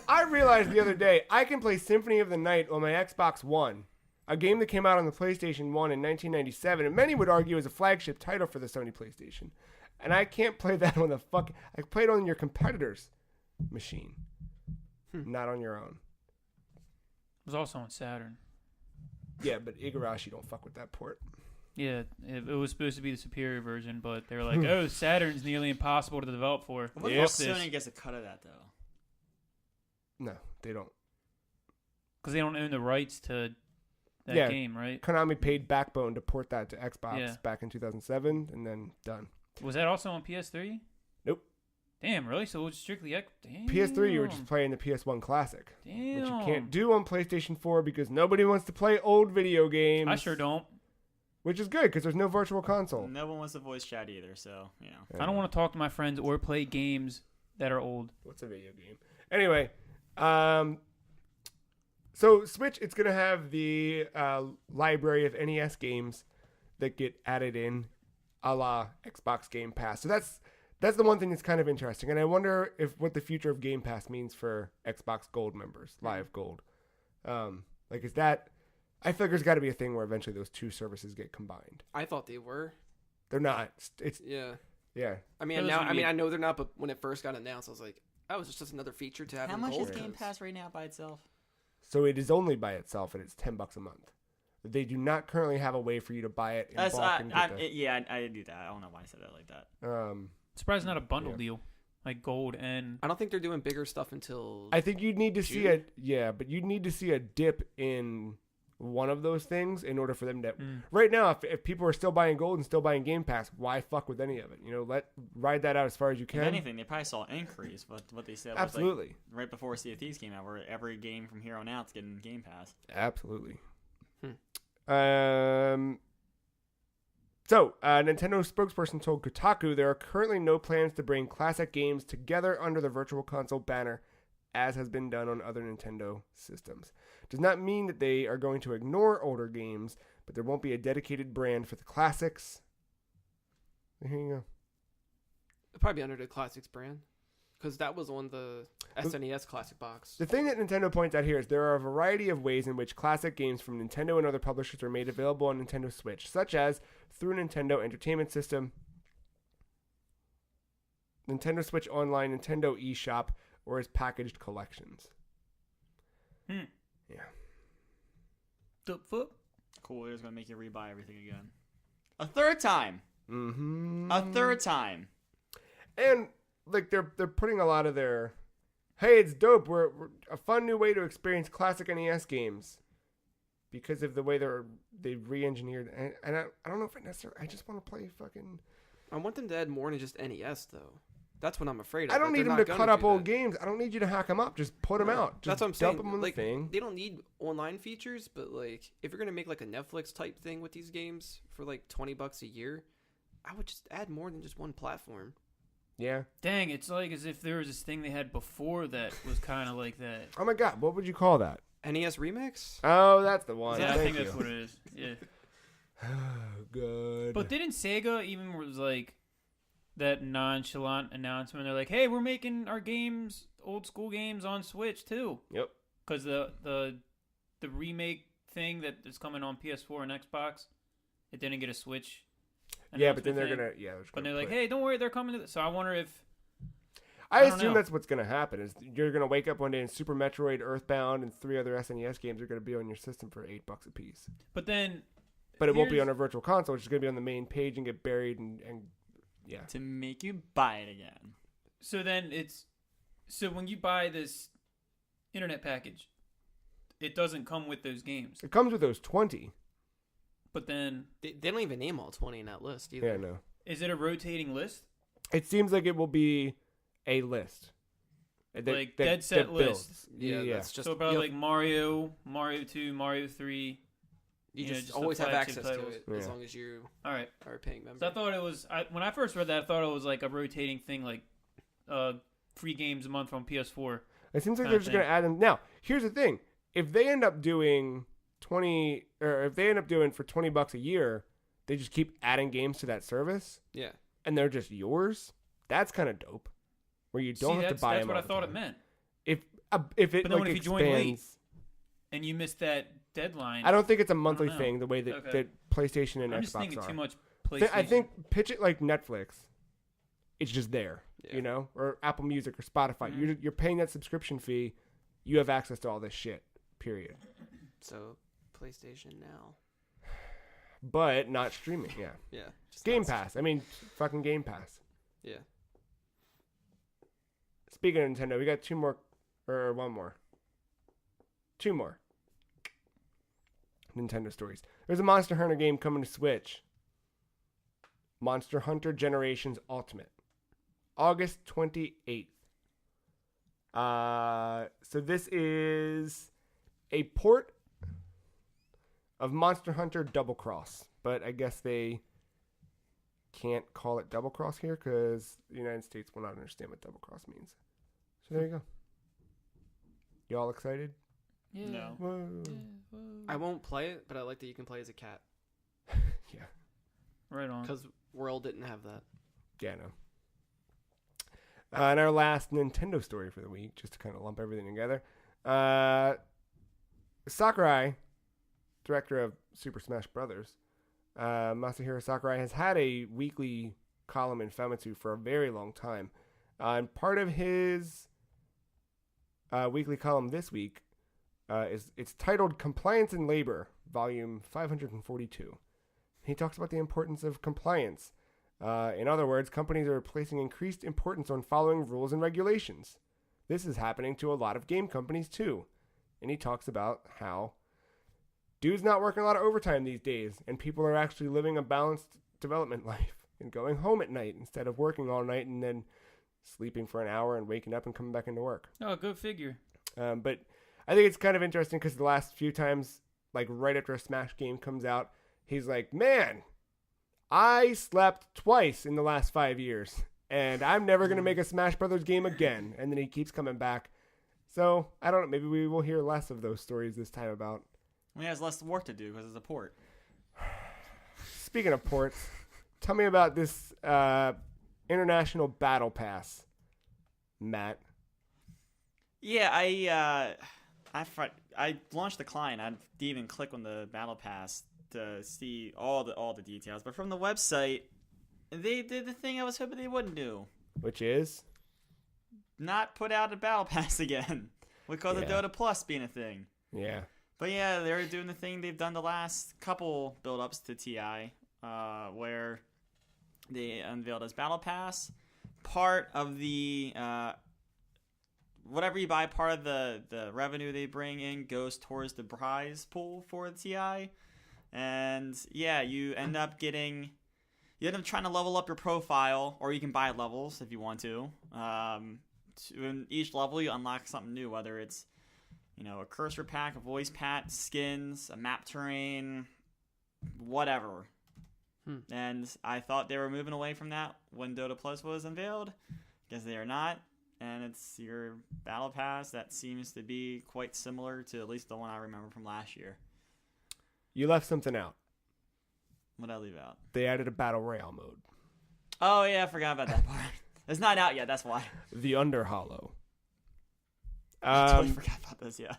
I realized the other day I can play Symphony of the Night on my Xbox One, a game that came out on the PlayStation 1 in 1997, and many would argue is a flagship title for the Sony PlayStation. And I can't play that on the fuck. I play it on your competitor's machine, not on your own. It was also on Saturn. Yeah, but Igarashi don't fuck with that port. Yeah, it was supposed to be the superior version, but they were like, "Oh, Saturn's nearly impossible to develop for." What Yep. if Sony gets a cut of that, though? No, they don't. Because they don't own the rights to that Yeah. game, right? Konami paid Backbone to port that to Xbox Yeah. back in 2007, and then done. Was that also on PS3? Nope. Damn, really? So it was strictly Damn. PS3, you were just playing the PS1 Classic, Damn. which you can't do on PlayStation 4 because nobody wants to play old video games. I sure don't. Which is good because there's no Virtual Console. No one wants to voice chat either, so, you know. I don't want to talk to my friends or play games that are old. What's a video game? Anyway, so Switch, it's gonna have the library of NES games that get added in, a la Xbox Game Pass. So that's the one thing that's kind of interesting, and I wonder if what the future of Game Pass means for Xbox Gold members, Live Gold. Like, is that I feel like there's got to be a thing where eventually those two services get combined. I thought they were. They're not. It's Yeah. yeah. I mean, Those now would I be- mean I know they're not, but when it first got announced, I was like, oh, it's just another feature to have. How in much gold is Game 'cause- Pass right now by itself? So it is only by itself, and it's $10 a month. They do not currently have a way for you to buy it in That's, bulk and get I did do that. I don't know why I said that like that. the, Surprised it's not a bundle Yeah. deal, like gold and. I don't think they're doing bigger stuff until. I think you'd need to see June? but you'd need to see a dip in one of those things in order for them to. Mm. Right now, if people are still buying gold and still buying Game Pass, why fuck with any of it? Ride that out as far as you can. If anything, they probably saw an increase, but what they said was Absolutely, like right before Sea of Thieves came out, where every game from here on out's getting Game Pass. absolutely. Hmm. So, a Nintendo spokesperson told Kotaku there are currently no plans to bring classic games together under the Virtual Console banner, as has been done on other Nintendo systems. Does not mean that they are going to ignore older games, but there won't be a dedicated brand for the classics. Here you go. It'll probably be under the Classics brand, because that was on the SNES Classic box. The thing that Nintendo points out here is there are a variety of ways in which classic games from Nintendo and other publishers are made available on Nintendo Switch, such as through Nintendo Entertainment System, Nintendo Switch Online, Nintendo eShop, or as packaged collections. Hmm. Yeah. The fuck? Cool, it's gonna make you rebuy everything again. A third time. Mm-hmm. A third time. And like they're putting a lot of their, hey, it's dope. We're a fun new way to experience classic NES games, because of the way they re-engineered. And I don't know if I necessarily. I just want to play fucking. I want them to add more than just NES though. That's what I'm afraid of. I don't that need they're them to not cut gonna up do old that. games. I don't need you to hack them up. Just put them out. Just That's what I'm dump saying. them on Like, the thing. they don't need online features, but like if you're gonna make like a Netflix type thing with these games for like $20 a year, I would just add more than just one platform. Yeah. Dang, it's like as if there was this thing they had before that was kind of like that. Oh my god, what would you call that? NES Remix? Oh, that's the one. Yeah, I Thank think you. that's what it is. Yeah. Oh, good. But didn't Sega even was like that nonchalant announcement? They're like, "Hey, we're making our games, old school games, on Switch too." Yep. Because the remake thing that is coming on PS4 and Xbox, it didn't get a Switch. Yeah, but then they're announcement thing. gonna But they're like, "Hey, don't worry, they're coming to." So I wonder if I I don't assume know. that's what's gonna happen. Is you're gonna wake up one day and Super Metroid, Earthbound, and 3 other SNES games are gonna be on your system for $8 a piece. But then, But it won't be here's- on a virtual console. It's just gonna be on the main page and get buried and yeah. To make you buy it again. So then so when you buy this internet package, it doesn't come with those games. It comes with those 20. But then, They don't even name all 20 in that list either. Yeah, no. is it a rotating list? It seems like it will be a list. Like dead set builds. list. Yeah, Yeah. that's just So about you, like Mario 2, Mario 3. you yeah, just just the always have flagship access titles. to it Yeah. as long as you All right. are a paying member. So I thought it was when I first read that, I thought it was like a rotating thing, like free games a month on PS4. It seems like Kinda they're just going to thing. add them. Now, here's the thing. If they end up doing for $20 a year, they just keep adding games to that service Yeah. and they're just yours. That's kind of dope. Where you don't have to buy that's them. what I all the thought it time. meant. If it But then like what if you join late? expands, And you missed that deadline. I don't think it's a monthly know. thing the way that, Okay. that PlayStation and I'm just Xbox thinking are. too much PlayStation. I think pitch it like Netflix. It's just there, Yeah. you know, or Apple Music or Spotify. Mhm. You're paying that subscription fee. You have access to all this shit. Period. So PlayStation Now. But not streaming. Yeah. Yeah. Just Game not- Pass. I mean, fucking Game Pass. Yeah. Speaking of Nintendo, we got two more Nintendo stories. There's a Monster Hunter game coming to Switch. Monster Hunter Generations Ultimate. August 28th. So this is a port of Monster Hunter Double Cross, but I guess they can't call it Double Cross here because the United States will not understand what Double Cross means. So there you go. Y'all excited? Yeah. No. Whoa. I won't play it, but I like that you can play as a cat Yeah. Right on. because World didn't have that. Yeah, no. And our last Nintendo story for the week, just to kind of lump everything together. Sakurai director of Super Smash Brothers, Masahiro Sakurai, has had a weekly column in Famitsu for a very long time. And part of his weekly column this week it's titled Compliance in Labor, volume 542. He talks about the importance of compliance. In other words, companies are placing increased importance on following rules and regulations. This is happening to a lot of game companies too. And he talks about how dude's not working a lot of overtime these days, and people are actually living a balanced development life and going home at night instead of working all night and then sleeping for an hour and waking up and coming back into work. Oh, good figure. But I think it's kind of interesting because the last few times, like right after a Smash game comes out, he's like, man, I slept twice in the last 5 years, and I'm never going to make a Smash Brothers game again. And then he keeps coming back. So, I don't know, maybe we will hear less of those stories this time about. Well, he has less work to do because it's a port. Speaking of ports, tell me about this international battle pass, Matt. Yeah, I launched the client. I didn't even click on the battle pass to see all the details. But from the website, they did the thing I was hoping they wouldn't do. Which is? Not put out a battle pass again. Because of Dota Plus being a thing. Yeah. But yeah, they're doing the thing they've done the last couple build-ups to TI, where they unveiled as battle pass. Part of the whatever you buy, part of the revenue they bring in goes towards the prize pool for the TI. And yeah, you end up trying to level up your profile, or you can buy levels if you want to. In each level, you unlock something new, whether it's a cursor pack, a voice pack, skins, a map terrain, whatever. And I thought they were moving away from that when Dota Plus was unveiled. Guess they are not. And it's your battle pass that seems to be quite similar to at least the one I remember from last year. You left something out. What did I leave out? They added a battle royale mode. Oh, yeah, I forgot about that part. It's not out yet, that's why. The Underhollow. I totally forgot about this, yeah.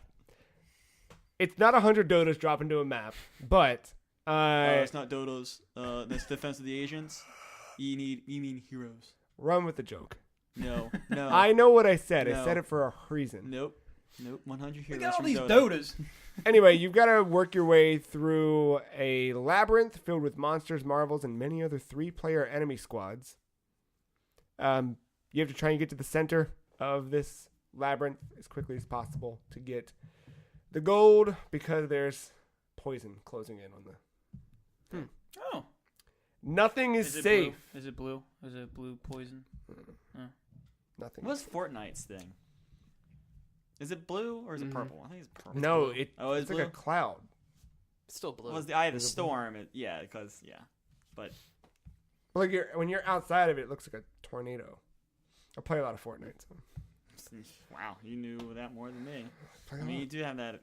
It's not 100 Dotas drop into a map, but... it's not Dodos. That's Defense of the Asians. You mean heroes. Run with the joke. No. I know what I said. No. I said it for a reason. Nope. 100 heroes Look at all from these Dota. Dotas. Anyway, you've got to work your way through a labyrinth filled with monsters, marvels, and many other 3-player enemy squads. You have to try and get to the center of this labyrinth as quickly as possible to get the gold, because there's poison closing in on the... Oh. Nothing is it safe. Blue? Is it blue? Is it blue poison? What Nothing. was Fortnite's thing? Is it blue or is it purple? I think it's purple. No, blue. it's it's like blue? a cloud. It's still blue. Well, it's the eye of the storm. But Like when you're outside of it, it looks like a tornado. I play a lot of Fortnite. So. wow, you knew that more than me. Play I a mean, lot. you do have that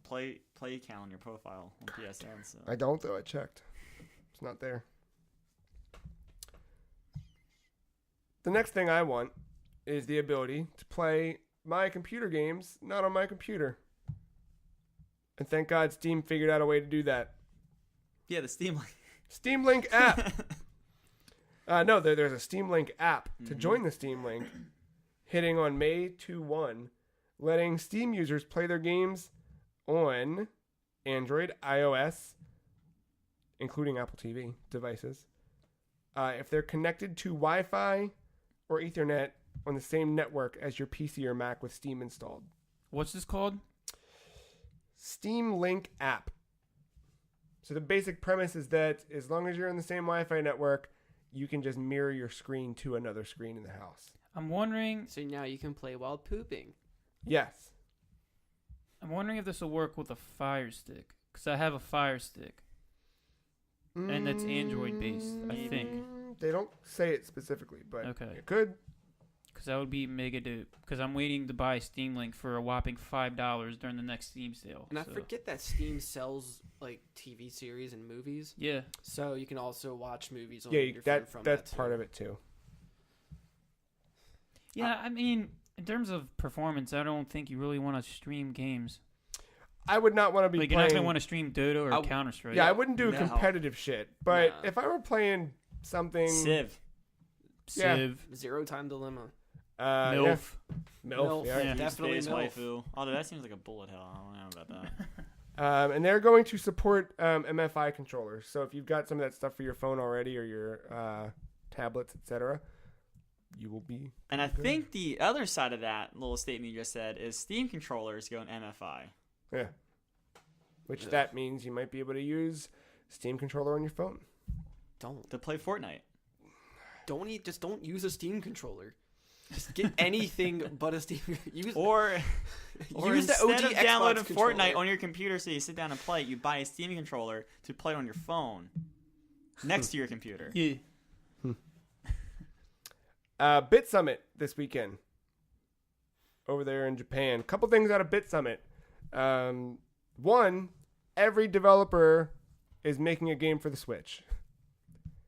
play count on your profile on PSN. So. I don't, though. I checked. It's not there. The next thing I want is the ability to play my computer games not on my computer. And thank God Steam figured out a way to do that. Yeah, the Steam Link. Steam Link app. No, there's a Steam Link app. To join the Steam Link, hitting on May 2/1, letting Steam users play their games on Android, iOS, including Apple TV devices, if they're connected to Wi-Fi or Ethernet on the same network as your PC or Mac with Steam installed. What's this called? Steam Link app. So the basic premise is that as long as you're in the same Wi-Fi network, you can just mirror your screen to another screen in the house. I'm wondering So now you can play while pooping. Yes. if this will work with a Fire Stick, because I have a Fire Stick. And that's Android based, I think. They don't say it specifically, but Okay. it could. Because that would be mega dope. Because I'm waiting to buy Steam Link for a whopping $5 during the next Steam sale. And I so. forget that Steam sells like TV series and movies, Yeah. so you can also watch movies on Yeah, your phone from that's that part too. of it too. Yeah, I mean, in terms of performance, I don't think you really want to stream games. I would not want to be Like, you're playing. not going to want to stream Dota or Counter Strike. Yeah, I wouldn't do No. competitive shit. But No. if I were playing something, Civ. Yeah. Civ, Zero Time Dilemma. yeah. MILF. MILF, yeah. Yeah. Definitely Space MILF. waifu. Although that seems like a bullet hell. I don't know about that. And they're going to support MFI controllers. So if you've got some of that stuff for your phone already or your tablets, etc., you will be. And I think the other side of that little statement you just said is Steam controllers go in MFI. Yeah. Which that means you might be able to use Steam controller on your phone. Don't. To play Fortnite. Just don't use a Steam controller. Just get anything but a Steam. Use Or use the instead OG of downloading Xbox controller. Fortnite on your computer so you sit down and play it, you buy a Steam controller to play it on your phone next to your computer. Yeah. Bit Summit this weekend over there in Japan. Couple things out of Bit Summit. One, every developer is making a game for the Switch.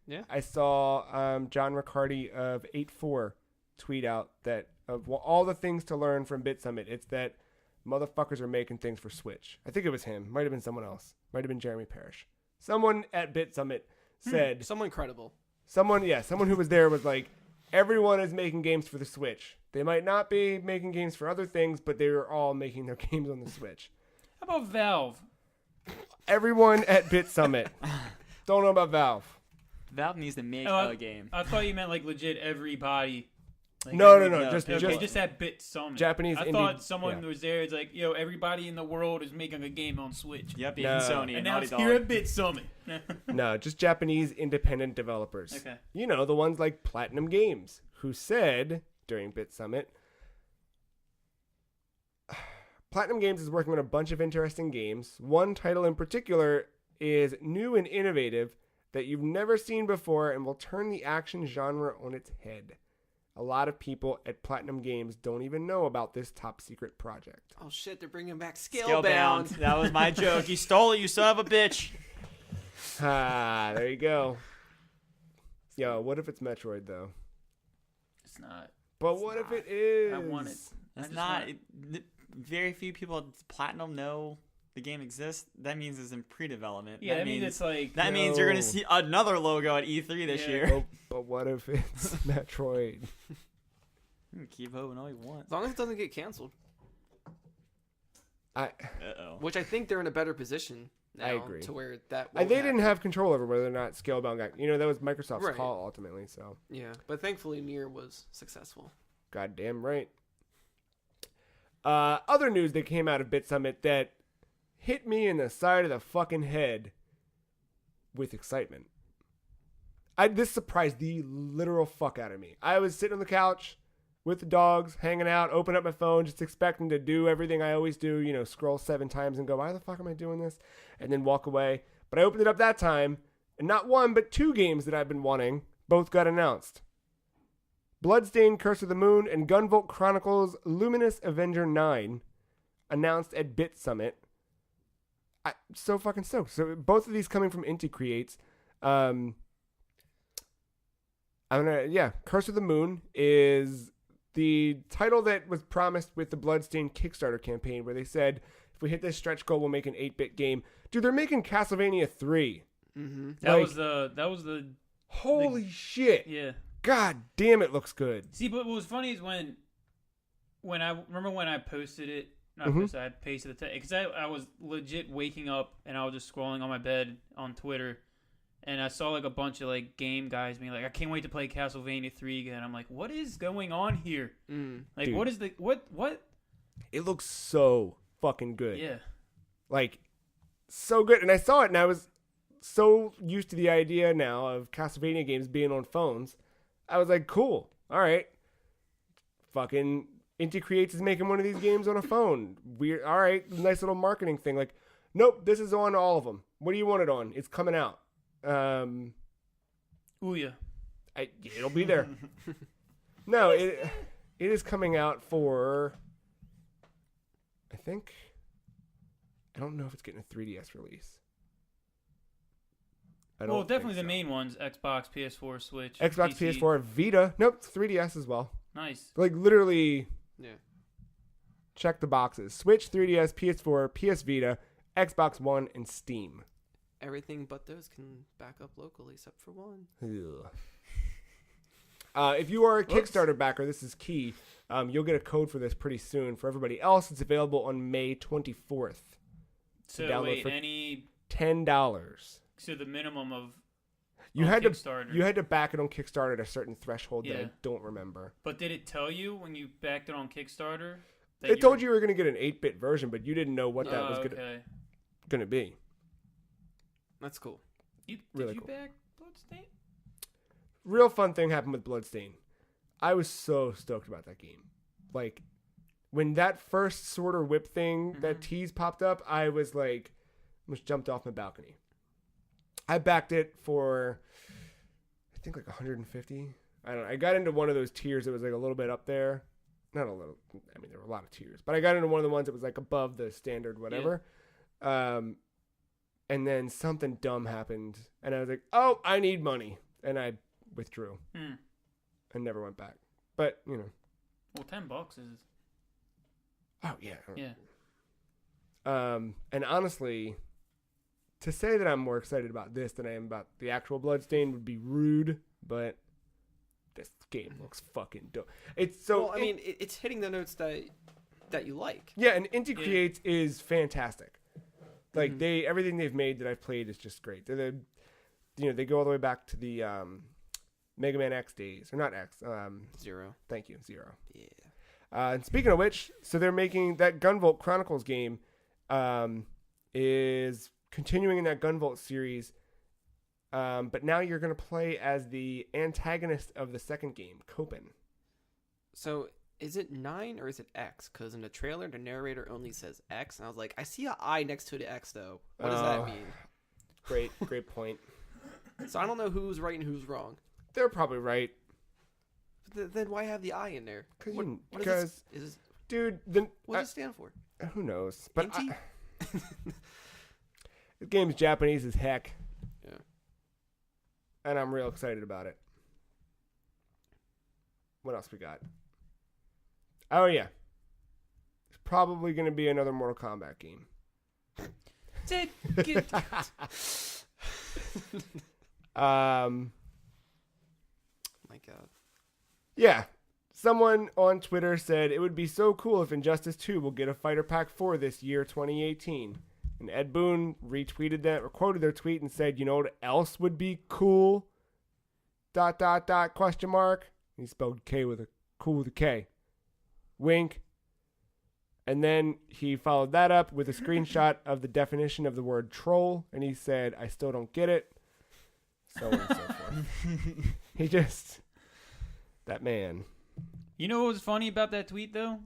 Yeah. I saw John Riccardi of 8.4 tweet out that of all the things to learn from Bit Summit, it's that motherfuckers are making things for Switch. I think it was him. Might have been someone else. Might have been Jeremy Parrish. Someone at Bit Summit said... someone credible. Someone who was there was like, everyone is making games for the Switch. They might not be making games for other things, but they are all making their games on the Switch. How about Valve? Everyone at Bit Summit. Don't know about Valve. Valve needs to make Oh, a game. I thought you meant like legit everybody. Like, No. just- Just that Bit Summit. Japanese I indie- thought someone yeah. was there. It's like, everybody in the world is making a game on Switch. Yep, No. even Sony and And now Naughty it's Dog. here at Bit Summit. No, just Japanese independent developers. Okay. You know, the ones like Platinum Games, who said during Bit Summit, Platinum Games is working on a bunch of interesting games. One title in particular is new and innovative that you've never seen before and will turn the action genre on its head. A lot of people at Platinum Games don't even know about this top secret project. Oh shit, they're bringing back Scalebound. That was my joke. You stole it, you son of a bitch. Ah, there you go. Yo, what if it's Metroid, though? It's not. But what if it is? I want it. That's just not. want- Very few people at Platinum know the game exists. That means it's in pre-development. Yeah, that means it's like. that means you're gonna No. see another logo at E3 this Yeah. year. But what if it's Metroid? Keep hoping all you want. As long as it doesn't get canceled, Uh-oh. which I think they're in a better position now. I agree. To where that. They won't didn't happen. have control over whether or not Scalebound got. You know, that was Microsoft's Right. call ultimately. So, Yeah, but thankfully Nier was successful. goddamn right. Other news that came out of Bit Summit that hit me in the side of the fucking head with excitement. This surprised the literal fuck out of me. I was sitting on the couch with the dogs, hanging out, open up my phone, just expecting to do everything I always do, you know, scroll 7 times and go, why the fuck am I doing this? And then walk away. But I opened it up that time, and not one, but 2 games that I've been wanting both got announced. Bloodstained Curse of the Moon and Gunvolt Chronicles Luminous Avenger 9 announced at Bit Summit. I'm so fucking stoked. So both of these coming from Inti Creates. Curse of the Moon is the title that was promised with the Bloodstained Kickstarter campaign, where they said, if we hit this stretch goal, we'll make an 8-bit game. Dude, they're making Castlevania 3. Mm-hmm. That like- was the. Holy shit. Yeah. God damn, it looks good. See, but what was funny is when I remember when I posted it. Not Mhm. posted. I pasted the text because I was legit waking up and I was just scrolling on my bed on Twitter. And I saw like a bunch of like game guys being like, I can't wait to play Castlevania 3 again. I'm like, what is going on here? Like, Dude. what is the what? It looks so fucking good. Yeah, Like, so good. And I saw it, and I was so used to the idea now of Castlevania games being on phones. I was like, cool. All right. Fucking Inti Creates is making one of these games on a phone. Weird. All right. Nice little marketing thing. Like, nope, this is on all of them. What do you want it on? It's coming out. Ouya. It'll be there. No, it is coming out for, I don't know if it's getting a 3DS release. I don't Well, definitely think the so. main ones: Xbox, PS4, Switch, Xbox, PC. PS4, Vita. Nope, 3DS as well. Nice. Like literally Yeah. check the boxes. Switch, 3DS, PS4, PS Vita, Xbox One, and Steam. Everything but those can back up locally except for one. Ugh. If you are a Kickstarter backer, this is key. You'll get a code for this pretty soon. For everybody else, it's available on May 24th. So download wait, for any $10. so the minimum of You on had Kickstarter. to back it on Kickstarter at a certain threshold that Yeah. I don't remember. But did it tell you when you backed it on Kickstarter? It told you were going to get an 8-bit version, but you didn't know what that was okay. going to be. That's cool. Did Really you cool. back Bloodstain? Real fun thing happened with Bloodstain. I was so stoked about that game. Like, when that first sword or whip thing, that tease popped up, I was like, almost jumped off my balcony. I backed it for, I think, like 150. I don't know. I got into one of those tiers that was like a little bit up there. Not a little. I mean, there were a lot of tiers, but I got into one of the ones that was like above the standard whatever. And then something dumb happened, and I was like, "Oh, I need money," and I withdrew and never went back. But you know, Well, $10 is. oh yeah, Yeah. and honestly, to say that I'm more excited about this than I am about the actual Bloodstain would be rude, but this game looks fucking dope. It's so. Well, I mean, it's hitting the notes that you like. Yeah, and Inti Creates is fantastic. Like everything they've made that I've played is just great. They're they go all the way back to the Mega Man X days, or not X. Zero. Thank you, Zero. Yeah. And speaking of which, so they're making that Gunvolt Chronicles game, is continuing in that Gunvolt series. But now you're going to play as the antagonist of the second game, Copen. So is it 9 or is it X? Because in the trailer, the narrator only says X, and I was like, I see an I next to the X though. What does that mean? Great point. So I don't know who's right and who's wrong. They're probably right. But then why have the I in there? What Because, is this, dude, what does it stand for? who knows? But Inti? the game's Japanese as heck. Yeah. And I'm real excited about it. What else we got? Oh, yeah. There's probably going to be another Mortal Kombat game. My God. Yeah. Someone on Twitter said it would be so cool if Injustice 2 will get a Fighter Pack 4 this year, 2018. And Ed Boon retweeted that, or quoted their tweet and said, you know what else would be cool? ... question mark. He spelled K with a cool with a K. Wink. And then he followed that up with a screenshot of the definition of the word troll, and he said, I still don't get it. So on and so forth. He just... That man. You know what was funny about that tweet, though?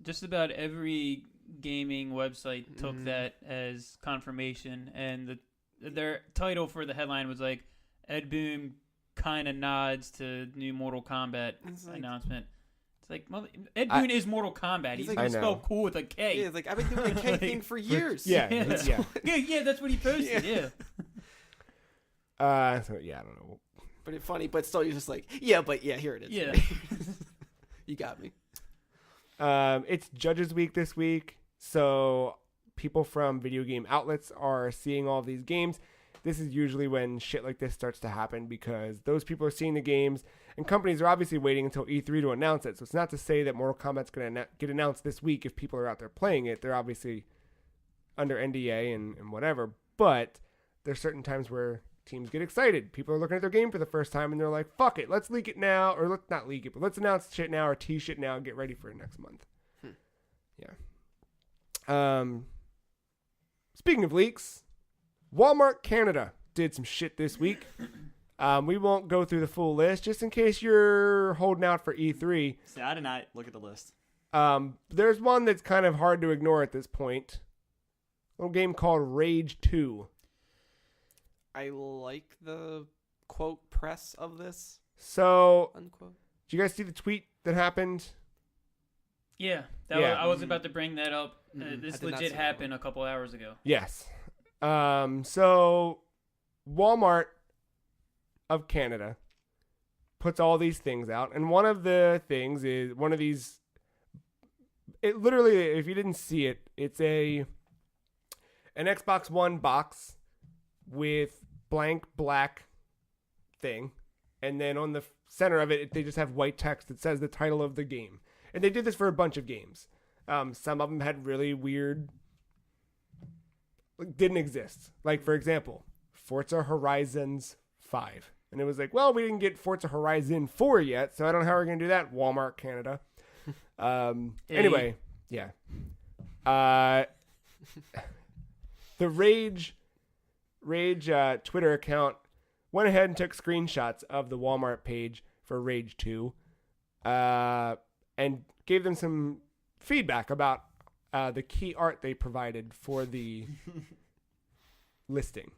Just about every gaming website took that as confirmation, and their title for the headline was like, Ed Boon kind of nods to new Mortal Kombat announcement. It's like, Ed Boon is Mortal Kombat. He's like, going to spell cool with a K. Yeah, it's like, I've been doing the K thing for years. Yeah. Yeah, that's what he posted, yeah. So, yeah, I don't know. But it's funny, but still, you're just like, yeah, but yeah, here it is. Yeah. You got me. It's Judges Week this week, so people from video game outlets are seeing all these games. This is usually when shit like this starts to happen because those people are seeing the games, and companies are obviously waiting until E3 to announce it. So it's not to say that Mortal Kombat's going to get announced this week if people are out there playing it. They're obviously under NDA and whatever, but there's certain times where teams get excited. People are looking at their game for the first time and they're like, fuck it, let's leak it now, or let's not leak it, but let's announce shit now or tease shit now and get ready for it next month. Yeah. Speaking of leaks, Walmart Canada did some shit this week. We won't go through the full list just in case you're holding out for E3. See, I did not look at the list. There's one that's kind of hard to ignore at this point. A little game called Rage 2. I like the quote press of this. So, Unquote. did you guys see the tweet that happened? Yeah, I was about to bring that up. This I did not legit see that happened a couple hours ago. Yes. So, Walmart of Canada puts all these things out, and one of the things is one of these it literally, if you didn't see it, it's an Xbox One box with blank black thing, and then on the center of it, they just have white text that says the title of the game. And they did this for a bunch of games. Some of them had really weird, didn't exist. Like, for example, Forza Horizons 5. And it was like, well, we didn't get Forza Horizon 4 yet, so I don't know how we're going to do that, Walmart Canada. Anyway, yeah. The Rage Twitter account went ahead and took screenshots of the Walmart page for Rage 2 and gave them some feedback about the key art they provided for the listing.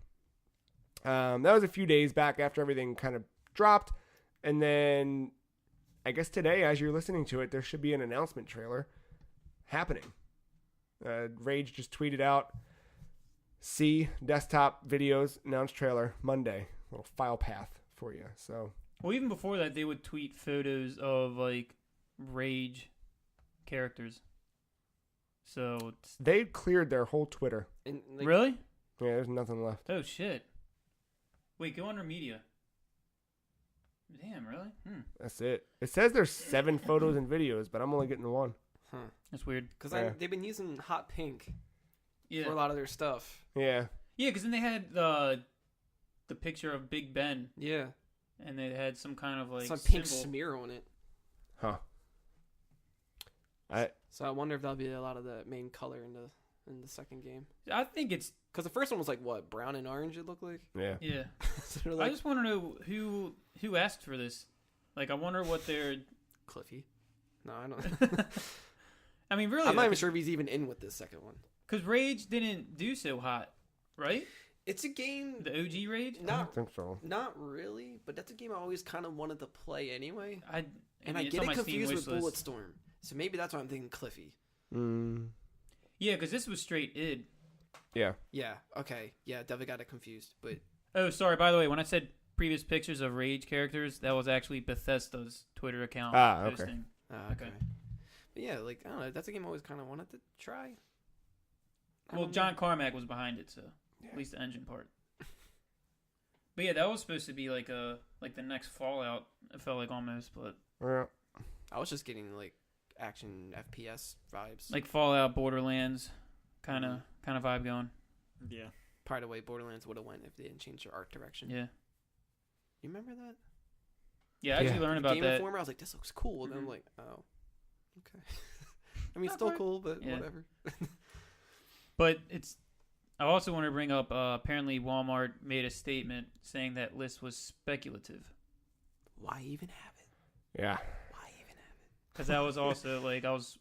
That was a few days back after everything kind of dropped. And then I guess today, as you're listening to it, there should be an announcement trailer happening. Rage just tweeted out, see desktop videos announced trailer Monday. Little file path for you. So, well, even before that, they would tweet photos of like Rage characters. So they cleared their whole Twitter. And, really? Yeah, there's nothing left. Oh shit! Wait, go under media. Damn, really? That's it. It says there's 7 photos and videos, but I'm only getting 1. Huh. That's weird. Because Yeah. they've been using hot pink Yeah. for a lot of their stuff. Yeah. Yeah, because then they had the picture of Big Ben, Yeah. and they had some kind of like Some pink symbol. smear on it. Huh. So I wonder if that'll be a lot of the main color in the second game. I think it's Because the first one was like what, brown and orange? It looked like. Yeah. yeah. So they're I like just want to know who asked for this. Like, I wonder what their. Cliffy. No, I don't. I mean, really, I'm not even sure if he's even in with this second one. because Rage didn't do so hot, right? It's a game. The OG Rage. I Not don't think so. not really, but that's a game I always kind of wanted to play anyway. I And mean, I it's get on it my Steam confused with wish list. Bulletstorm. So maybe that's why I'm thinking Cliffy. Yeah, because this was straight id. Yeah. Yeah. Okay. Yeah. Definitely got it confused. But Oh, sorry. By the way, when I said previous pictures of Rage characters, that was actually Bethesda's Twitter account Okay. posting. okay. Okay. But yeah, like I don't know. That's a game I always kind of wanted to try. I Well, don't John Carmack was behind it, so at least the engine part. But yeah, that was supposed to be like the next Fallout. It felt like almost, but Yeah. know. I was just getting like action FPS vibes. like Fallout, Borderlands, kind of vibe going. Yeah. Probably the way Borderlands would have went if they didn't change their art direction. Yeah, You remember that? yeah. I actually Yeah. learned about Game that. Informer. I was like, this looks cool, and then I'm Mhm. like, oh, okay. I mean, Not still quite. cool, but Yeah. whatever. But it's. I also want to bring up. Apparently, Walmart made a statement saying that list was speculative. Why even have it? Yeah. Why even have Because that was also like I was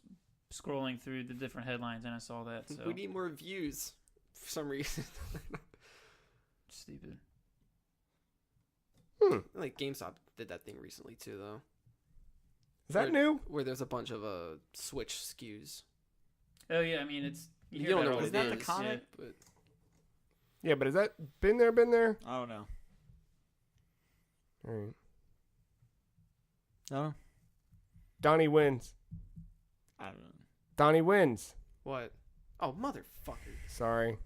scrolling through the different headlines and I saw that. it? So We need more views for some reason. stupid. Like GameStop did that thing recently too, though, Is that Where- new? where there's a bunch of Switch SKUs. Oh yeah, I mean it's. You hear don't that know all what the it that the time. is, comic? but Yeah, but is that been there? Oh no. All right. No. Donnie wins. I don't know. Donnie wins. what? Oh, motherfucker! Sorry.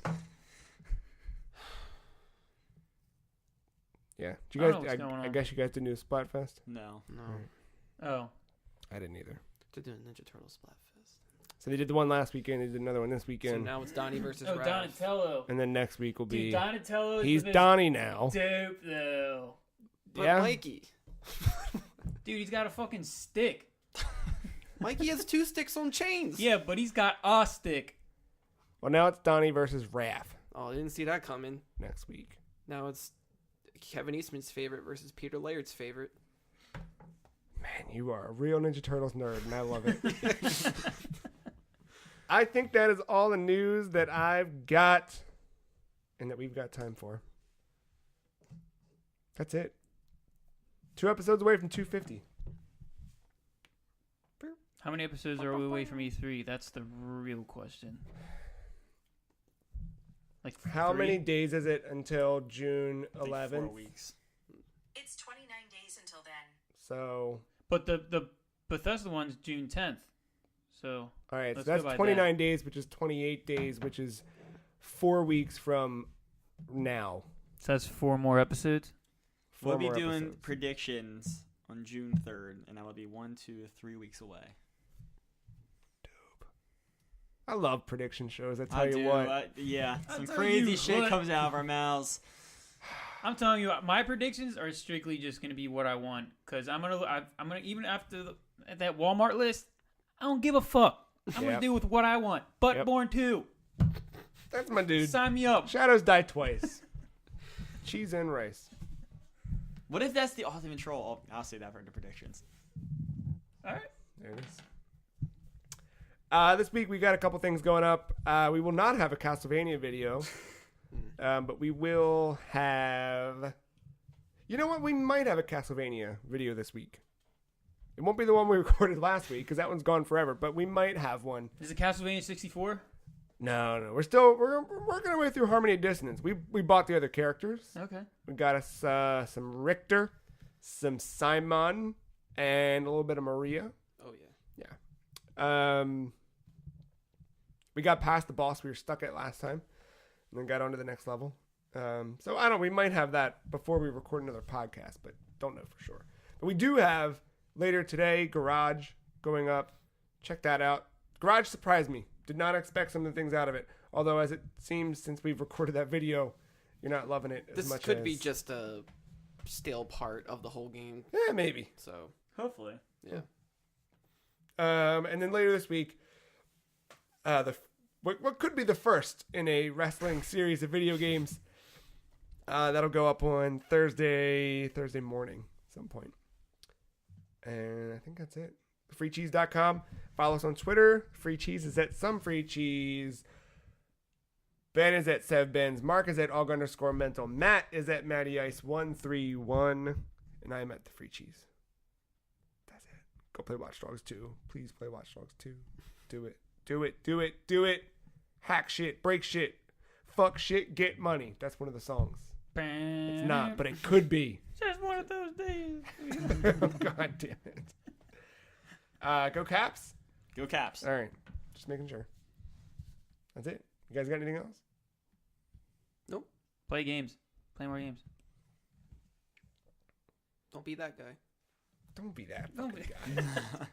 Yeah. Did I you don't know guys? what's going I on. guess you guys didn't do Splatfest. No. No, Oh, I didn't either. they're doing Ninja Turtles Splatfest. So they did the one last weekend. They did another one this So weekend, now it's Donnie versus oh Raph. Donatello. and then next week will Dude, be. Donatello. Is He's the most Donnie now. dope though. But Yeah. Mikey, Dude, he's got a fucking stick. Mikey has 2 sticks on chains. Yeah, but he's got a stick. Well, now it's Donnie versus Raph Oh, I didn't see that coming. next week. Now it's Kevin Eastman's favorite versus Peter Laird's favorite. Man, you are a real Ninja Turtles nerd, and I love it. I think that is all the news that I've got and that we've got time for. That's it. 2 episodes away from 250. How many episodes are we away from E3? That's the real question. Like How 3? many days is it until June I think 11th? 4 weeks. It's 29 days until then. So, But the Bethesda one's June 10th. So All right, so Let's go that's by 29 days, which is 28 days, which is 4 weeks from now. So that's 4 more episodes. We'll 4 be more doing episodes. predictions on June 3rd, and that will be 1, 2, 3 weeks away. I love prediction shows. I tell I you do. what. Yeah, I'll some tell crazy you shit what. comes out of our mouths. I'm telling you, my predictions are strictly just gonna be what I want. Cause I'm gonna even after at that Walmart list, I don't give a fuck. I'm Yep. gonna do with what I want. Buttborn 2. That's my dude. Sign me up. Shadows die twice. Cheese and rice. What if that's the ultimate troll? I'll say that for the predictions. All right. There it is. This week we got a couple things going up. We will not have a Castlevania video, but we will have. You know what? We might have a Castlevania video this week. It won't be the one we recorded last week because that one's gone forever. But we might have one. Is it Castlevania 64? No. We're working our way through Harmony and Dissonance. We bought the other characters. Okay. We got us some Richter, some Simon, and a little bit of Maria. Oh yeah. Yeah. We got past the boss we were stuck at last time, and then got on to the next level. So I don't. We might have that before we record another podcast, but don't know for sure. But we do have later today Garage going up. Check that out. Garage surprised me. Did not expect some of the things out of it. Although, as it seems, since we've recorded that video, you're not loving it as This much. could as... be just a stale part of the whole game. Yeah, maybe. So Hopefully. yeah. And then later this week, what could be the first in a wrestling series of video games, that'll go up on Thursday morning at some point. And I think that's it. Freecheese.com. Follow us on Twitter. Free Cheese is at some Free Cheese. Ben is at SevBenz. Marc is at Aug_mental. Matt is at MattyIce131. And I'm at the Free Cheese. That's it. Go play Watch Dogs 2. Please play Watch Dogs 2. Do it. Do it. Do it. Do it. Hack shit. Break shit. Fuck shit. Get money. That's one of the songs. It's not, but it could be. Just one of those days. God damn it. Go Caps. Go Caps. All right. Just making sure. That's it. You guys got anything else? Play games. Play more games. Don't be that guy. Don't be that Don't fucking be- guy.